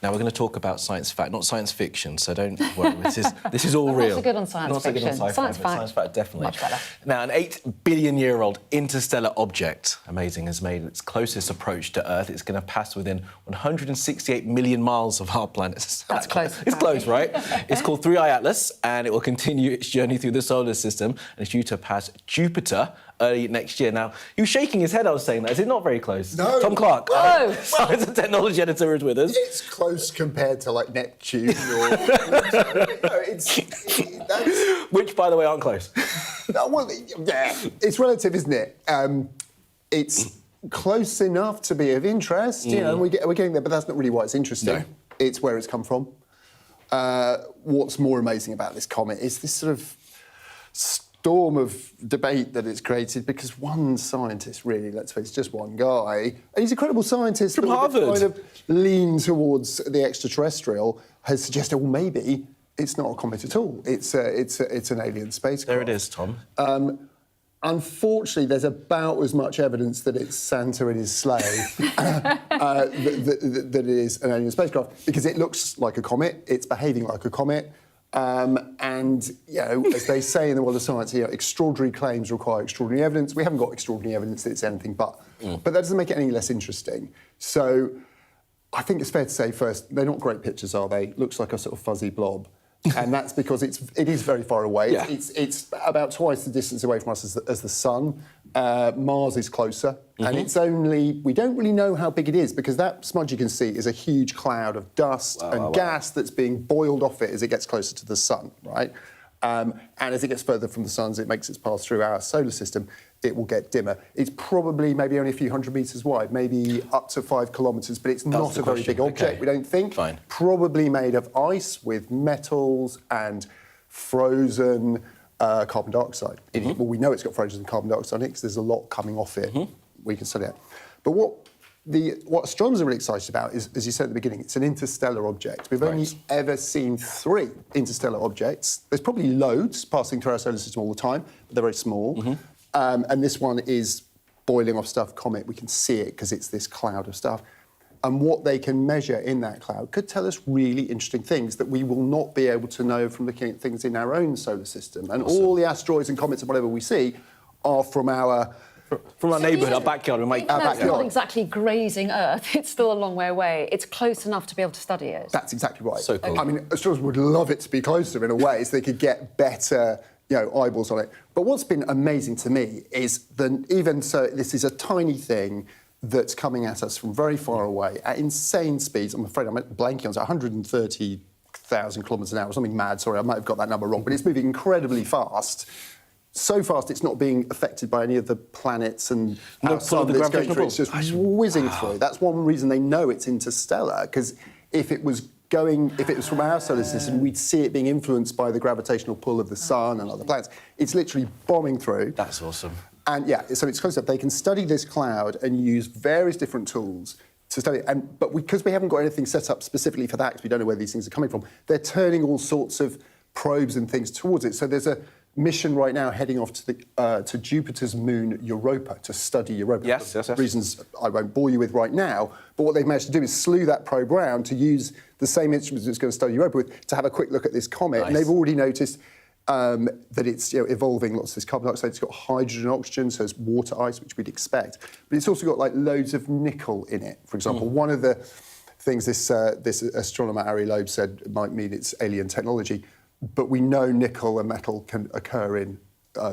Now we're going to talk about science fact, not science fiction. So don't worry. This is all real. Not so good on science fiction. Not so good on sci-fi, Science but fact. science fact definitely. Much better. Now, an 8 billion-year-old interstellar object, amazing, has made its closest approach to Earth. It's going to pass within 168 million miles of our planet. That's close. It's close, right? It's called 3i Atlas, and it will continue its journey through the solar system, and it's due to pass Jupiter early next year. Now, he was shaking his head, I was saying that. Is it not very close? No. Tom Clark, Whoa. science and technology editor, is with us. It's close compared to, like, Neptune or... Which, by the way, aren't close. Well, yeah, it's relative, isn't it? It's close enough to be of interest, you know, we're getting there, but that's not really why it's interesting. No. It's where it's come from. What's more amazing about this comet is this sort of storm of debate that it's created, because one scientist, really, let's face it, just one guy, and he's a credible scientist from but Harvard, kind of lean towards the extraterrestrial, has suggested, well, maybe it's not a comet at all. It's an alien spacecraft. There it is, Tom. Unfortunately, there's about as much evidence that it's Santa and his sleigh that it is an alien spacecraft, because it looks like a comet, it's behaving like a comet. And, as they say in the world of science, extraordinary claims require extraordinary evidence. We haven't got extraordinary evidence that it's anything but. But that doesn't make it any less interesting. So I think it's fair to say first, they're not great pictures, are they? Looks like a sort of fuzzy blob. And that's because it is very far away. Yeah. It's about twice the distance away from us as the sun. Mars is closer. And it's we don't really know how big it is because that smudge you can see is a huge cloud of dust and gas that's being boiled off it as it gets closer to the sun, right? And as it gets further from the sun, as it makes its path through our solar system, it will get dimmer. It's probably maybe only a few hundred metres wide, maybe up to 5 kilometres, but it's not a very big object, we don't think. Fine. Probably made of ice with metals and frozen carbon dioxide. Well, we know it's got frozen carbon dioxide in it because there's a lot coming off it. We can study it. But what astronomers are really excited about is, as you said at the beginning, it's an interstellar object. We've only ever seen 3 interstellar objects. There's probably loads passing through our solar system all the time, but they're very small. And this one is boiling off stuff, comet. We can see it because it's this cloud of stuff. And what they can measure in that cloud could tell us really interesting things that we will not be able to know from looking at things in our own solar system. And all the asteroids and comets and whatever we see are from our neighbourhood, our backyard. It's not exactly grazing Earth. It's still a long way away. It's close enough to be able to study it. That's exactly right. So cool. I mean, astronomers would love it to be closer in a way so they could get better eyeballs on it. But what's been amazing to me is this is a tiny thing that's coming at us from very far away at insane speeds. I'm afraid I'm blanking on it. 130,000 kilometres an hour or something mad. Sorry, I might have got that number wrong. But it's moving incredibly fast. So fast it's not being affected by any of the planets and our sun that's going through. It's just whizzing through. That's one reason they know it's interstellar, because if it was from our solar system, we'd see it being influenced by the gravitational pull of the sun and other planets. It's literally bombing through. That's awesome. And so it's close up. They can study this cloud and use various different tools to study it. But because we haven't got anything set up specifically for that, because we don't know where these things are coming from, they're turning all sorts of probes and things towards it. So there's a mission right now heading off to Jupiter's moon Europa to study Europa. Yes. Reasons I won't bore you with right now. But what they've managed to do is slew that probe round to use the same instruments it's going to study Europa with to have a quick look at this comet. Nice. And they've already noticed that it's evolving lots of this carbon dioxide. It's got hydrogen and oxygen, so it's water ice, which we'd expect. But it's also got loads of nickel in it. For example, one of the things this astronomer Ari Loeb said might mean it's alien technology. But we know nickel and metal can occur in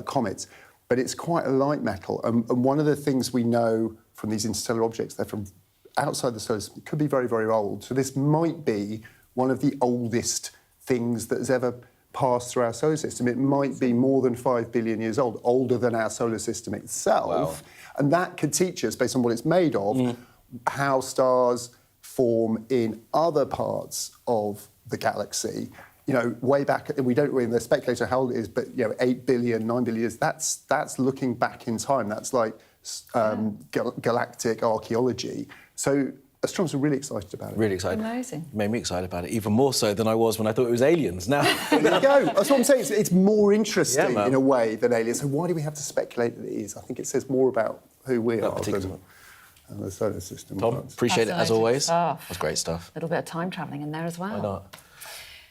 comets, but it's quite a light metal. And one of the things we know from these interstellar objects, they're from outside the solar system, could be very, very old. So this might be one of the oldest things that has ever passed through our solar system. It might be more than 5 billion years old, older than our solar system itself. Wow. And that could teach us, based on what it's made of, how stars form in other parts of the galaxy. Way back, and we don't really, they're speculating how old it is, but 8 billion, 9 billion years, that's looking back in time. That's like galactic archaeology. So astronomers are really excited about it. Really excited. Amazing. Made me excited about it, even more so than I was when I thought it was aliens. Now, there you go. That's what I'm saying. It's more interesting in a way than aliens. So why do we have to speculate that it is? I think it says more about who we are than the solar system. Tom, appreciate it as always. That's great stuff. A little bit of time travelling in there as well. Why not?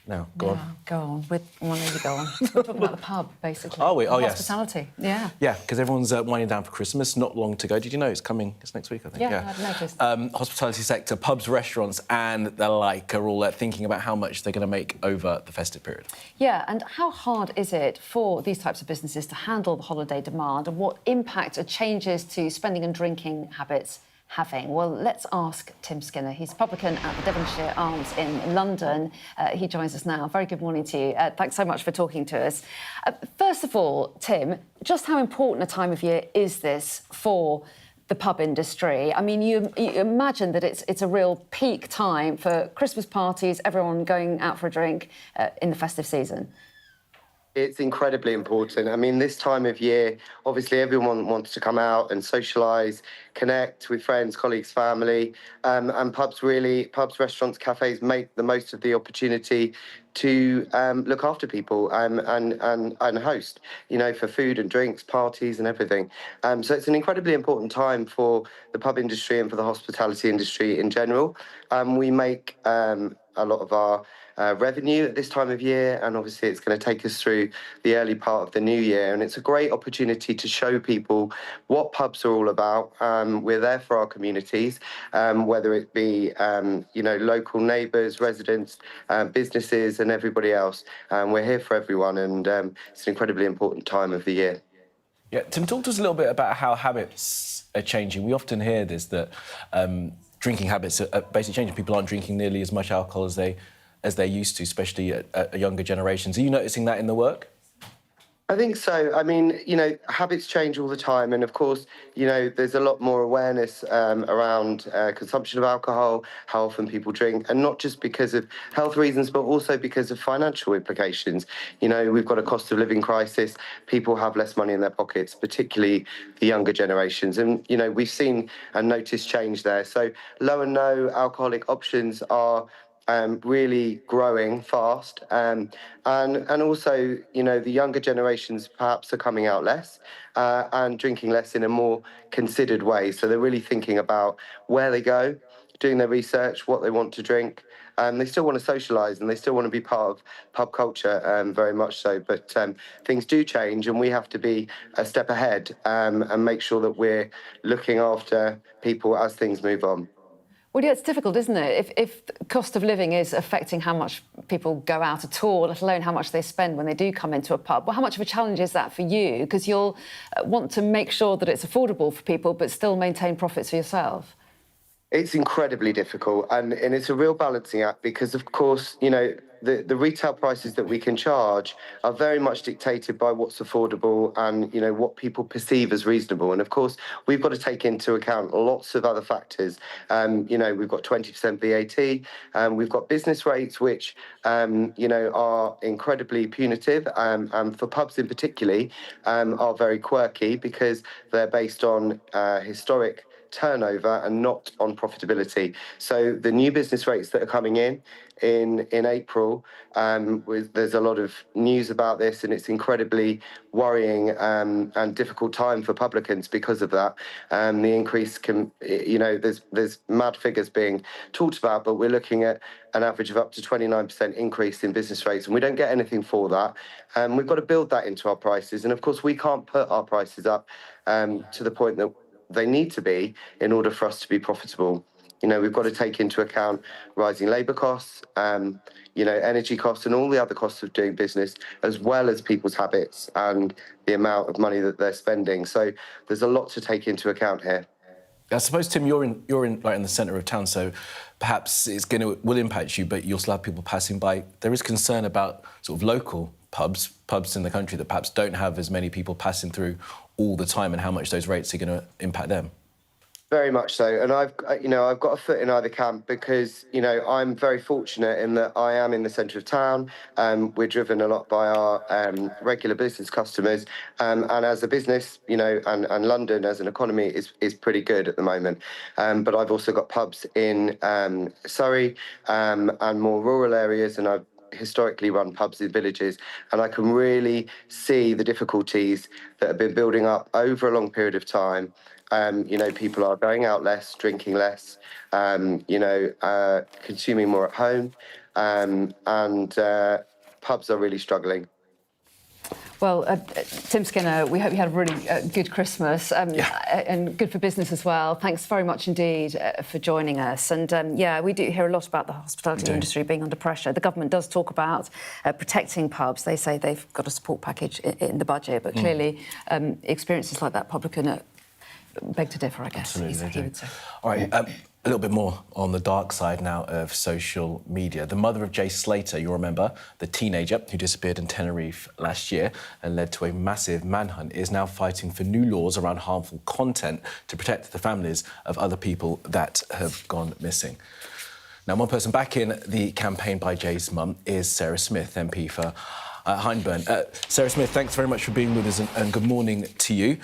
No, go on. Go on. Why don't you go on? We're talking about the pub, basically. Are we? Oh, yes. Hospitality. Yeah. Yeah, because everyone's winding down for Christmas. Not long to go. Did you know it's coming? It's next week, I think. Yeah. I've noticed. Hospitality sector, pubs, restaurants, and the like are all thinking about how much they're going to make over the festive period. Yeah, and how hard is it for these types of businesses to handle the holiday demand, and what impact are changes to spending and drinking habits having? Well, let's ask Tim Skinner. He's publican at the Devonshire Arms in London. He joins us now. Very good morning to you. Thanks so much for talking to us. First of all, Tim, just how important a time of year is this for the pub industry? I mean, you imagine that it's a real peak time for Christmas parties, everyone going out for a drink in the festive season. It's incredibly important. I mean, this time of year, obviously everyone wants to come out and socialise, connect with friends, colleagues, family, and pubs, restaurants, cafes make the most of the opportunity to look after people and host, for food and drinks, parties and everything. So it's an incredibly important time for the pub industry and for the hospitality industry in general. We make a lot of our revenue at this time of year, and obviously it's going to take us through the early part of the new year, and it's a great opportunity to show people what pubs are all about. We're there for our communities, whether it be local neighbours, residents, businesses and everybody else. We're here for everyone, and it's an incredibly important time of the year. Yeah, Tim, talk to us a little bit about how habits are changing. We often hear this, that drinking habits are basically changing. People aren't drinking nearly as much alcohol as they used to, especially at younger generations. Are you noticing that in the work? I think so. I mean, habits change all the time. And of course, there's a lot more awareness around consumption of alcohol, how often people drink, and not just because of health reasons, but also because of financial implications. We've got a cost of living crisis. People have less money in their pockets, particularly the younger generations. And, we've seen and noticed change there. So low and no alcoholic options are really growing fast, and also, the younger generations perhaps are coming out less and drinking less in a more considered way. So they're really thinking about where they go, doing their research, what they want to drink. They still want to socialise and they still want to be part of pub culture, very much so. But things do change, and we have to be a step ahead and make sure that we're looking after people as things move on. Well, yeah, it's difficult, isn't it? If the cost of living is affecting how much people go out at all, let alone how much they spend when they do come into a pub, well, how much of a challenge is that for you? Because you'll want to make sure that it's affordable for people, but still maintain profits for yourself. It's incredibly difficult, and it's a real balancing act because, of course, the retail prices that we can charge are very much dictated by what's affordable and, what people perceive as reasonable. And, of course, we've got to take into account lots of other factors. We've got 20% VAT, we've got business rates, which, are incredibly punitive, and for pubs in particular, are very quirky because they're based on historic turnover and not on profitability. So the new business rates that are coming in April, there's a lot of news about this, and it's incredibly worrying and difficult time for publicans because of that. The increase can, there's mad figures being talked about, but we're looking at an average of up to 29% increase in business rates, and we don't get anything for that. We've got to build that into our prices, and of course we can't put our prices up to the point that they need to be in order for us to be profitable. We've got to take into account rising labour costs, energy costs and all the other costs of doing business, as well as people's habits and the amount of money that they're spending. So there's a lot to take into account here. I suppose, Tim, you're in right in the centre of town, so perhaps will impact you, but you'll still have people passing by. There is concern about sort of local pubs in the country that perhaps don't have as many people passing through all the time, and how much those rates are going to impact them. Very much so, and I've got a foot in either camp because I'm very fortunate in that I am in the centre of town. We're driven a lot by our regular business customers, and as a business, and London as an economy is pretty good at the moment. But I've also got pubs in Surrey and more rural areas, and I've historically run pubs in villages, and I can really see the difficulties that have been building up over a long period of time. People are going out less, drinking less, consuming more at home, and pubs are really struggling. Well, Tim Skinner, we hope you had a really good Christmas and good for business as well. Thanks very much indeed for joining us. And we do hear a lot about the hospitality industry being under pressure. The government does talk about protecting pubs. They say they've got a support package in the budget, but clearly experiences like that publican beg to differ, I guess. Absolutely, he would say. All right, a little bit more on the dark side now of social media. The mother of Jay Slater, you'll remember, the teenager who disappeared in Tenerife last year and led to a massive manhunt, is now fighting for new laws around harmful content to protect the families of other people that have gone missing. Now, one person back in the campaign by Jay's mum is Sarah Smith, MP for Hyndburn. Sarah Smith, thanks very much for being with us, and good morning to you.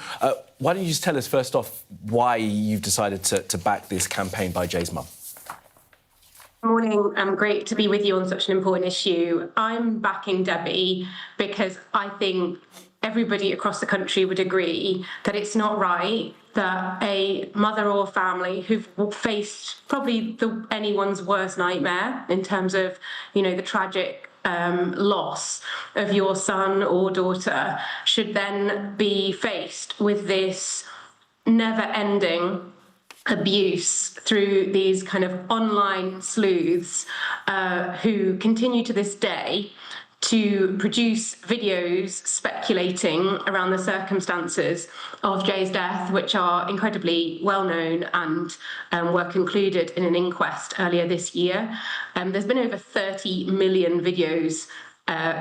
Why don't you just tell us, first off, why you've decided to back this campaign by Jay's mum? Morning. Great to be with you on such an important issue. I'm backing Debbie because I think everybody across the country would agree that it's not right that a mother or family who've faced probably anyone's worst nightmare in terms of, the tragic loss of your son or daughter should then be faced with this never-ending abuse through these kind of online sleuths who continue to this day to produce videos speculating around the circumstances of Jay's death, which are incredibly well known and were concluded in an inquest earlier this year. There's been over 30 million videos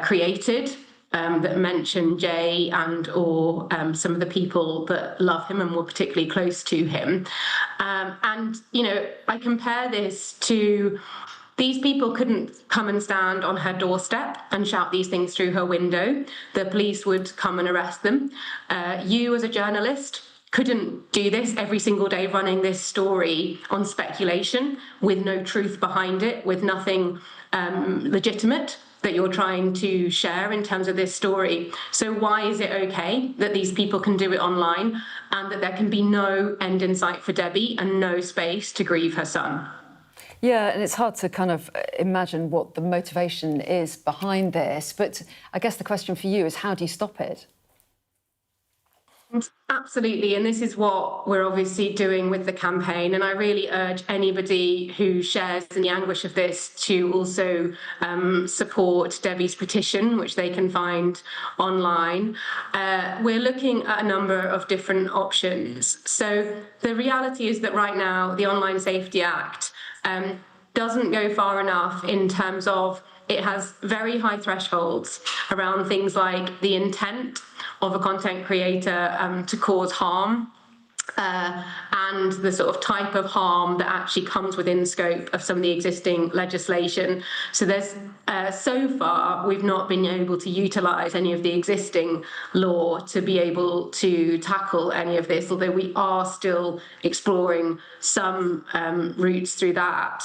created that mention Jay and or some of the people that love him and were particularly close to him. I compare this to these people couldn't come and stand on her doorstep and shout these things through her window. The police would come and arrest them. You as a journalist couldn't do this every single day, running this story on speculation with no truth behind it, with nothing legitimate that you're trying to share in terms of this story. So why is it okay that these people can do it online and that there can be no end in sight for Debbie and no space to grieve her son? Yeah, and it's hard to kind of imagine what the motivation is behind this. But I guess the question for you is, how do you stop it? Absolutely, and this is what we're obviously doing with the campaign, and I really urge anybody who shares in the anguish of this to also support Debbie's petition, which they can find online. We're looking at a number of different options. So the reality is that right now the Online Safety Act doesn't go far enough in terms of it has very high thresholds around things like the intent of a content creator to cause harm and the sort of type of harm that actually comes within scope of some of the existing legislation. So there's so far we've not been able to utilise any of the existing law to be able to tackle any of this, although we are still exploring some routes through that.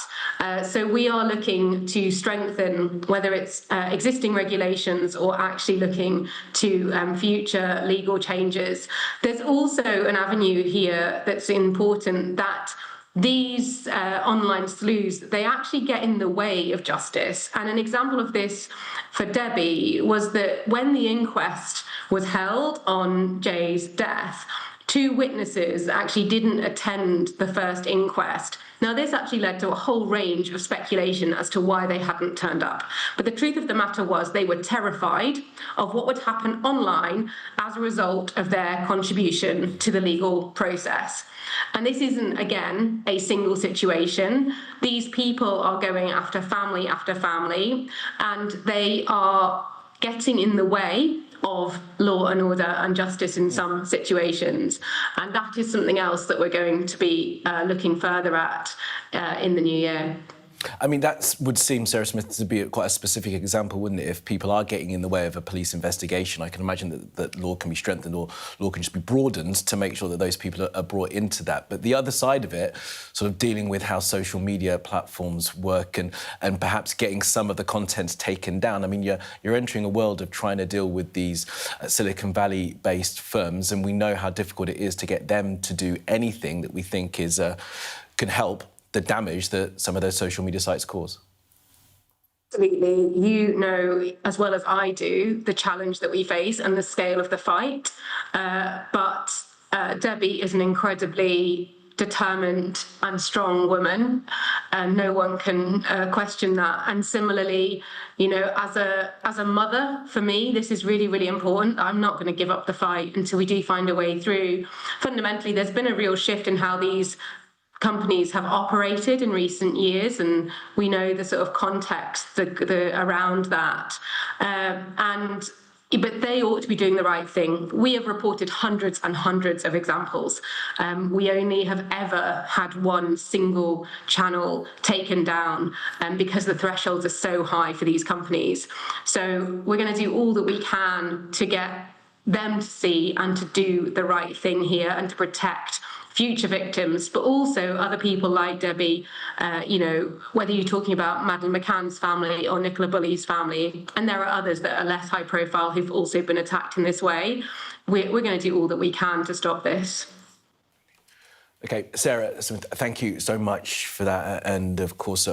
So we are looking to strengthen whether it's existing regulations or actually looking to future legal changes. There's also an avenue here that's important, that these online sleuths, they actually get in the way of justice. And an example of this for Debbie was that when the inquest was held on Jay's death, 2 witnesses actually didn't attend the first inquest. Now, this actually led to a whole range of speculation as to why they hadn't turned up. But the truth of the matter was they were terrified of what would happen online as a result of their contribution to the legal process. And this isn't, again, a single situation. These people are going after family, and they are getting in the way of law and order and justice in some situations. And that is something else that we're going to be looking further at in the new year. I mean, that would seem, Sarah Smith, to be quite a specific example, wouldn't it? If people are getting in the way of a police investigation, I can imagine that law can be strengthened or law can just be broadened to make sure that those people are brought into that. But the other side of it, sort of dealing with how social media platforms work and perhaps getting some of the content taken down. I mean, you're entering a world of trying to deal with these Silicon Valley-based firms, and we know how difficult it is to get them to do anything that we think is can help the damage that some of those social media sites cause. Absolutely. You know as well as I do the challenge that we face and the scale of the fight. But Debbie is an incredibly determined and strong woman, and no one can question that. And similarly, as a mother, for me, this is really, really important. I'm not going to give up the fight until we do find a way through. Fundamentally, there's been a real shift in how these companies have operated in recent years, and we know the sort of context around that. But they ought to be doing the right thing. We have reported hundreds and hundreds of examples. We only have ever had one single channel taken down because the thresholds are so high for these companies. So we're going to do all that we can to get them to see and to do the right thing here and to protect future victims, but also other people like Debbie, whether you're talking about Madeleine McCann's family or Nicola Bulley's family, and there are others that are less high profile who've also been attacked in this way. We're going to do all that we can to stop this. OK, Sarah Smith, thank you so much for that. And, of course,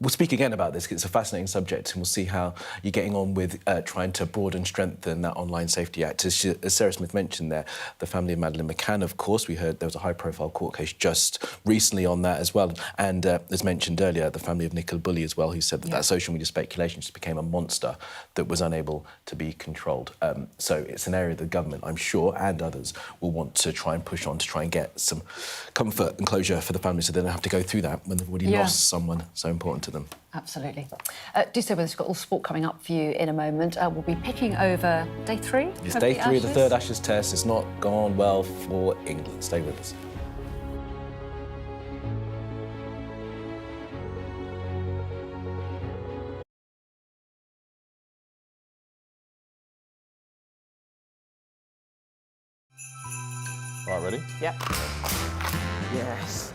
we'll speak again about this because it's a fascinating subject, and we'll see how you're getting on with trying to broaden and strengthen that Online Safety Act. As Sarah Smith mentioned there, the family of Madeleine McCann, of course, we heard there was a high-profile court case just recently on that as well. And as mentioned earlier, the family of Nicola Bulley as well, who said that that social media speculation just became a monster that was unable to be controlled. So it's an area the government, I'm sure, and others will want to try and push on to try and get some comfort and closure for the families so they don't have to go through that when they've already lost someone so important to them. Absolutely. Do so with us. We've got all sport coming up for you in a moment. We'll be picking over day 3. It's day 3 of the third Ashes test. It's not gone well for England. Stay with us. Right, ready? Yep. Yes.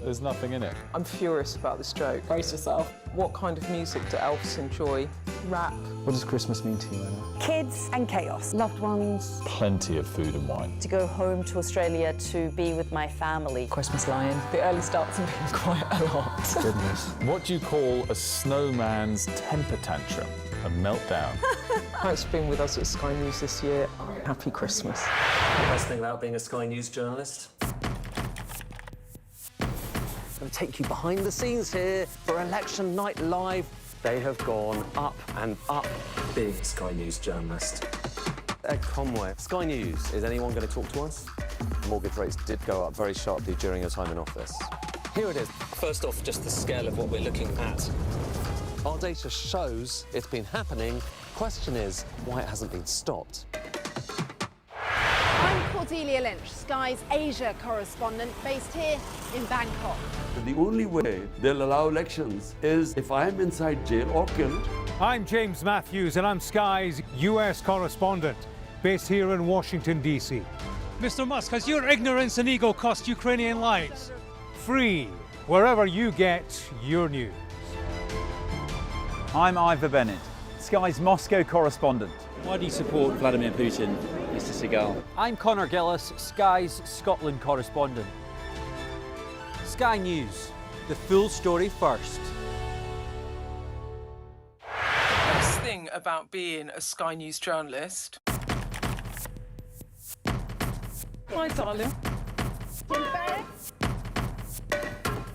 There's nothing in it. I'm furious about this joke. Brace yourself. What kind of music do elves enjoy? Rap. What does Christmas mean to you, Emma? Kids and chaos. Loved ones. Plenty of food and wine. To go home to Australia to be with my family. Christmas lion. The early starts have been quite a lot. Goodness. What do you call a snowman's temper tantrum? A meltdown. Thanks for being with us at Sky News this year. Happy Christmas. The best thing about being a Sky News journalist? I'm going to take you behind the scenes here for Election Night Live. They have gone up and up. Being a Sky News journalist. Ed Conway, Sky News. Is anyone going to talk to us? Mortgage rates did go up very sharply during your time in office. Here it is. First off, just the scale of what we're looking at. Our data shows it's been happening. Question is, why it hasn't been stopped. I'm Cordelia Lynch, Sky's Asia correspondent based here in Bangkok. The only way they'll allow elections is if I'm inside jail or killed. I'm James Matthews, and I'm Sky's US correspondent, based here in Washington, D.C. Mr. Musk, has your ignorance and ego cost Ukrainian lives? Free, wherever you get your news. I'm Ivor Bennett, Sky's Moscow correspondent. Why do you support Vladimir Putin, Mr. Seagal? I'm Conor Gillis, Sky's Scotland correspondent. Sky News, the full story first. The best thing about being a Sky News journalist... Hi, darling.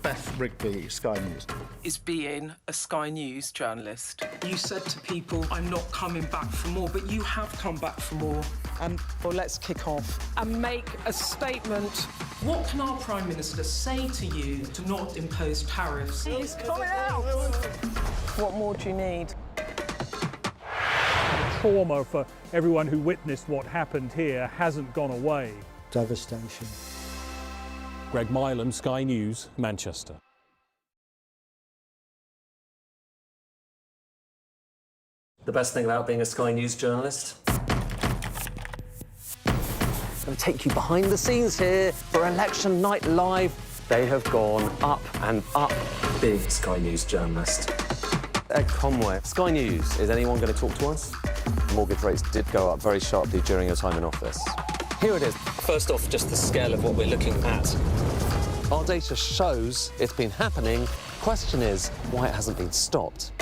Beth Rigby, Sky News. Is being a Sky News journalist. You said to people, I'm not coming back for more, but you have come back for more. Well, let's kick off and make a statement. What can our Prime Minister say to you to not impose tariffs? He's coming out! What more do you need? Trauma for everyone who witnessed what happened here hasn't gone away. Devastation. Greg Milam, Sky News, Manchester. The best thing about being a Sky News journalist? I'm going to take you behind the scenes here for Election Night Live. They have gone up and up. Being a Sky News journalist. Ed Conway, Sky News. Is anyone going to talk to us? Mortgage rates did go up very sharply during your time in office. Here it is. First off, just the scale of what we're looking at. Our data shows it's been happening. Question is, why it hasn't been stopped.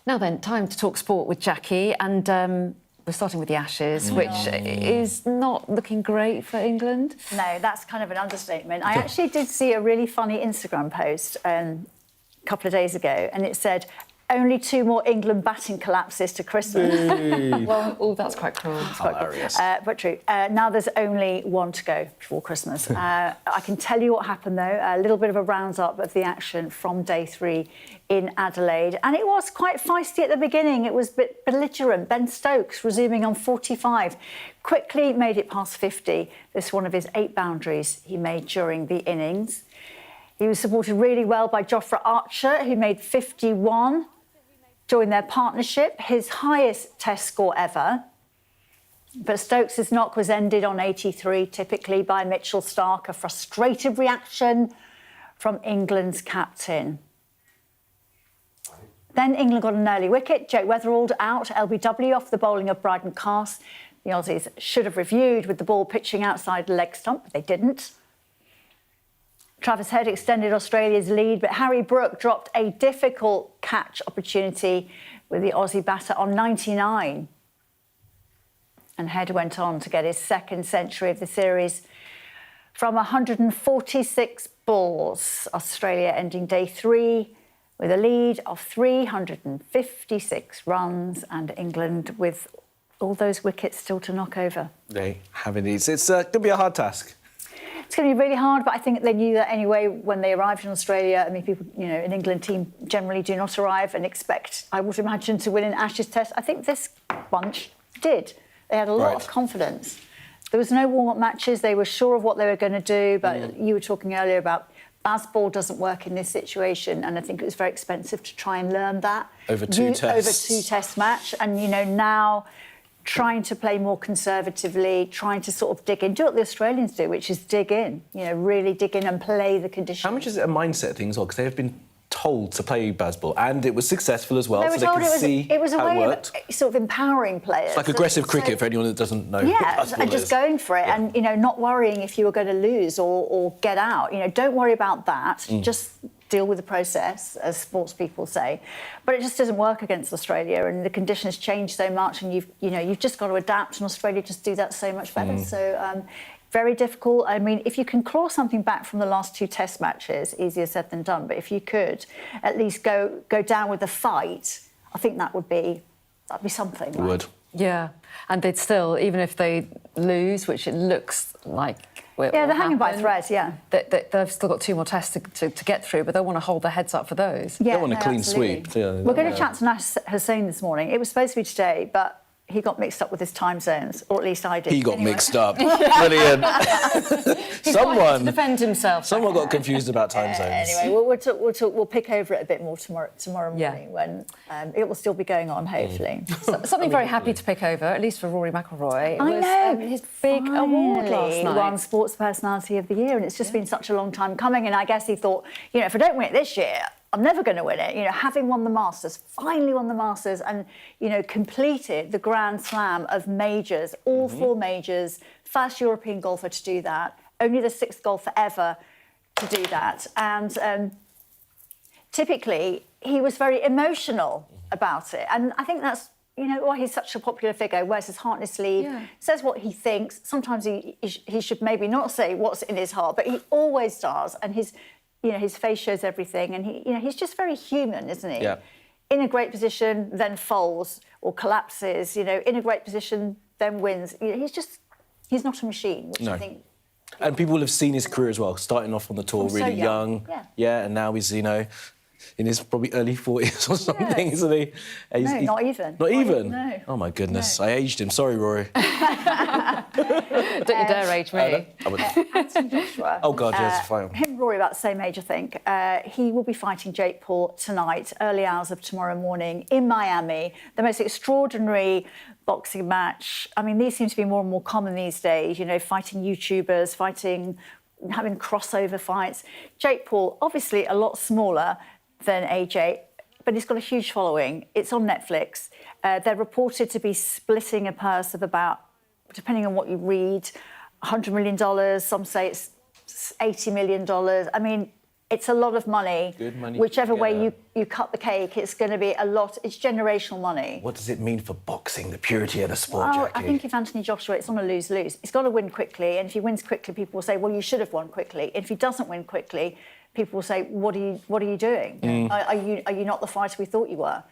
Now then, time to talk sport with Jackie, and we're starting with the Ashes, which is not looking great for England. No, that's kind of an understatement. I actually did see a really funny Instagram post a couple of days ago, and it said, only 2 more England batting collapses to Christmas. Well, that's quite cruel. It's quite hilarious. But true. Now there's only 1 to go before Christmas. I can tell you what happened, though. A little bit of a round-up of the action from day 3 in Adelaide. And it was quite feisty at the beginning. It was a bit belligerent. Ben Stokes, resuming on 45, quickly made it past 50. This is one of his 8 boundaries he made during the innings. He was supported really well by Jofra Archer, who made 51. Joined their partnership, his highest Test score ever. But Stokes' knock was ended on 83, typically by Mitchell Starc, a frustrated reaction from England's captain. Then England got an early wicket. Jake Weatherald out, LBW off the bowling of Bryden Cast. The Aussies should have reviewed with the ball pitching outside the leg stump, but they didn't. Travis Head extended Australia's lead, but Harry Brook dropped a difficult catch opportunity with the Aussie batter on 99. And Head went on to get his second century of the series from 146 balls. Australia ending day 3 with a lead of 356 runs, and England with all those wickets still to knock over. They have indeed. It's going to be a hard task. It's going to be really hard, but I think they knew that anyway when they arrived in Australia. I mean, people, an England team generally do not arrive and expect, I would imagine, to win an Ashes Test. I think this bunch did. They had a lot of confidence. There was no warm-up matches. They were sure of what they were going to do, but you were talking earlier about baseball doesn't work in this situation, and I think it was very expensive to try and learn that. Over two test match, and, now trying to play more conservatively, trying to sort of dig in, do what the Australians do, which is dig in, really dig in and play the conditions. How much is it a mindset thing as well? Because they have been told to play baseball, and it was successful as well, they were so told they can see it was a how way it worked. Of sort of empowering players. It's like aggressive cricket for anyone that doesn't know what baseball and just is. going for it, and not worrying if you were going to lose or get out. Don't worry about that. Just deal with the process, as sports people say. But it just doesn't work against Australia, and the conditions change so much, and you've just got to adapt, and Australia just do that so much better. So. Very difficult. I mean, if you can claw something back from the last 2 test matches, easier said than done. But if you could at least go down with a fight, I think that'd be something. It would. Yeah, and they'd still, even if they lose, which it looks like. They're hanging by a thread. Yeah, they've still got 2 more tests to get through, but they want to hold their heads up for those. Yeah, they want a clean sweep. We're going to chat to Nash Hussain this morning. It was supposed to be today, but he got mixed up with his time zones, or at least I did. He got mixed up. Brilliant. Someone defend himself. Someone got confused about time zones. Anyway, we'll pick over it a bit more tomorrow morning when it will still be going on, hopefully. Something very happy to pick over, at least for Rory McIlroy. I know. His big award last night. Won Sports Personality of the Year, and it's just been such a long time coming. And I guess he thought, if I don't win it this year, I'm never going to win it. Having won the Masters, finally won the Masters, and, completed the Grand Slam of majors, all 4 majors, first European golfer to do that, only the 6th golfer ever to do that. And typically, he was very emotional about it. And I think that's, why he's such a popular figure, wears his heart on his sleeve, says what he thinks. Sometimes he should maybe not say what's in his heart, but he always does. And his face shows everything, and he's just very human, isn't he? Yeah. In a great position, then folds or collapses. In a great position, then wins. He's not a machine, which I think. And people will have seen his career as well, starting off on the tour really young. And now he's in his probably early 40s or something, isn't he? No, not even. Not even? No. Oh my goodness, I aged him. Sorry, Rory. Don't you dare age me. Anthony Joshua. Oh God, yes, fine. Him and Rory about the same age, I think. He will be fighting Jake Paul tonight, early hours of tomorrow morning in Miami. The most extraordinary boxing match. I mean, these seem to be more and more common these days. Fighting YouTubers, having crossover fights. Jake Paul, obviously a lot smaller than AJ, but he's got a huge following. It's on Netflix. They're reported to be splitting a purse of about, depending on what you read, $100 million. Some say it's $80 million. I mean, it's a lot of money. Good money. Whichever way you cut the cake, it's going to be a lot. It's generational money. What does it mean for boxing, the purity of the sport, Well, Jackie? I think if Anthony Joshua, it's on a lose-lose. He's got to win quickly, and if he wins quickly, people will say, well, you should have won quickly. And if he doesn't win quickly, people will say, what are you doing? Are you not the fighter we thought you were?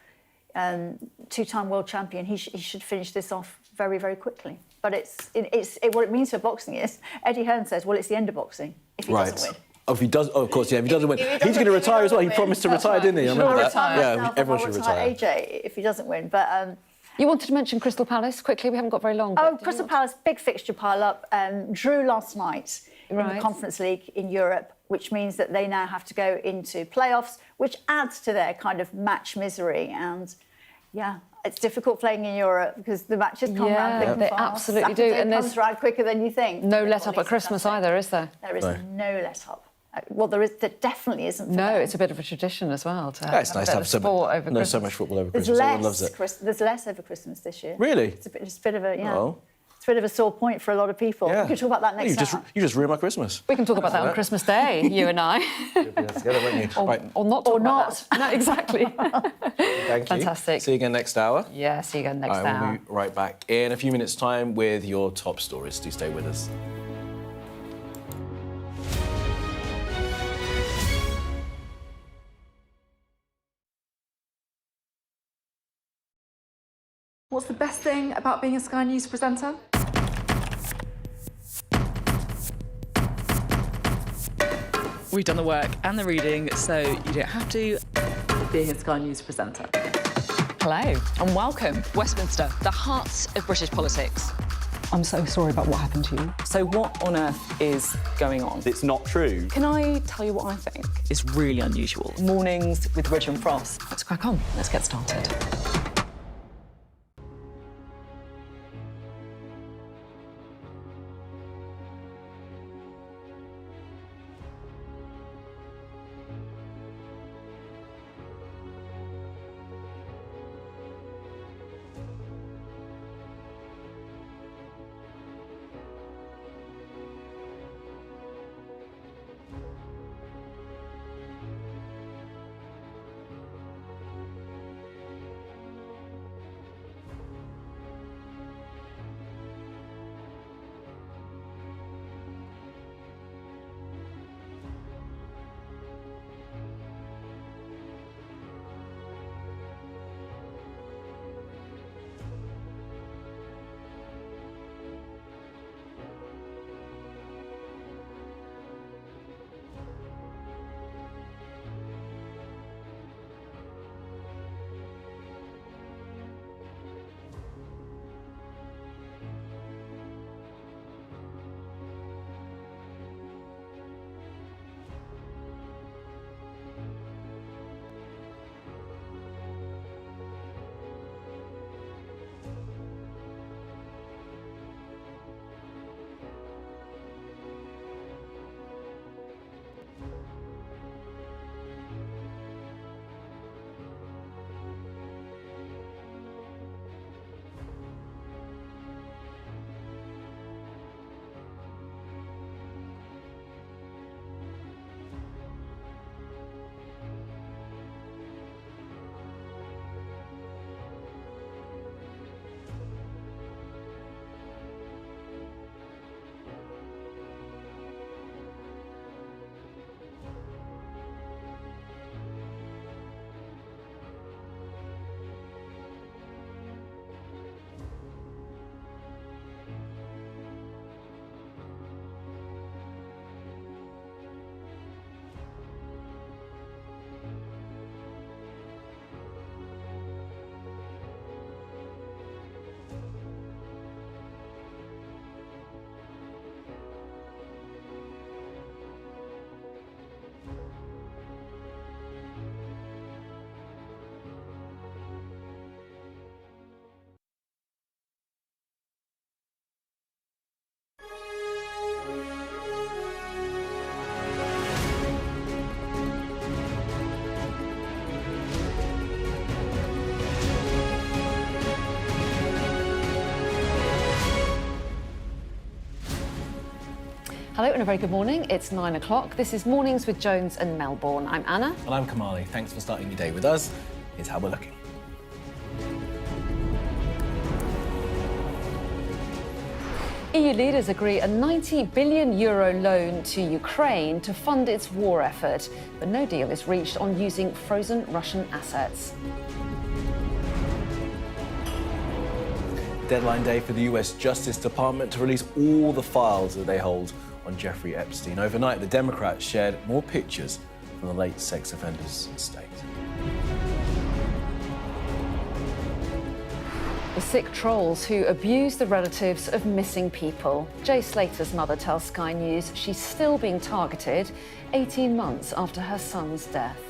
2-time world champion, he should finish this off very, very quickly. But what it means for boxing is, Eddie Hearn says, well, it's the end of boxing if he doesn't win. Oh, if he does, of course, yeah. If he doesn't win, he's going to retire as well. He promised to retire, didn't he? I remember that. Yeah, everyone should retire. AJ, if he doesn't win, but. You wanted to mention Crystal Palace quickly. We haven't got very long. Crystal Palace, big fixture pile up. Drew last night in the Conference League in Europe, which means that they now have to go into playoffs, which adds to their kind of match misery. And it's difficult playing in Europe because the matches come round thick and fast. They absolutely Saturday do. And comes round quicker than you think. No let up at Christmas either, is there? There is no let up. Well, there definitely isn't. No, it's a bit of a tradition as well. It's nice to have so much football over Christmas. Everyone loves it. There's less over Christmas this year. Really? It's a bit of a, Oh. It's a bit of a sore point for a lot of people. Yeah. We could talk about that next hour. You just ruined my Christmas. We can talk about that on Christmas Day, you and I. Together, won't you? Or not talk about that. No, exactly. Thank you. Fantastic. See you again next hour. Yeah, see you again next hour. We'll be right back in a few minutes' time with your top stories. Do stay with us. What's the best thing about being a Sky News presenter? We've done the work and the reading, so you don't have to. Being a Sky News presenter. Hello and welcome. Westminster, the heart of British politics. I'm so sorry about what happened to you. So what on earth is going on? It's not true. Can I tell you what I think? It's really unusual. Mornings with Richard and Frost. Let's crack on. Let's get started. Hello and a very good morning. It's 9 o'clock. This is Mornings with Jones and Melbourne. I'm Anna. And I'm Kamali. Thanks for starting your day with us. Here's how we're looking. EU leaders agree a €90 billion loan to Ukraine to fund its war effort, but no deal is reached on using frozen Russian assets. Deadline day for the US Justice Department to release all the files that they hold on Jeffrey Epstein. Overnight, the Democrats shared more pictures from the late sex offender's estate. The sick trolls who abuse the relatives of missing people. Jay Slater's mother tells Sky News she's still being targeted 18 months after her son's death.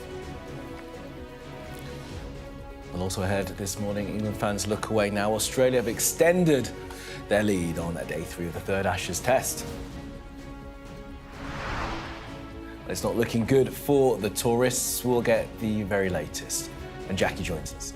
And also ahead this morning, England fans look away now. Australia have extended their lead on day 3 of the third Ashes test. It's not looking good for the tourists. We'll get the very latest. And Jackie joins us.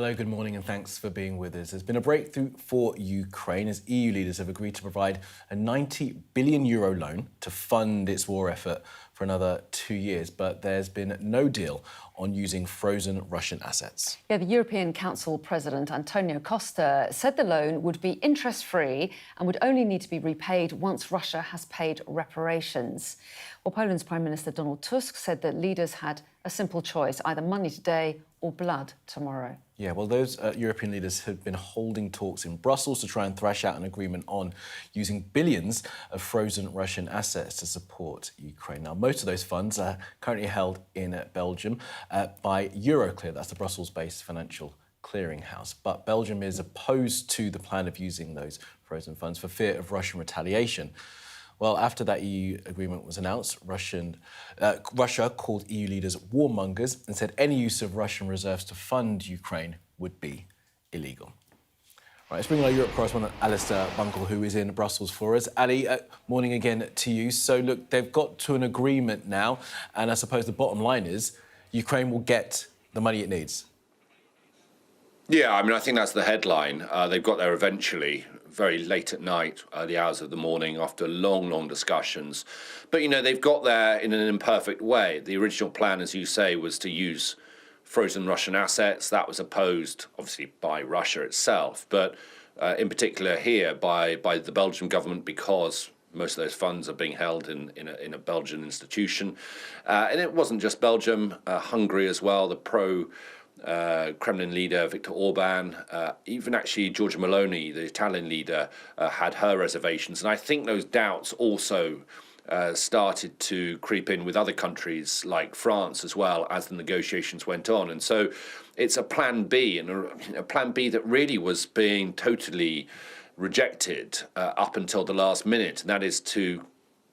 Hello, good morning, and thanks for being with us. There's been a breakthrough for Ukraine as EU leaders have agreed to provide a €90 billion loan to fund its war effort for another 2 years, but there's been no deal on using frozen Russian assets. Yeah, the European Council President Antonio Costa said the loan would be interest-free and would only need to be repaid once Russia has paid reparations. Well, Poland's Prime Minister Donald Tusk said that leaders had a simple choice, either money today or blood tomorrow. Yeah, well, those European leaders have been holding talks in Brussels to try and thrash out an agreement on using billions of frozen Russian assets to support Ukraine. Now, most of those funds are currently held in Belgium by Euroclear. That's the Brussels-based financial clearinghouse. But Belgium is opposed to the plan of using those frozen funds for fear of Russian retaliation. Well, after that EU agreement was announced, Russia called EU leaders warmongers and said any use of Russian reserves to fund Ukraine would be illegal. Right, let's bring in our Europe correspondent, Alistair Bunkle, who is in Brussels for us. Ali, morning again to you. So, look, they've got to an agreement now, and I suppose the bottom line is Ukraine will get the money it needs. Yeah, I mean, I think that's the headline. They've got there eventually, very late at night, the hours of the morning, after long, long discussions. But, you know, they've got there in an imperfect way. The original plan, as you say, was to use frozen Russian assets. That was opposed, obviously, by Russia itself, but in particular here by the Belgian government, because most of those funds are being held in a Belgian institution. And it wasn't just Belgium, Hungary as well, the Kremlin leader Viktor Orban, even actually Giorgia Meloni, the Italian leader, had her reservations. And I think those doubts also started to creep in with other countries like France as well as the negotiations went on. And so it's a plan B, and a plan B that really was being totally rejected up until the last minute. And that is to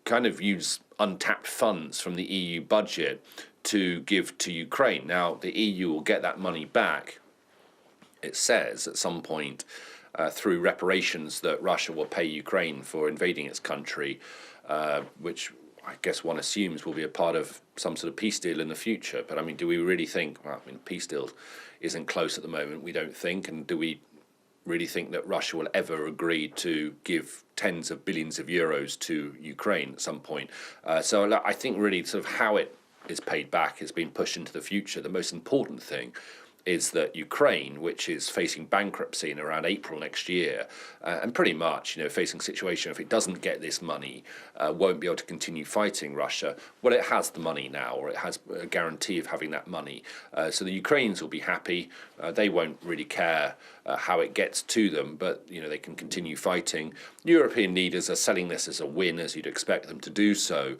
kind of use untapped funds from the EU budget to give to Ukraine. Now, the EU will get that money back, it says, at some point through reparations that Russia will pay Ukraine for invading its country, which I guess one assumes will be a part of some sort of peace deal in the future. But, I mean, do we really think, well, I mean, peace deal isn't close at the moment, we don't think, and do we really think that Russia will ever agree to give tens of billions of euros to Ukraine at some point? So I think really sort of how it is paid back has been pushed into the future. The most important thing is that Ukraine, which is facing bankruptcy in around April next year, and pretty much, you know, facing a situation if it doesn't get this money, won't be able to continue fighting Russia. Well, it has the money now, or it has a guarantee of having that money. So the Ukrainians will be happy. They won't really care how it gets to them, but, you know, they can continue fighting. European leaders are selling this as a win, as you'd expect them to do so.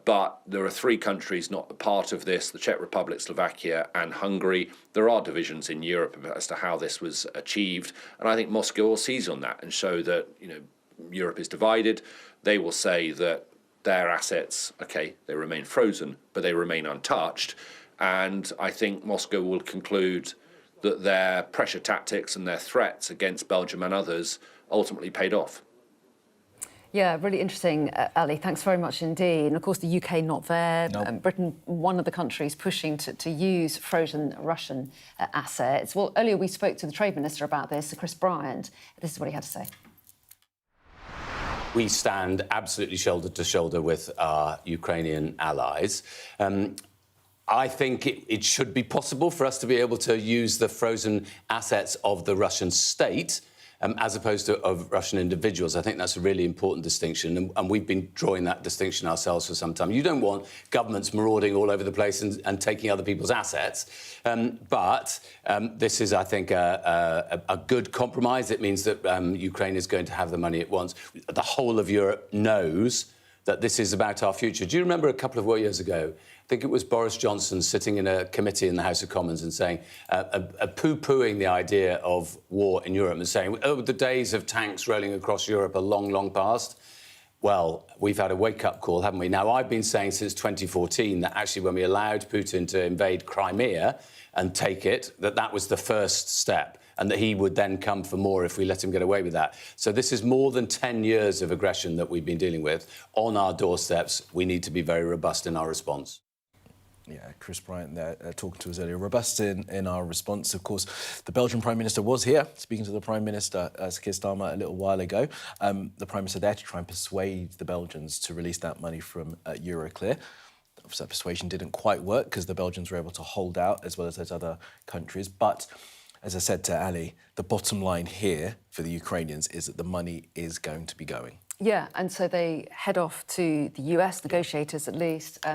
But there are three countries not a part of this: the Czech Republic, Slovakia, and Hungary. There are divisions in Europe as to how this was achieved, and I think Moscow will seize on that and show that, you know, Europe is divided. They will say that their assets, okay, they remain frozen, but they remain untouched. And I think Moscow will conclude that their pressure tactics and their threats against Belgium and others ultimately paid off. Yeah, really interesting, Ali. Thanks very much indeed. And of course, the UK not there. Nope. Britain, one of the countries pushing to use frozen Russian assets. Well, earlier we spoke to the Trade Minister about this, Chris Bryant. This is what he had to say. We stand absolutely shoulder to shoulder with our Ukrainian allies. I think it should be possible for us to be able to use the frozen assets of the Russian state as opposed to of Russian individuals. I think that's a really important distinction, and we've been drawing that distinction ourselves for some time. You don't want governments marauding all over the place and taking other people's assets, but this is, I think, a good compromise. It means that Ukraine is going to have the money it wants. The whole of Europe knows that this is about our future. Do you remember a couple of years ago, I think it was Boris Johnson sitting in a committee in the House of Commons and saying, poo-pooing the idea of war in Europe and saying, oh, the days of tanks rolling across Europe are long, long past. Well, we've had a wake-up call, haven't we? Now, I've been saying since 2014 that actually when we allowed Putin to invade Crimea and take it, that was the first step, and that he would then come for more if we let him get away with that. So this is more than 10 years of aggression that we've been dealing with on our doorsteps. We need to be very robust in our response. Yeah, Chris Bryant there talking to us earlier. Robust in our response. Of course, the Belgian Prime Minister was here speaking to the Prime Minister, Keir Starmer, a little while ago. The Prime Minister there to try and persuade the Belgians to release that money from Euroclear. Obviously, that persuasion didn't quite work because the Belgians were able to hold out as well as those other countries. But as I said to Ali, the bottom line here for the Ukrainians is that the money is going to be going. Yeah, and so they head off to the US, negotiators at least,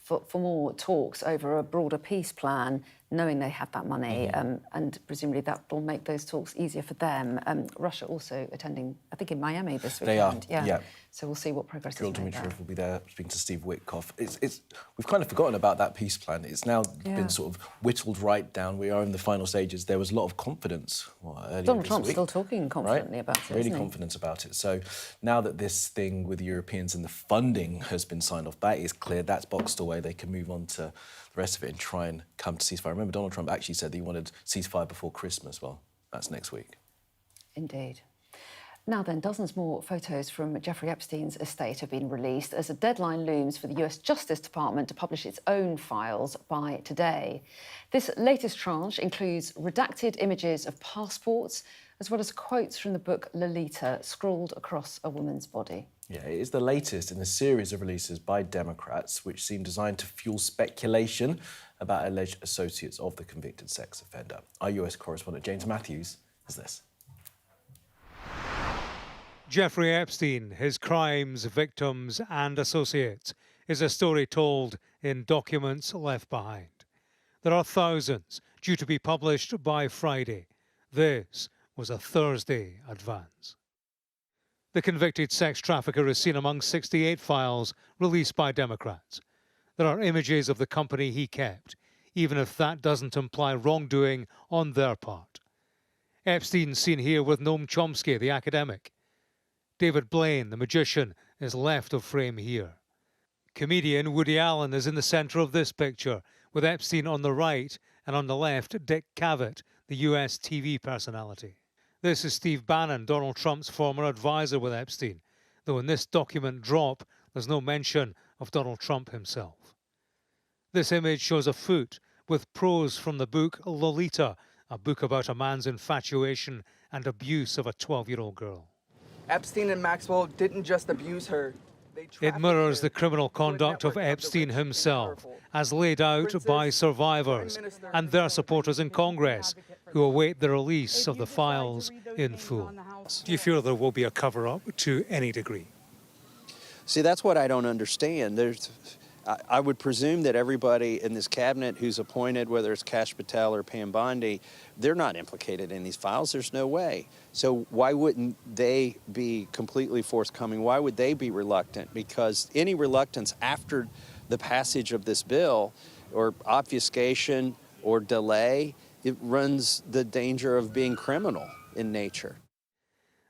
for more talks over a broader peace plan, knowing they have that money, and presumably that will make those talks easier for them. Russia also attending, I think, in Miami this weekend. They are, yeah. So we'll see what progress is Kirill made there. Dmitriev will be there speaking to Steve Witkoff. We've kind of forgotten about that peace plan. It's now been sort of whittled right down. We are in the final stages. There was a lot of confidence earlier Donald this Trump's week, still talking confidently about it, really isn't he? confident about it. So now that this thing with the Europeans and the funding has been signed off, that is clear, that's boxed away. They can move on to the rest of it and try and come to ceasefire. I remember Donald Trump actually said that he wanted ceasefire before Christmas. Well, that's next week. Indeed. Now then, dozens more photos from Jeffrey Epstein's estate have been released as a deadline looms for the US Justice Department to publish its own files by today. This latest tranche includes redacted images of passports as well as quotes from the book Lolita scrawled across a woman's body. Yeah, it is the latest in a series of releases by Democrats which seem designed to fuel speculation about alleged associates of the convicted sex offender. Our US correspondent James Matthews has this. Jeffrey Epstein, his crimes, victims and associates is a story told in documents left behind. There are thousands due to be published by Friday. This was a Thursday advance. The convicted sex trafficker is seen among 68 files released by Democrats. There are images of the company he kept, even if that doesn't imply wrongdoing on their part. Epstein's seen here with Noam Chomsky, the academic. David Blaine, the magician, is left of frame here. Comedian Woody Allen is in the centre of this picture, with Epstein on the right and on the left, Dick Cavett, the US TV personality. This is Steve Bannon, Donald Trump's former advisor with Epstein, though in this document drop, there's no mention of Donald Trump himself. This image shows a foot with prose from the book Lolita, a book about a man's infatuation and abuse of a 12-year-old girl. Epstein and Maxwell didn't just abuse her. It mirrors the criminal conduct of Epstein himself, as laid out by survivors and their supporters in Congress, who await the release of the files in full. Do you feel there will be a cover-up to any degree? See, that's what I don't understand. I would presume that everybody in this cabinet who's appointed, whether it's Kash Patel or Pam Bondi, they're not implicated in these files. There's no way. So why wouldn't they be completely forthcoming? Why would they be reluctant? Because any reluctance after the passage of this bill or obfuscation or delay, it runs the danger of being criminal in nature.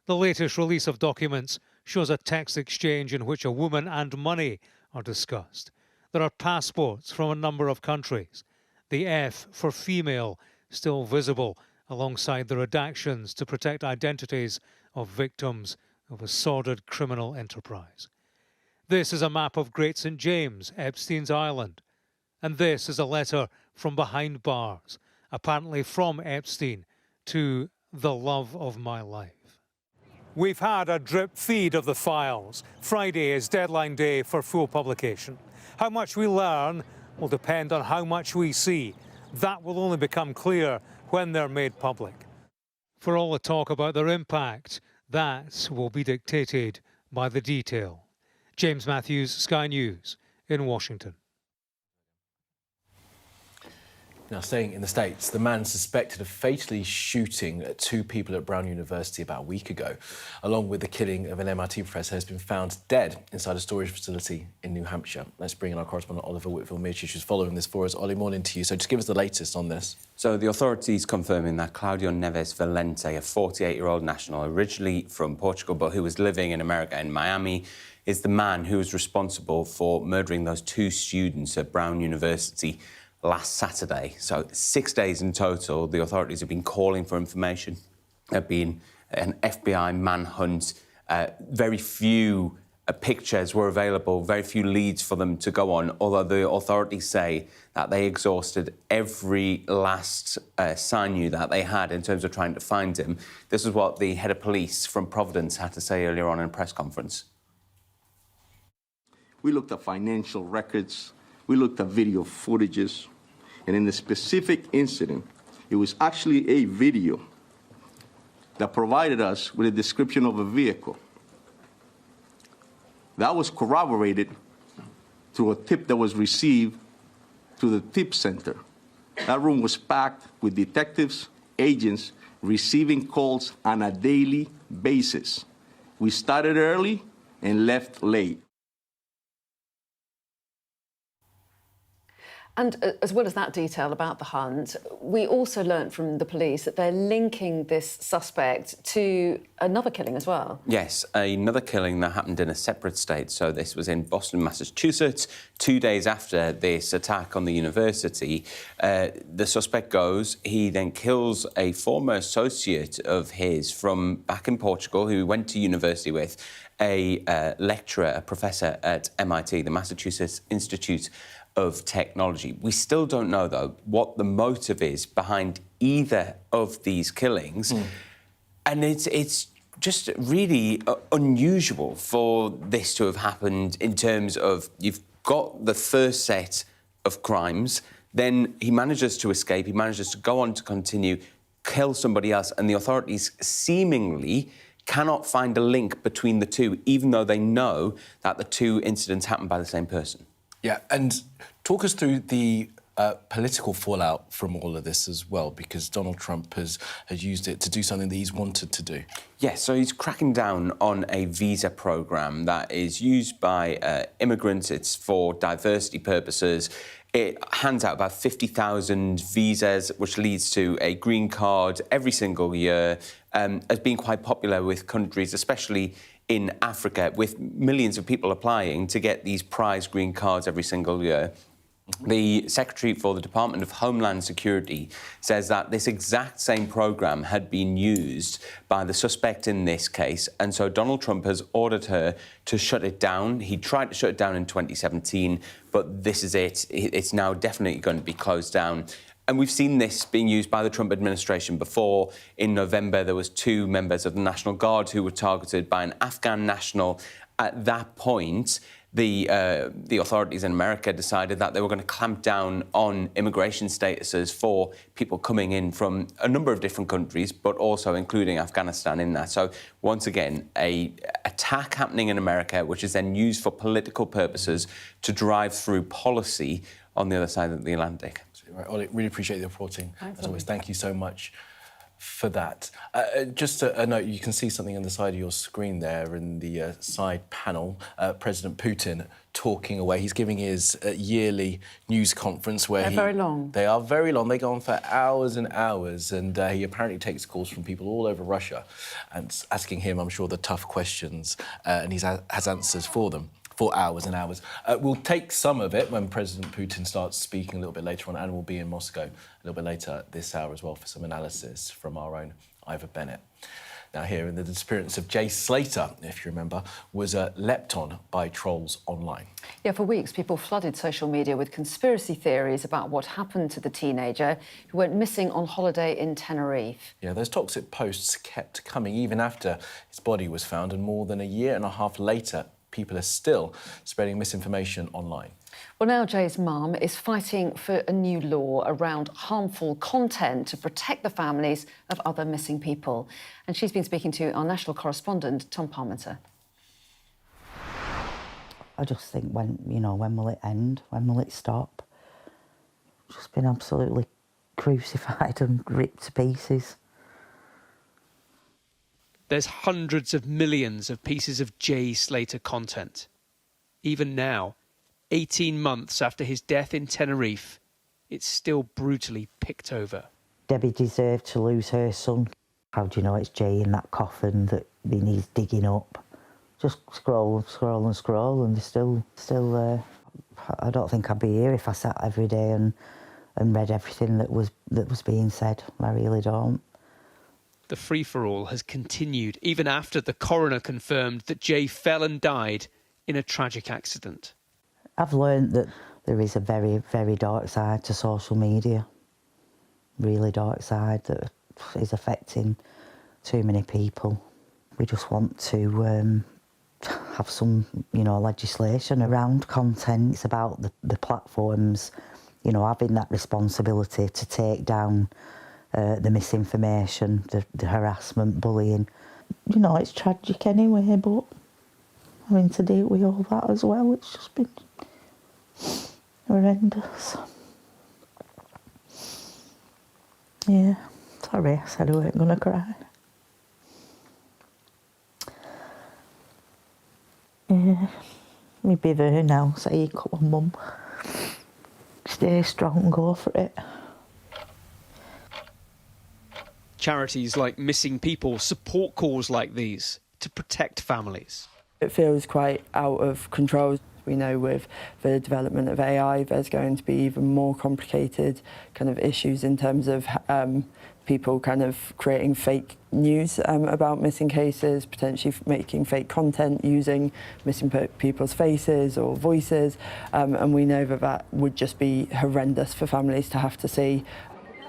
The latest release of documents shows a text exchange in which a woman and money are discussed. There are passports from a number of countries. The F for female still visible alongside the redactions to protect identities of victims of a sordid criminal enterprise. This is a map of Great St. James, Epstein's Island. And this is a letter from behind bars, apparently from Epstein to the love of my life. We've had a drip feed of the files. Friday is deadline day for full publication. How much we learn will depend on how much we see. That will only become clear when they're made public. For all the talk about their impact, that will be dictated by the detail. James Matthews, Sky News, in Washington. Now, staying in the States, the man suspected of fatally shooting two people at Brown University about a week ago, along with the killing of an MIT professor, has been found dead inside a storage facility in New Hampshire. Let's bring in our correspondent, Oliver Whitfield-Mirchich, who's following this for us. Ollie, morning to you. So just give us the latest on this. So the authorities confirming that Claudio Neves Valente, a 48-year-old national originally from Portugal but who was living in America in Miami, is the man who was responsible for murdering those two students at Brown University last Saturday. So 6 days in total, the authorities have been calling for information. There have been an FBI manhunt. Very few pictures were available, very few leads for them to go on, although the authorities say that they exhausted every last sinew that they had in terms of trying to find him. This is what the head of police from Providence had to say earlier on in a press conference. We looked at financial records, we looked at video footages, and in the specific incident, it was actually a video that provided us with a description of a vehicle. That was corroborated through a tip that was received to the tip center. That room was packed with detectives, agents, receiving calls on a daily basis. We started early and left late. And as well as that detail about the hunt, we also learnt from the police that they're linking this suspect to another killing as well. Yes, another killing that happened in a separate state. So this was in Boston, Massachusetts. 2 days after this attack on the university, the suspect goes, he then kills a former associate of his from back in Portugal who he went to university with, a lecturer, a professor at MIT, the Massachusetts Institute of Technology. We still don't know, though, what the motive is behind either of these killings. And it's just really unusual for this to have happened in terms of you've got the first set of crimes, then he manages to escape, he manages to go on to continue, kill somebody else, and the authorities seemingly cannot find a link between the two, even though they know that the two incidents happened by the same person. Yeah, and talk us through the political fallout from all of this as well, because Donald Trump has used it to do something that he's wanted to do. Yes, so he's cracking down on a visa programme that is used by immigrants. It's for diversity purposes. It hands out about 50,000 visas, which leads to a green card every single year, as being quite popular with countries, especially in Africa, with millions of people applying to get these prize green cards every single year. The Secretary for the Department of Homeland Security says that this exact same programme had been used by the suspect in this case, and so Donald Trump has ordered her to shut it down. He tried to shut it down in 2017, but this is it. It's now definitely going to be closed down. And we've seen this being used by the Trump administration before. In November, there was 2 members of the National Guard who were targeted by an Afghan national. At that point, the authorities in America decided that they were going to clamp down on immigration statuses for people coming in from a number of different countries, but also including Afghanistan in that. So once again, an attack happening in America, which is then used for political purposes to drive through policy on the other side of the Atlantic. Right, Ollie, really appreciate the reporting. Thanks, as always, thank you so much for that. Just a note, you can see something on the side of your screen there in the side panel. President Putin talking away. He's giving his yearly news conference where They're very long. They are very long. They go on for hours and hours, and he apparently takes calls from people all over Russia and asking him, I'm sure, the tough questions, and he has answers for them. For hours and hours. We'll take some of it when President Putin starts speaking a little bit later on, and we'll be in Moscow a little bit later this hour as well for some analysis from our own Ivor Bennett. Now here, in the disappearance of Jay Slater, if you remember, was leapt on by trolls online. Yeah, for weeks, people flooded social media with conspiracy theories about what happened to the teenager who went missing on holiday in Tenerife. Yeah, those toxic posts kept coming even after his body was found, and more than a year and a half later, people are still spreading misinformation online. Well, now Jay's mum is fighting for a new law around harmful content to protect the families of other missing people. And she's been speaking to our national correspondent, Tom Parmenter. I just think when will it end? When will it stop? Just been absolutely crucified and ripped to pieces. There's hundreds of millions of pieces of Jay Slater content. Even now, 18 months after his death in Tenerife, it's still brutally picked over. Debbie deserved to lose her son. How do you know it's Jay in that coffin that he needs digging up? Just scroll and they're still there. I don't think I'd be here if I sat every day and read everything that was being said. I really don't. The free-for-all has continued even after the coroner confirmed that Jay fell and died in a tragic accident. I've learned that there is a very, very dark side to social media. Really dark side that is affecting too many people. We just want to have some, legislation around content. It's about the platforms, having that responsibility to take down the misinformation, the harassment, bullying. It's tragic anyway, but having to deal with all that as well, it's just been horrendous. Yeah, sorry, I said I weren't going to cry. Yeah, me be there now, say, come on, Mum. Stay strong, go for it. Charities like Missing People support calls like these to protect families. It feels quite out of control. We know with the development of AI, there's going to be even more complicated kind of issues in terms of people kind of creating fake news about missing cases, potentially making fake content using missing people's faces or voices. And we know that would just be horrendous for families to have to see.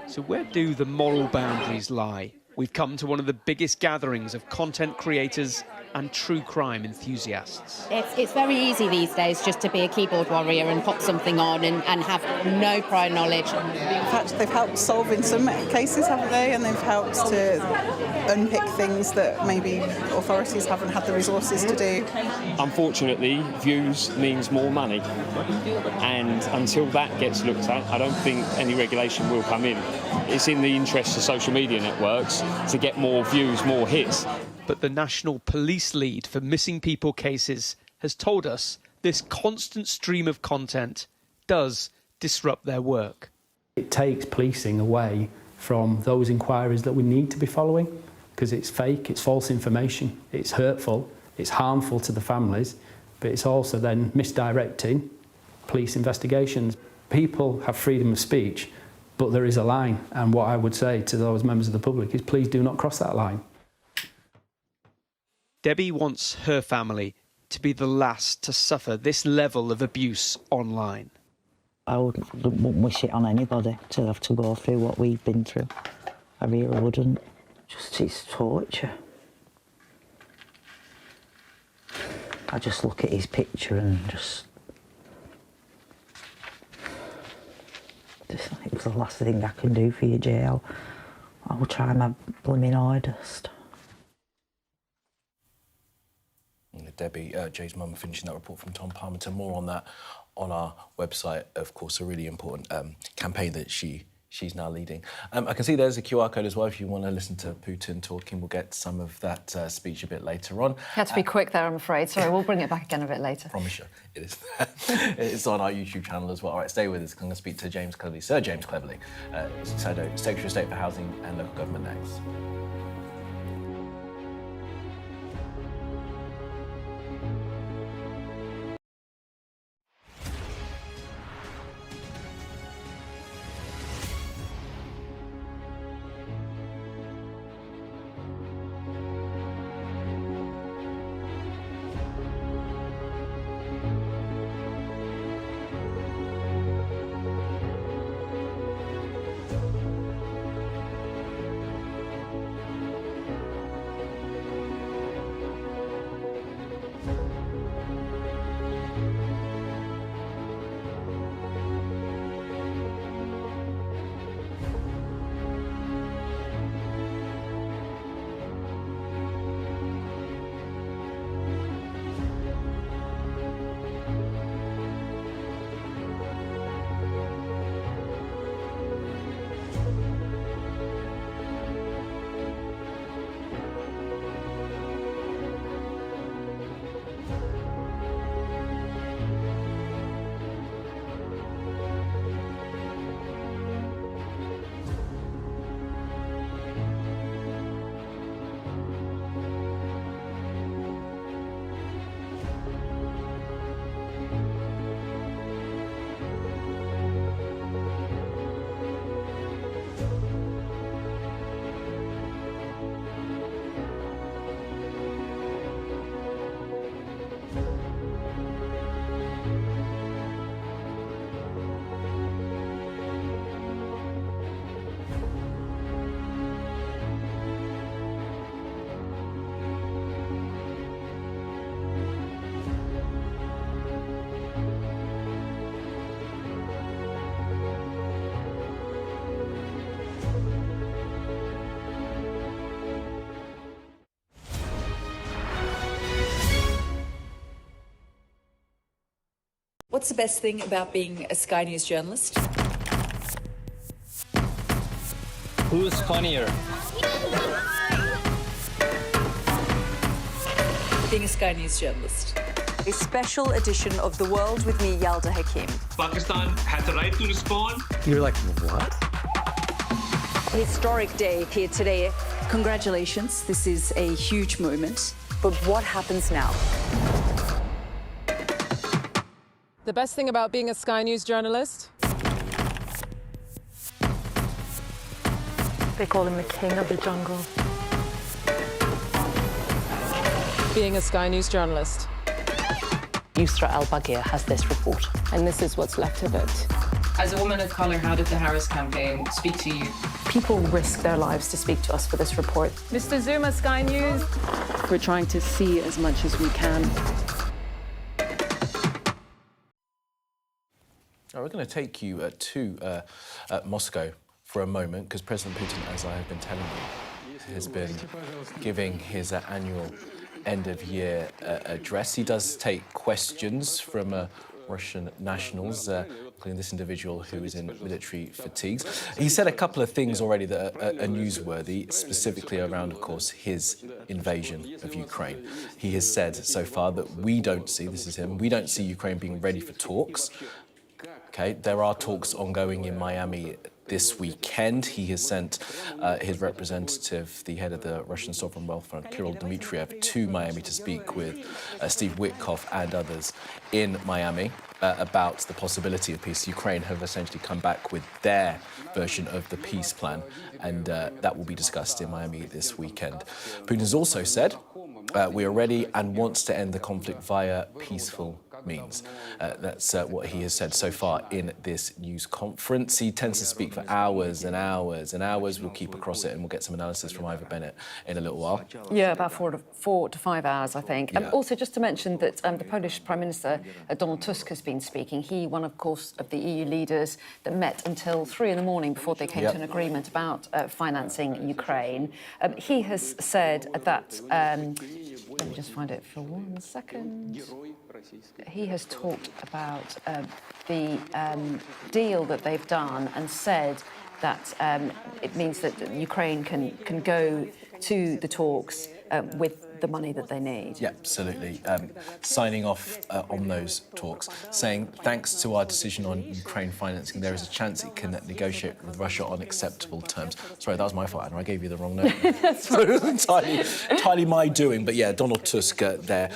So where do the moral boundaries lie? We've come to one of the biggest gatherings of content creators and true crime enthusiasts. It's very easy these days just to be a keyboard warrior and pop something on and have no prior knowledge. In fact, they've helped solve in some cases, haven't they? And they've helped to unpick things that maybe authorities haven't had the resources to do. Unfortunately, views means more money. And until that gets looked at, I don't think any regulation will come in. It's in the interest of social media networks to get more views, more hits. But the National Police Lead for Missing People cases has told us this constant stream of content does disrupt their work. It takes policing away from those inquiries that we need to be following, because it's fake, it's false information, it's hurtful, it's harmful to the families, but it's also then misdirecting police investigations. People have freedom of speech, but there is a line, and what I would say to those members of the public is please do not cross that line. Debbie wants her family to be the last to suffer this level of abuse online. I wouldn't wish it on anybody to have to go through what we've been through. I really wouldn't. Just, it's torture. I just look at his picture and just it was the last thing I can do for you, Jay. I'll try my blooming hardest. Debbie, Jay's mum, finishing that report from Tom Parmenter. More on that on our website. Of course, a really important campaign that she's now leading. I can see there's a QR code as well if you want to listen to Putin talking. We'll get some of that speech a bit later on. Had to be quick there, I'm afraid. Sorry, we'll bring it back again a bit later. Promise you, it is. It's on our YouTube channel as well. All right, stay with us. I'm going to speak to James Cleverly, Sir James Cleverly, Secretary of State for Housing and Local Government next. What's the best thing about being a Sky News journalist? Who's funnier? Being a Sky News journalist. A special edition of The World with me, Yalda Hakim. Pakistan has a right to respond. You're like, what? Historic day here today. Congratulations, this is a huge moment. But what happens now? The best thing about being a Sky News journalist? They call him the king of the jungle. Being a Sky News journalist. Yusra Al-Baghir has this report. And this is what's left of it. As a woman of colour, how did the Harris campaign speak to you? People risk their lives to speak to us for this report. Mr. Zuma, Sky News. We're trying to see as much as we can. We're going to take you to Moscow for a moment, because President Putin, as I have been telling you, has been giving his annual end-of-year address. He does take questions from Russian nationals, including this individual who is in military fatigues. He said a couple of things already that are newsworthy, specifically around, of course, his invasion of Ukraine. He has said so far that we don't see, this is him, we don't see Ukraine being ready for talks. Okay, there are talks ongoing in Miami this weekend. He has sent his representative, the head of the Russian Sovereign Wealth Fund, Kirill Dmitriev, to Miami to speak with Steve Witkoff and others in Miami about the possibility of peace. Ukraine have essentially come back with their version of the peace plan, and that will be discussed in Miami this weekend. Putin has also said, we are ready and wants to end the conflict via peaceful means. That's what he has said so far in this news conference. He tends to speak for hours and hours and hours. We'll keep across it and we'll get some analysis from Ivor Bennett in a little while. Yeah, about 4 to 5 hours, I think. Yeah. Also, just to mention that the Polish Prime Minister, Donald Tusk, has been speaking. He, one, of course, of the EU leaders that met until 3 in the morning before they came to an agreement about financing Ukraine. He has said that... let me just find it for 1 second. He has talked about the deal that they've done and said that it means that Ukraine can go to the talks with the money that they need. Yeah, absolutely. Signing off on those talks, saying thanks to our decision on Ukraine financing, there is a chance it can negotiate with Russia on acceptable terms. Sorry, that was my fault, Anna. I gave you the wrong note. So it was entirely my doing. But yeah, Donald Tusk there.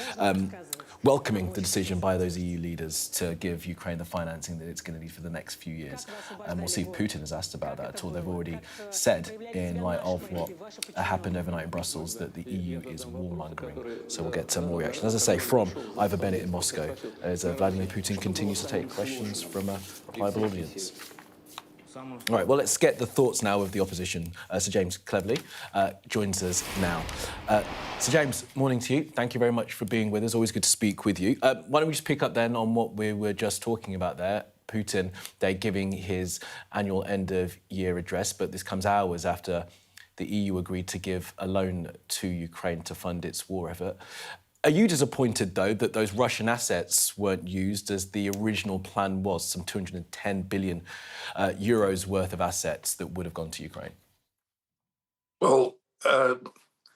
Welcoming the decision by those EU leaders to give Ukraine the financing that it's going to need for the next few years. And we'll see if Putin has asked about that at all. They've already said, in light of what happened overnight in Brussels, that the EU is warmongering. So we'll get more reaction. As I say, from Ivor Bennett in Moscow, as Vladimir Putin continues to take questions from a pliable audience. All right, well, let's get the thoughts now of the opposition. Sir James Cleverly joins us now. Sir James, morning to you. Thank you very much for being with us. Always good to speak with you. Why don't we just pick up then on what we were just talking about there. Putin, they're giving his annual end-of-year address, but this comes hours after the EU agreed to give a loan to Ukraine to fund its war effort. Are you disappointed, though, that those Russian assets weren't used as the original plan was, some 210 billion euros worth of assets that would have gone to Ukraine? Well,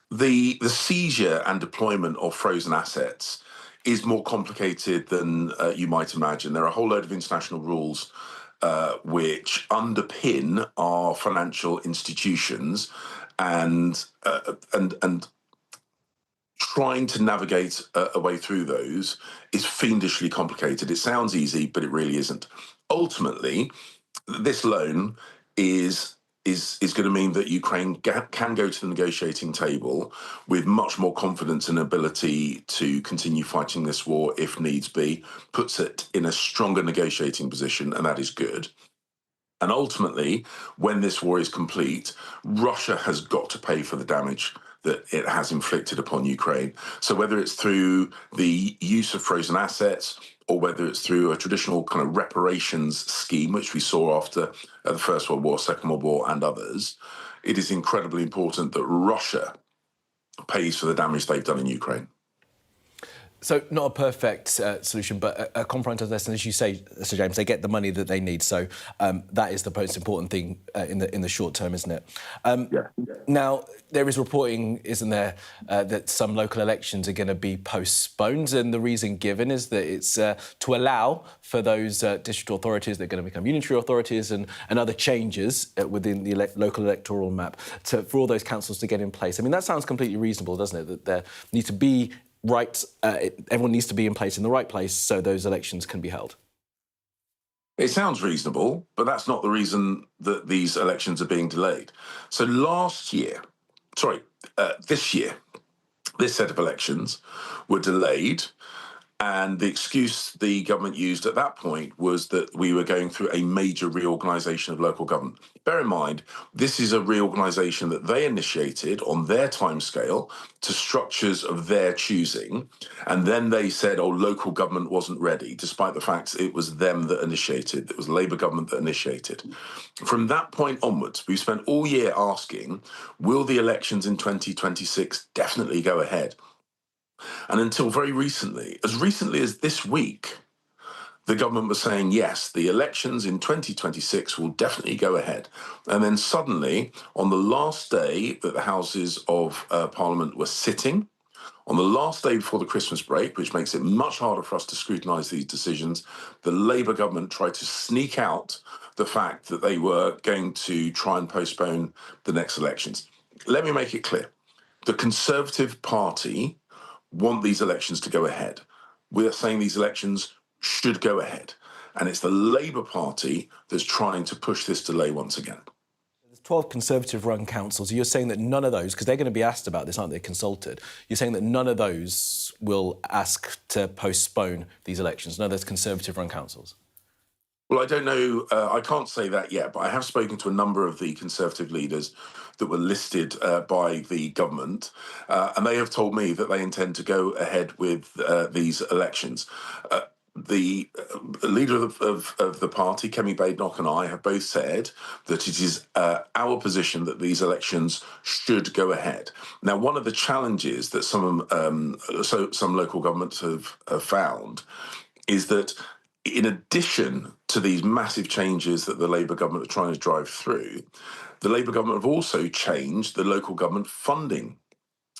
the seizure and deployment of frozen assets is more complicated than you might imagine. There are a whole load of international rules which underpin our financial institutions, and trying to navigate a way through those is fiendishly complicated. It sounds easy, but it really isn't. Ultimately, this loan is going to mean that Ukraine can go to the negotiating table with much more confidence and ability to continue fighting this war if needs be, puts it in a stronger negotiating position, and that is good. And ultimately, when this war is complete, Russia has got to pay for the damage that it has inflicted upon Ukraine. So whether it's through the use of frozen assets or whether it's through a traditional kind of reparations scheme, which we saw after the First World War, Second World War and others, it is incredibly important that Russia pays for the damage they've done in Ukraine. So not a perfect solution, but a compromise lesson, as you say, Sir James, they get the money that they need. So that is the most important thing in the short term, isn't it? Now, there is reporting, isn't there, that some local elections are going to be postponed, and the reason given is that it's to allow for those district authorities that are going to become unitary authorities and other changes within the local electoral map for all those councils to get in place. I mean, that sounds completely reasonable, doesn't it, that there need to be everyone needs to be in place in the right place so those elections can be held. It sounds reasonable, but that's not the reason that these elections are being delayed. So this year, this set of elections were delayed, and the excuse the government used at that point was that we were going through a major reorganisation of local government. Bear in mind, this is a reorganisation that they initiated on their timescale to structures of their choosing, and then they said, oh, local government wasn't ready, despite the fact it was them that initiated, it was Labour government that initiated. From that point onwards, we've spent all year asking, will the elections in 2026 definitely go ahead? And until very recently as this week, the government was saying, yes, the elections in 2026 will definitely go ahead. And then suddenly, on the last day that the Houses of Parliament were sitting, on the last day before the Christmas break, which makes it much harder for us to scrutinise these decisions, the Labour government tried to sneak out the fact that they were going to try and postpone the next elections. Let me make it clear. The Conservative Party want these elections to go ahead. We're saying these elections should go ahead. And it's the Labour Party that's trying to push this delay once again. There's 12 Conservative-run councils. You're saying that none of those, because they're going to be asked about this, aren't they, consulted? You're saying that none of those will ask to postpone these elections, none of those Conservative-run councils? Well, I don't know. I can't say that yet, but I have spoken to a number of the Conservative leaders that were listed by the government, and they have told me that they intend to go ahead with these elections. The leader of the party, Kemi Badenoch, and I have both said that it is our position that these elections should go ahead. Now, one of the challenges that some local governments have found is that in addition to these massive changes that the Labour government are trying to drive through, the Labour government have also changed the local government funding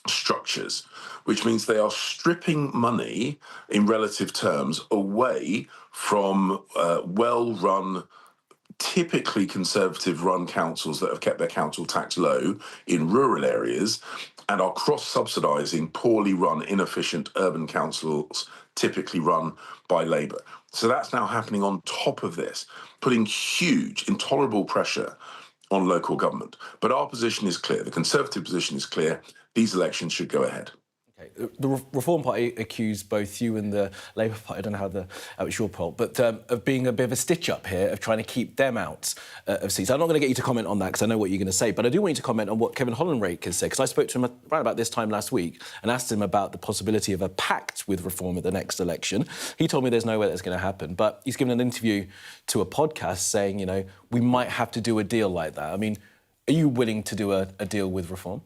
structures, which means they are stripping money in relative terms away from well-run, typically Conservative-run councils that have kept their council tax low in rural areas and are cross-subsidising poorly run, inefficient urban councils typically run by Labour. So that's now happening on top of this, putting huge, intolerable pressure on local government. But our position is clear. The Conservative position is clear. These elections should go ahead. Okay. The Reform Party accused both you and the Labour Party, I don't know how it's your poll, but of being a bit of a stitch-up here, of trying to keep them out of seats. I'm not going to get you to comment on that because I know what you're going to say, but I do want you to comment on what Kevin Hollenrake has said, because I spoke to him right about this time last week and asked him about the possibility of a pact with Reform at the next election. He told me there's no way that's going to happen, but he's given an interview to a podcast saying, you know, we might have to do a deal like that. I mean, are you willing to do a deal with Reform?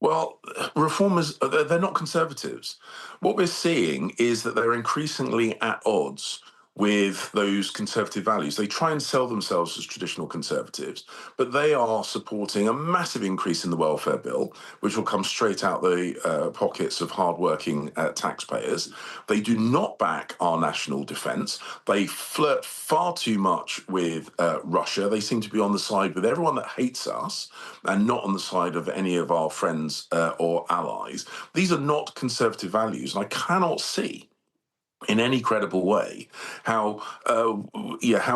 Well, Reformers, they're not Conservatives. What we're seeing is that they're increasingly at odds with those Conservative values. They try and sell themselves as traditional Conservatives, but they are supporting a massive increase in the welfare bill, which will come straight out the pockets of hard-working taxpayers. They do not back our national defence. They flirt far too much with Russia. They seem to be on the side with everyone that hates us and not on the side of any of our friends or allies. These are not Conservative values, and I cannot see in any credible way how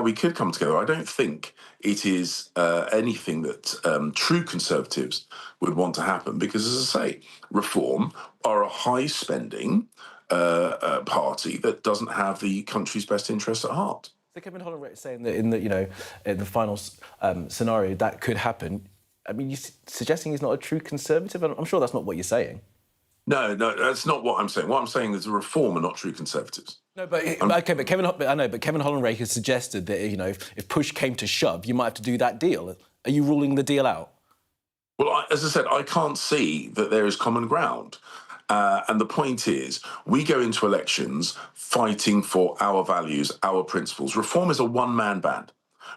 we could come together. I don't think it is anything that true Conservatives would want to happen, because, as I say, Reform are a high-spending party that doesn't have the country's best interests at heart. So Kevin Hollenrake is saying that in the final scenario that could happen. I mean, you're suggesting he's not a true Conservative? I'm sure that's not what you're saying. No, that's not what I'm saying. What I'm saying is the Reform are not true Conservatives. No, but Kevin Hollenrake has suggested that if push came to shove, you might have to do that deal. Are you ruling the deal out? Well, as I said, I can't see that there is common ground. And the point is, we go into elections fighting for our values, our principles. Reform is a one-man band.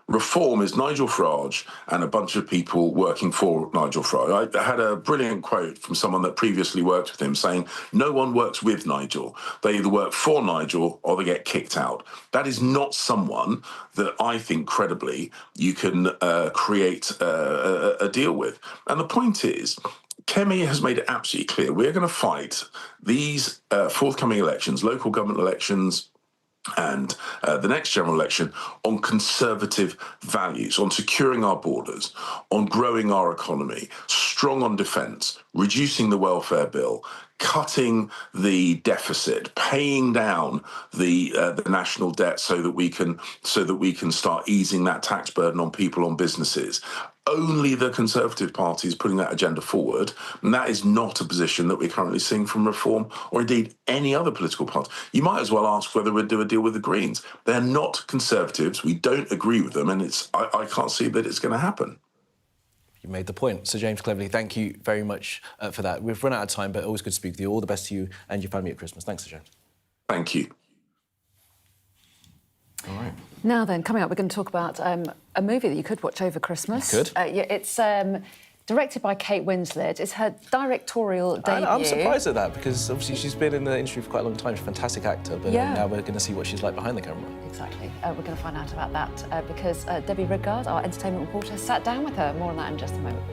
Reform is Nigel Farage and a bunch of people working for Nigel Farage. I had a brilliant quote from someone that previously worked with him saying, no one works with Nigel. They either work for Nigel or they get kicked out. That is not someone that I think credibly you can create a deal with. And the point is, Kemi has made it absolutely clear we're going to fight these forthcoming elections, local government elections, and the next general election on conservative values, on securing our borders, on growing our economy, strong on defence, reducing the welfare bill, cutting the deficit, paying down the national debt so that we can start easing that tax burden on people, on businesses. Only the Conservative Party is putting that agenda forward, and that is not a position that we're currently seeing from Reform or indeed any other political party. You might as well ask whether we'd do a deal with the Greens. They're not Conservatives. We don't agree with them, and I can't see that it's going to happen. You made the point. Sir James Cleverly, thank you very much for that. We've run out of time, but always good to speak with you. All the best to you and your family at Christmas. Thanks, Sir James. Thank you. All right. Now then, coming up, we're going to talk about a movie that you could watch over Christmas. You could. It's directed by Kate Winslet. It's her directorial debut. I'm surprised at that because obviously she's been in the industry for quite a long time. She's a fantastic actor, but now we're going to see what she's like behind the camera. Exactly. We're going to find out about that because Debbie Rigard, our entertainment reporter, sat down with her. More on that in just a moment.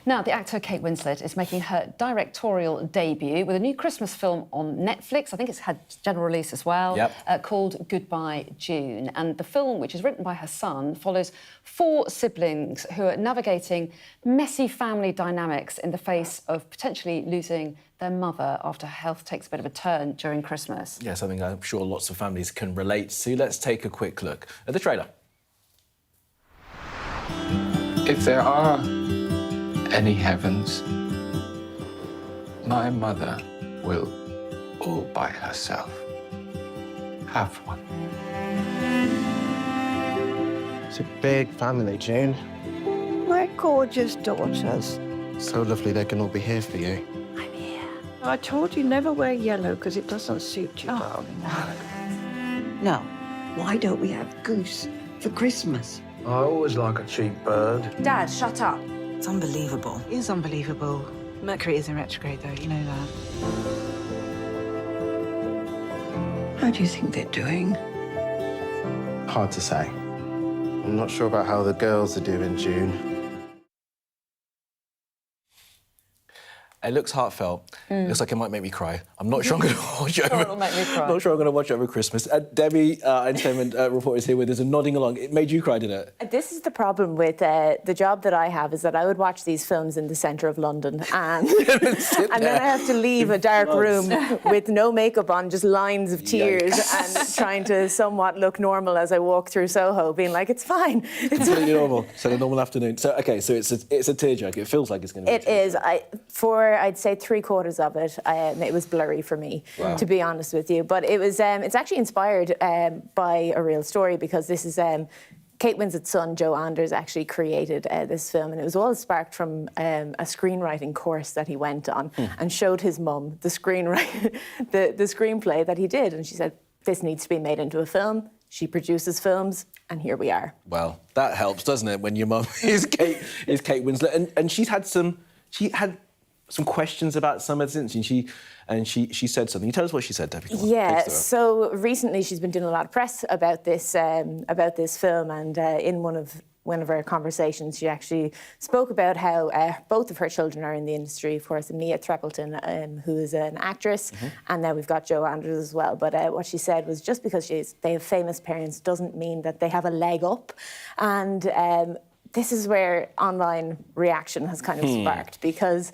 Now, the actor Kate Winslet is making her directorial debut with a new Christmas film on Netflix. I think it's had general release as well, called Goodbye June. And the film, which is written by her son, follows 4 siblings who are navigating messy family dynamics in the face of potentially losing their mother after her health takes a bit of a turn during Christmas. Yeah, something I'm sure lots of families can relate to. Let's take a quick look at the trailer. If there are any heavens, my mother will, all by herself, have one. It's a big family, June. My gorgeous daughters. So lovely they can all be here for you. I told you never wear yellow because it doesn't suit you, darling. Now, why don't we have goose for Christmas? I always like a cheap bird. Dad, shut up. It's unbelievable. It is unbelievable. Mercury is in retrograde, though, you know that. How do you think they're doing? Hard to say. I'm not sure about how the girls are doing, June. It looks heartfelt. Looks like it might make me cry. I'm not sure I'm going to watch it over. It'll make me cry. Not sure I'm going to watch it over Christmas. Debbie, entertainment reporter, is here with us and nodding along. It made you cry, didn't it? This is the problem with the job that I have, is that I would watch these films in the centre of London and and then I have to leave a dark room with no makeup on, just lines of tears and trying to somewhat look normal as I walk through Soho, being like, it's fine. It's Completely normal. So a normal afternoon. So OK, so it's a tearjerker. It feels like it's going to be. It is. I'd say 3/4 of it, it was blurry for me, to be honest with you. But it was. It's actually inspired by a real story, because this is Kate Winslet's son, Joe Anders, actually created this film, and it was all sparked from a screenwriting course that he went on, and showed his mum the screenplay that he did, and she said, "This needs to be made into a film." She produces films, and here we are. Well, that helps, doesn't it, when your mum is Kate Winslet, and she had some questions about some of it, and she said something. You tell us what she said, Debbie. Yeah. So recently, she's been doing a lot of press about this film, and in one of our conversations, she actually spoke about how both of her children are in the industry. Of course, Mia Treppleton, who is an actress, and now we've got Joe Anders as well. But what she said was, just because they have famous parents doesn't mean that they have a leg up, and this is where online reaction has kind of sparked, because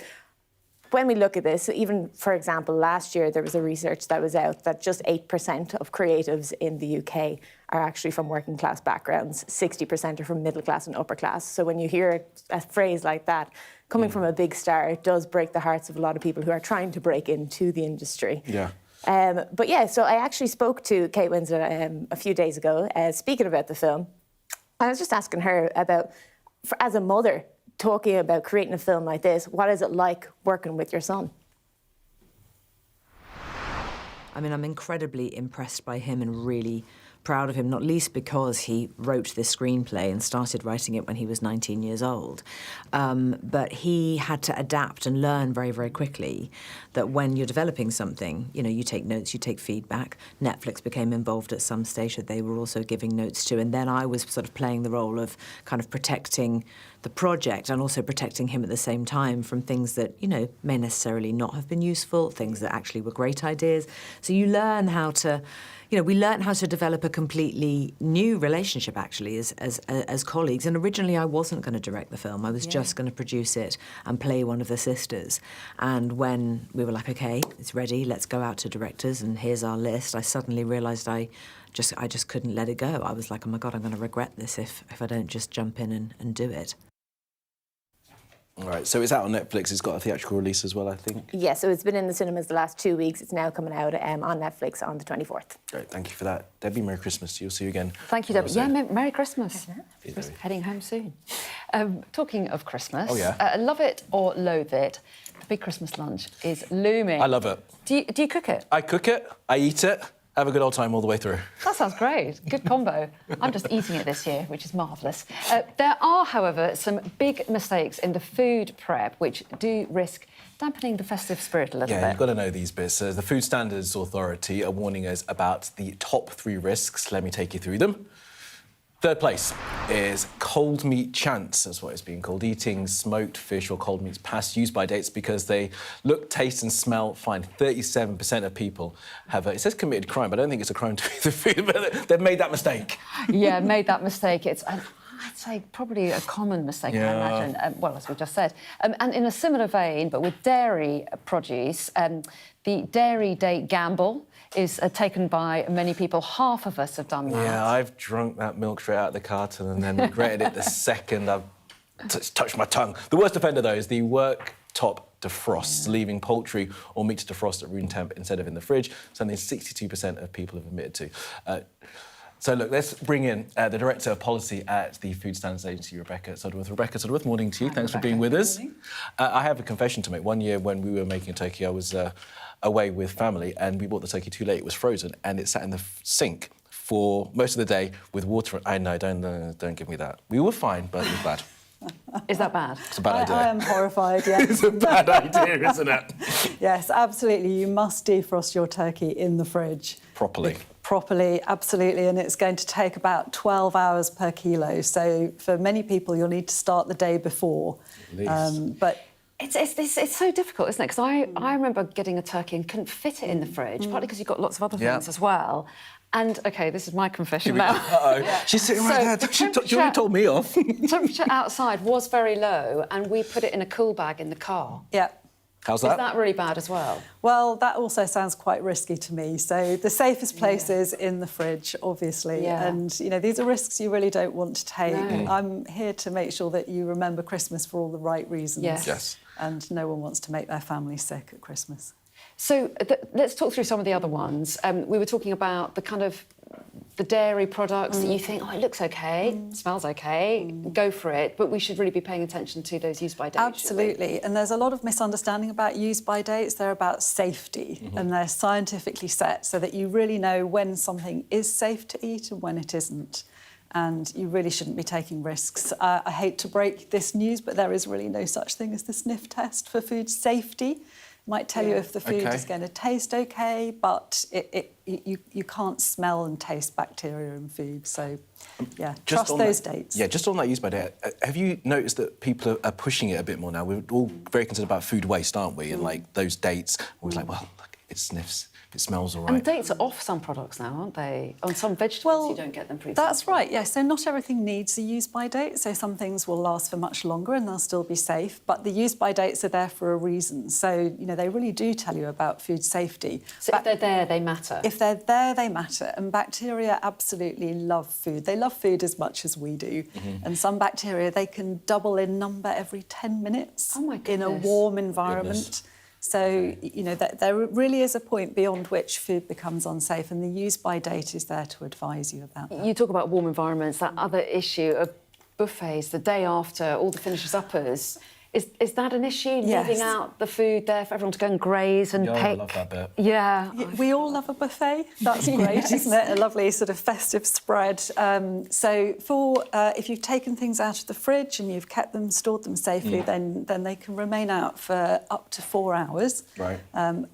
when we look at this, even, for example, last year there was a research that was out that just 8% of creatives in the UK are actually from working class backgrounds. 60% are from middle class and upper class. So when you hear a phrase like that coming from a big star, it does break the hearts of a lot of people who are trying to break into the industry. Yeah. But yeah, so I actually spoke to Kate Winslet a few days ago, speaking about the film. I was just asking her about, as a mother, talking about creating a film like this, what is it like working with your son? I mean, I'm incredibly impressed by him and really proud of him, not least because he wrote this screenplay and started writing it when he was 19 years old. But he had to adapt and learn very, very quickly that when you're developing something, you take notes, you take feedback. Netflix became involved at some stage that they were also giving notes to. And then I was sort of playing the role of kind of protecting the project and also protecting him at the same time from things that, may necessarily not have been useful, things that actually were great ideas. So you learn how to... we learned how to develop a completely new relationship, actually, as colleagues. And originally, I wasn't going to direct the film. I was just going to produce it and play one of the sisters. And when we were like, OK, it's ready, let's go out to directors, and here's our list, I suddenly realised I just couldn't let it go. I was like, oh, my God, I'm going to regret this if I don't just jump in and do it. All right, so it's out on Netflix. It's got a theatrical release as well, I think. Yeah, so it's been in the cinemas the last 2 weeks. It's now coming out on Netflix on the 24th. Great, thank you for that. Debbie, Merry Christmas to you. See you again. Thank you, Debbie. Yeah, Merry Christmas. Heading home soon. Talking of Christmas, love it or loathe it, the big Christmas lunch is looming. I love it. Do you cook it? I cook it, I eat it, have a good old time all the way through. That sounds great. Good combo. I'm just eating it this year, which is marvellous. There are, however, some big mistakes in the food prep which do risk dampening the festive spirit a little bit. Yeah, you've got to know these bits. The Food Standards Authority are warning us about the top 3 risks. Let me take you through them. Third place is cold meat chance, that's what it's being called. Eating smoked fish or cold meats past use-by dates because they look, taste and smell fine. 37% of people have, it says committed crime, but I don't think it's a crime to eat the food, but they've made that mistake. Yeah, made that mistake. It's, I'd say, probably a common mistake, I imagine, well, as we just said. And in a similar vein, but with dairy produce, the dairy date gamble is taken by many people. Half of us have done that. Yeah, I've drunk that milk straight out of the carton and then regretted it the second I've touched my tongue. The worst offender, though, is the worktop defrosts, leaving poultry or meat to defrost at room temp instead of in the fridge. Something 62% of people have admitted to. So, look, let's bring in the Director of Policy at the Food Standards Agency, Rebecca Sodworth. Rebecca Sodworth, morning to you. Thanks for being with us. I have a confession to make. One year when we were making a turkey, I was away with family and we bought the turkey too late. It was frozen and it sat in the sink for most of the day with water. I know, don't give me that. We were fine, but it was bad. Is that bad? It's a bad idea. I am horrified, yes. It's a bad idea, isn't it? Yes, absolutely. You must defrost your turkey in the fridge. Properly. Properly, absolutely, and it's going to take about 12 hours per kilo. So for many people, you'll need to start the day before. But it's so difficult, isn't it? Because I remember getting a turkey and couldn't fit it in the fridge, partly because you've got lots of other things as well. And, OK, this is my confession now. Uh-oh. She's sitting right there. She already told me off. The temperature outside was very low and we put it in a cool bag in the car. Yeah. How's that? Is that really bad as well? Well, that also sounds quite risky to me. So the safest place is in the fridge, obviously. Yeah. And, you know, these are risks you really don't want to take. No. I'm here to make sure that you remember Christmas for all the right reasons. Yes. And no one wants to make their family sick at Christmas. So let's talk through some of the other ones. We were talking about the kind of the dairy products that you think, oh, it looks OK, smells OK, go for it, but we should really be paying attention to those use-by dates. Absolutely, and there's a lot of misunderstanding about use-by dates. They're about safety, and they're scientifically set so that you really know when something is safe to eat and when it isn't. And you really shouldn't be taking risks. I hate to break this news, but there is really no such thing as the sniff test for food safety. Might tell you if the food is going to taste OK, but you can't smell and taste bacteria in food. So, yeah, trust those dates. Yeah, just on that use-by date, have you noticed that people are pushing it a bit more now? We're all very concerned about food waste, aren't we? And, like, those dates, we're like, well, look, it sniffs. It smells all right. And dates are off some products now, aren't they? On some vegetables, you don't get them pre-frozen. That's right, yes. So not everything needs a use-by date. So some things will last for much longer and they'll still be safe. But the use-by dates are there for a reason. So, you know, they really do tell you about food safety. So if they're there, they matter? If they're there, they matter. And bacteria absolutely love food. They love food as much as we do. And some bacteria, they can double in number every 10 minutes in a warm environment. So, you know, there really is a point beyond which food becomes unsafe, and the use-by date is there to advise you about that. You talk about warm environments, that other issue of buffets, the day after, all the finishers-uppers. Is that an issue, leaving out the food there for everyone to go and graze and pick? I love that bit. Yeah. We all love a buffet. That's great, isn't it? A lovely sort of festive spread. So if you've taken things out of the fridge and you've kept them, stored them safely, then they can remain out for up to 4 hours. Right.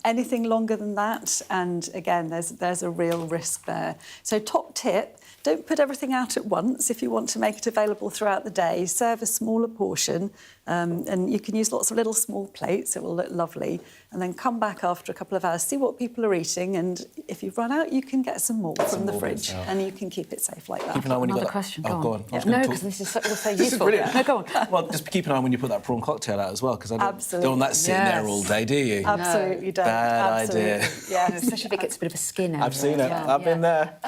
Anything longer than that, and again, there's a real risk there. So top tip, don't put everything out at once. If you want to make it available throughout the day, serve a smaller portion, and you can use lots of little small plates. It will look lovely. And then come back after a couple of hours, see what people are eating, and if you've run out, you can get some more from the fridge, and you can keep it safe like that. Keep an eye when you Another got question, go on. No, because this is so useful. This is brilliant. No, go on. Well, just keep an eye when you put that prawn cocktail out as well, because I don't want that sitting there all day, do you? Absolutely don't. Bad idea. Yes. Especially if it gets a bit of a skin over I've seen it. I've been there.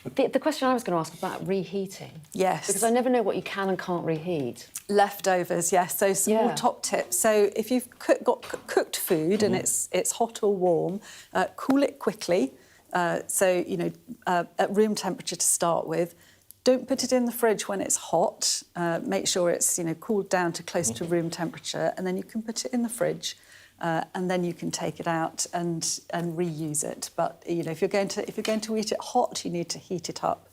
The question I was going to ask about reheating. Yes. Because I never know what you can and can't reheat. Leftovers, yes. So some more top tips. So if you've got cooked food and it's hot or warm, cool it quickly. So, you know, at room temperature to start with. Don't put it in the fridge when it's hot. Make sure it's, you know, cooled down to close to room temperature, and then you can put it in the fridge. And then you can take it out and reuse it. But you know, if you're going to eat it hot, you need to heat it up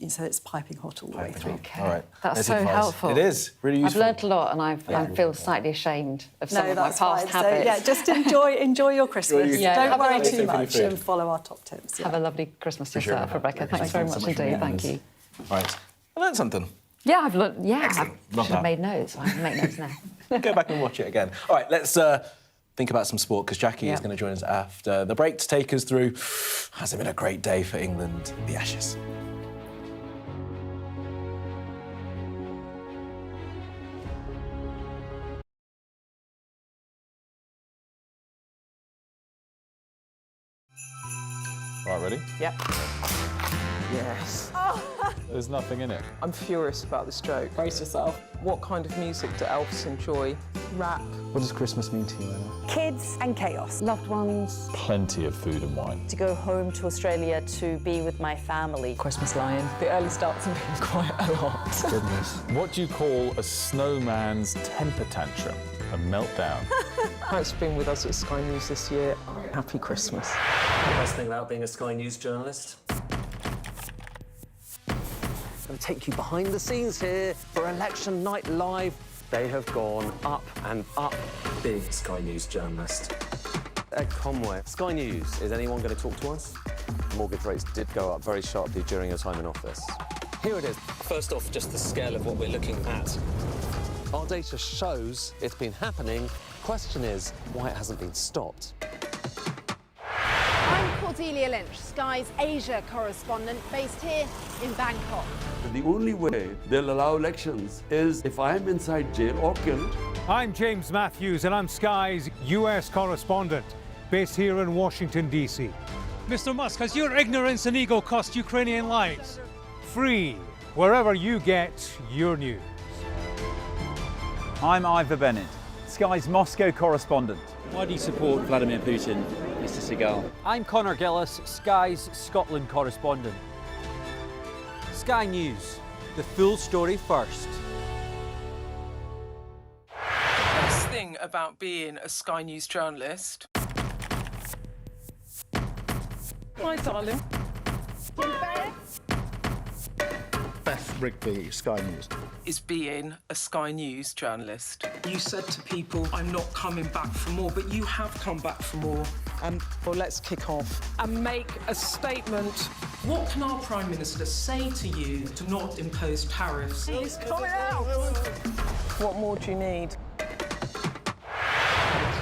so it's piping hot all the way through. Okay. All right. That's so helpful. It is really useful. I've learnt a lot, and I feel slightly ashamed of some of my past habits. So, yeah, just enjoy your Christmas. Don't worry too much, and follow our top tips. Have a lovely Christmas yourself, Rebecca. Thanks very much indeed. Thank you. Right. I learned something. Yeah, I've learned. Yeah, Excellent. I Love should have that. made notes. I can make notes now. Go back and watch it again. All right, let's think about some sport, because Jackie is going to join us after the break to take us through. Has it been a great day for England, the Ashes? Right, ready? Yep. Yes. There's nothing in it. I'm furious about the stroke. Brace yourself. What kind of music do elves enjoy? Rap. What does Christmas mean to you, Emma? Kids and chaos. Loved ones. Plenty of food and wine. To go home to Australia to be with my family. Christmas lion. The early starts have been quite a lot. Goodness. What do you call a snowman's temper tantrum? A meltdown. Thanks for being with us at Sky News this year. Happy Christmas. The best thing about being a Sky News journalist? I'm going to take you behind the scenes here for Election Night Live. They have gone up and up. Big Sky News journalist. Ed Conway. Sky News, is anyone going to talk to us? Mortgage rates did go up very sharply during your time in office. Here it is. First off, just the scale of what we're looking at. Our data shows it's been happening. Question is, why it hasn't been stopped. I'm Cordelia Lynch, Sky's Asia correspondent based here in Bangkok. The only way they'll allow elections is if I'm inside jail or killed. I'm James Matthews, and I'm Sky's US correspondent, based here in Washington, D.C. Mr. Musk, has your ignorance and ego cost Ukrainian lives? Free, wherever you get your news. I'm Ivor Bennett, Sky's Moscow correspondent. Why do you support Vladimir Putin, Mr. Seagal? I'm Conor Gillis, Sky's Scotland correspondent. Sky News, the full story first. The best thing about being a Sky News journalist. Hi, darling. Beth Rigby, Sky News. Is being a Sky News journalist. You said to people, I'm not coming back for more, but you have come back for more. Well, let's kick off and make a statement. What can our Prime Minister say to you to not impose tariffs? He's coming out! What more do you need?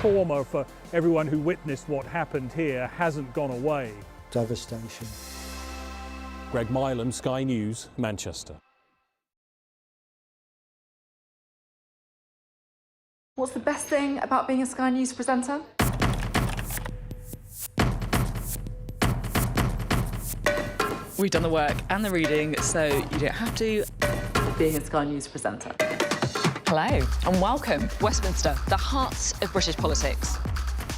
Trauma for everyone who witnessed what happened here hasn't gone away. Devastation. Greg Milam, Sky News, Manchester. What's the best thing about being a Sky News presenter? We've done the work and the reading, so you don't have to. Being a Sky News presenter. Hello and welcome. Westminster, the heart of British politics.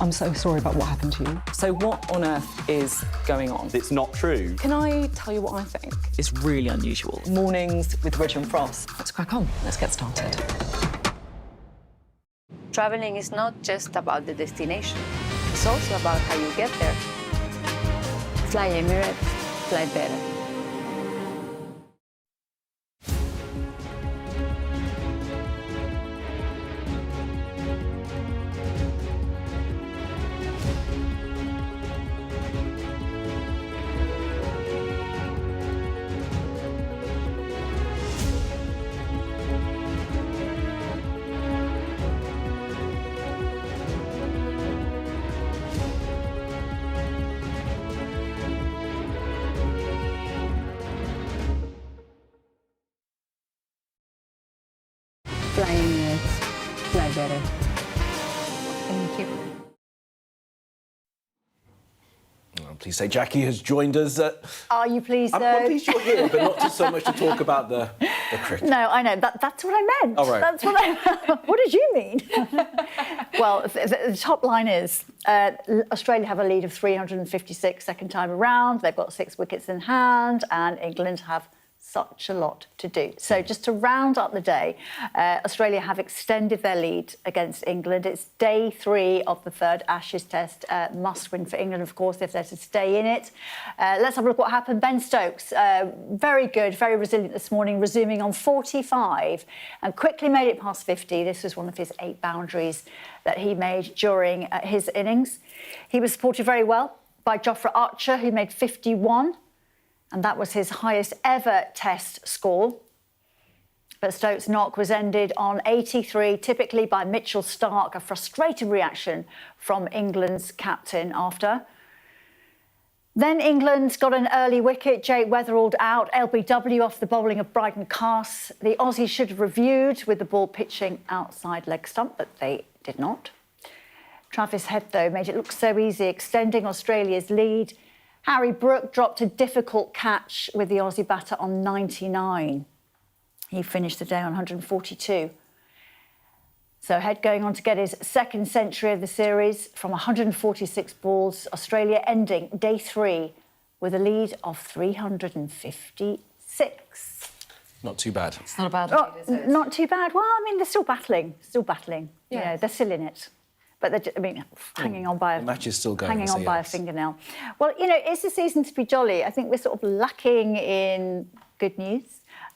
I'm so sorry about what happened to you. So what on earth is going on? It's not true. Can I tell you what I think? It's really unusual. Mornings with Richard and Frost. Let's crack on. Let's get started. Traveling is not just about the destination. It's also about how you get there. Fly Emirates, fly better. Fly Emirates, fly better. Thank you. I'm pleased to say Jackie has joined us. Are you pleased, though? I'm pleased you're here, but not so much to talk about the cricket. No, I know. That's what I meant. Oh, right. That's what I... What did you mean? Well, the top line is Australia have a lead of 356 second time around. They've got 6 wickets in hand, and England have such a lot to do. So just to round up the day, Australia have extended their lead against England. It's day 3 of the 3rd Ashes test. Must win for England, of course, if they're to stay in it. Let's have a look what happened. Ben Stokes, very good, very resilient this morning, resuming on 45 and quickly made it past 50. This was one of his 8 boundaries that he made during his innings. He was supported very well by Jofra Archer, who made 51. and that was his highest ever Test score. But Stokes' knock was ended on 83, typically by Mitchell Starc, a frustrated reaction from England's captain after. Then England got an early wicket, Jake Weatherald out, LBW off the bowling of Bryden Cass. The Aussies should have reviewed with the ball pitching outside leg stump, but they did not. Travis Head, though, made it look so easy, extending Australia's lead. Harry Brook dropped a difficult catch with the Aussie batter on 99. He finished the day on 142. So Head going on to get his second century of the series from 146 balls. Australia ending day 3 with a lead of 356. Not too bad. It's not a bad lead, is it? Not too bad. Well, I mean, they're still battling. Yeah. You know, they're still in it. But they're, hanging on by the match is still going. Hanging on by a fingernail. Well, you know, it's a season to be jolly. I think we're sort of lacking in good news.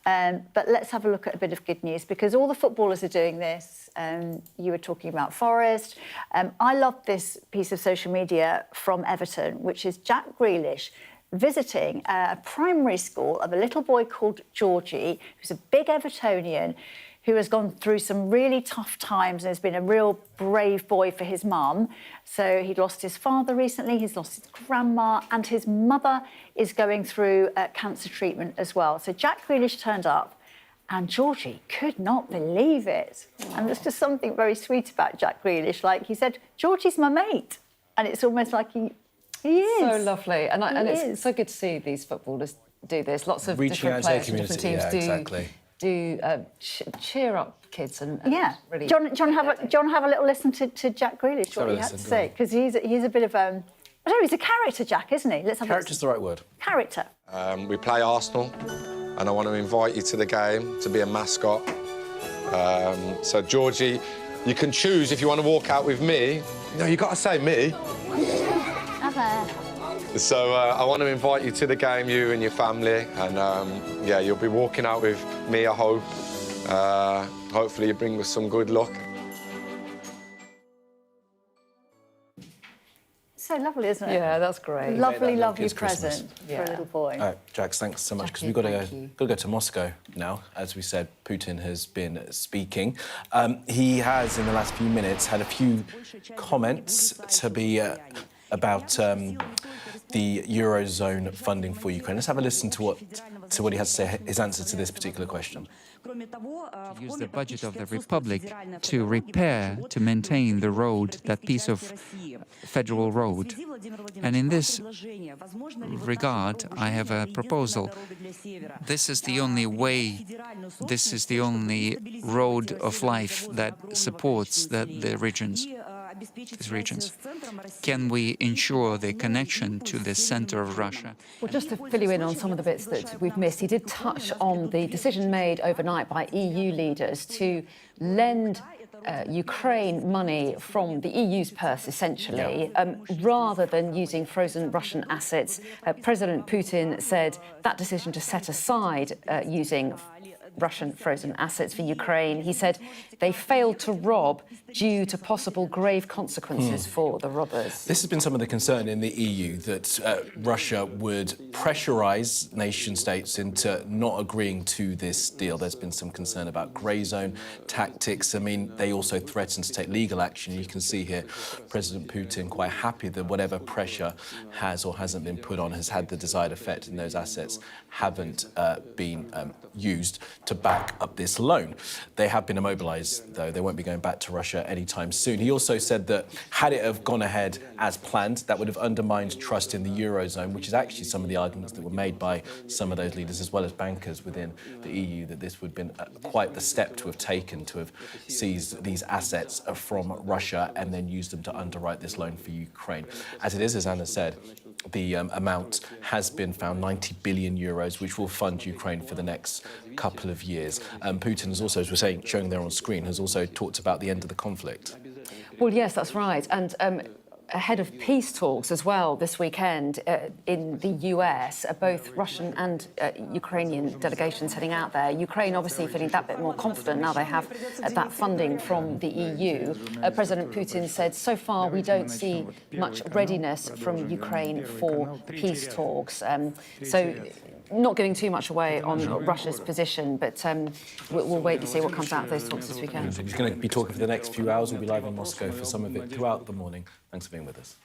But let's have a look at a bit of good news, because all the footballers are doing this. You were talking about Forest. I love this piece of social media from Everton, which is Jack Grealish visiting a primary school of a little boy called Georgie, who's a big Evertonian, who has gone through some really tough times and has been a real brave boy for his mum. So he'd lost his father recently, he's lost his grandma, and his mother is going through cancer treatment as well. So Jack Grealish turned up, and Georgie could not believe it. Aww. And there's just something very sweet about Jack Grealish. Like he said, Georgie's my mate. And it's almost like he is. So lovely. And it's so good to see these footballers do this. Lots of different players from different teams do cheer up kids and really. John, have a little listen to Jack Grealish, what he had to say, because he's a bit of I don't know, he's a character, Jack, isn't he? Let's have Character's the right word. Character. We play Arsenal, and I want to invite you to the game to be a mascot. So Georgie, you can choose if you want to walk out with me. No, you got to say me. So I want to invite you to the game, you and your family, and yeah, you'll be walking out with me, I hope. Hopefully you bring us some good luck. So lovely, isn't it? Yeah, that's great. Lovely present for a little boy. All right, Jax, thanks so much, because we've got to go to Moscow now. As we said, Putin has been speaking. He has, in the last few minutes, had a few comments to be about the Eurozone funding for Ukraine. Let's have a listen to what he has to say, his answer to this particular question. Use the budget of the Republic to repair, to maintain the road, that piece of federal road. And in this regard, I have a proposal. This is the only way, this is the only road of life that supports the regions. These regions. Can we ensure the connection to the centre of Russia? Well, just to fill you in on some of the bits that we've missed, he did touch on the decision made overnight by EU leaders to lend Ukraine money from the EU's purse, essentially, rather than using frozen Russian assets. President Putin said that decision to set aside using Russian frozen assets for Ukraine. He said they failed to rob due to possible grave consequences for the robbers. This has been some of the concern in the EU, that Russia would pressurise nation-states into not agreeing to this deal. There's been some concern about grey zone tactics. I mean, they also threatened to take legal action. You can see here President Putin quite happy that whatever pressure has or hasn't been put on has had the desired effect, and those assets haven't been used to back up this loan. They have been immobilised, though. They won't be going back to Russia anytime soon. He also said that had it have gone ahead as planned, that would have undermined trust in the Eurozone, which is actually some of the arguments that were made by some of those leaders, as well as bankers within the EU, that this would have been quite the step to have taken, to have seized these assets from Russia and then used them to underwrite this loan for Ukraine. As it is, as Anna said, the amount has been found, 90 billion euros, which will fund Ukraine for the next couple of years. Putin has also, as we're saying, showing there on screen, has also talked about the end of the conflict. Well, yes, that's right. And ahead of peace talks as well this weekend in the US, both Russian and Ukrainian delegations heading out there. Ukraine obviously feeling that bit more confident now they have that funding from the EU. President Putin said, so far we don't see much readiness from Ukraine for peace talks. So not giving too much away on Russia's position, but we'll wait to see what comes out of those talks this weekend. He's going to be talking for the next few hours. We'll be live in Moscow for some of it throughout the morning. Thanks for being with us.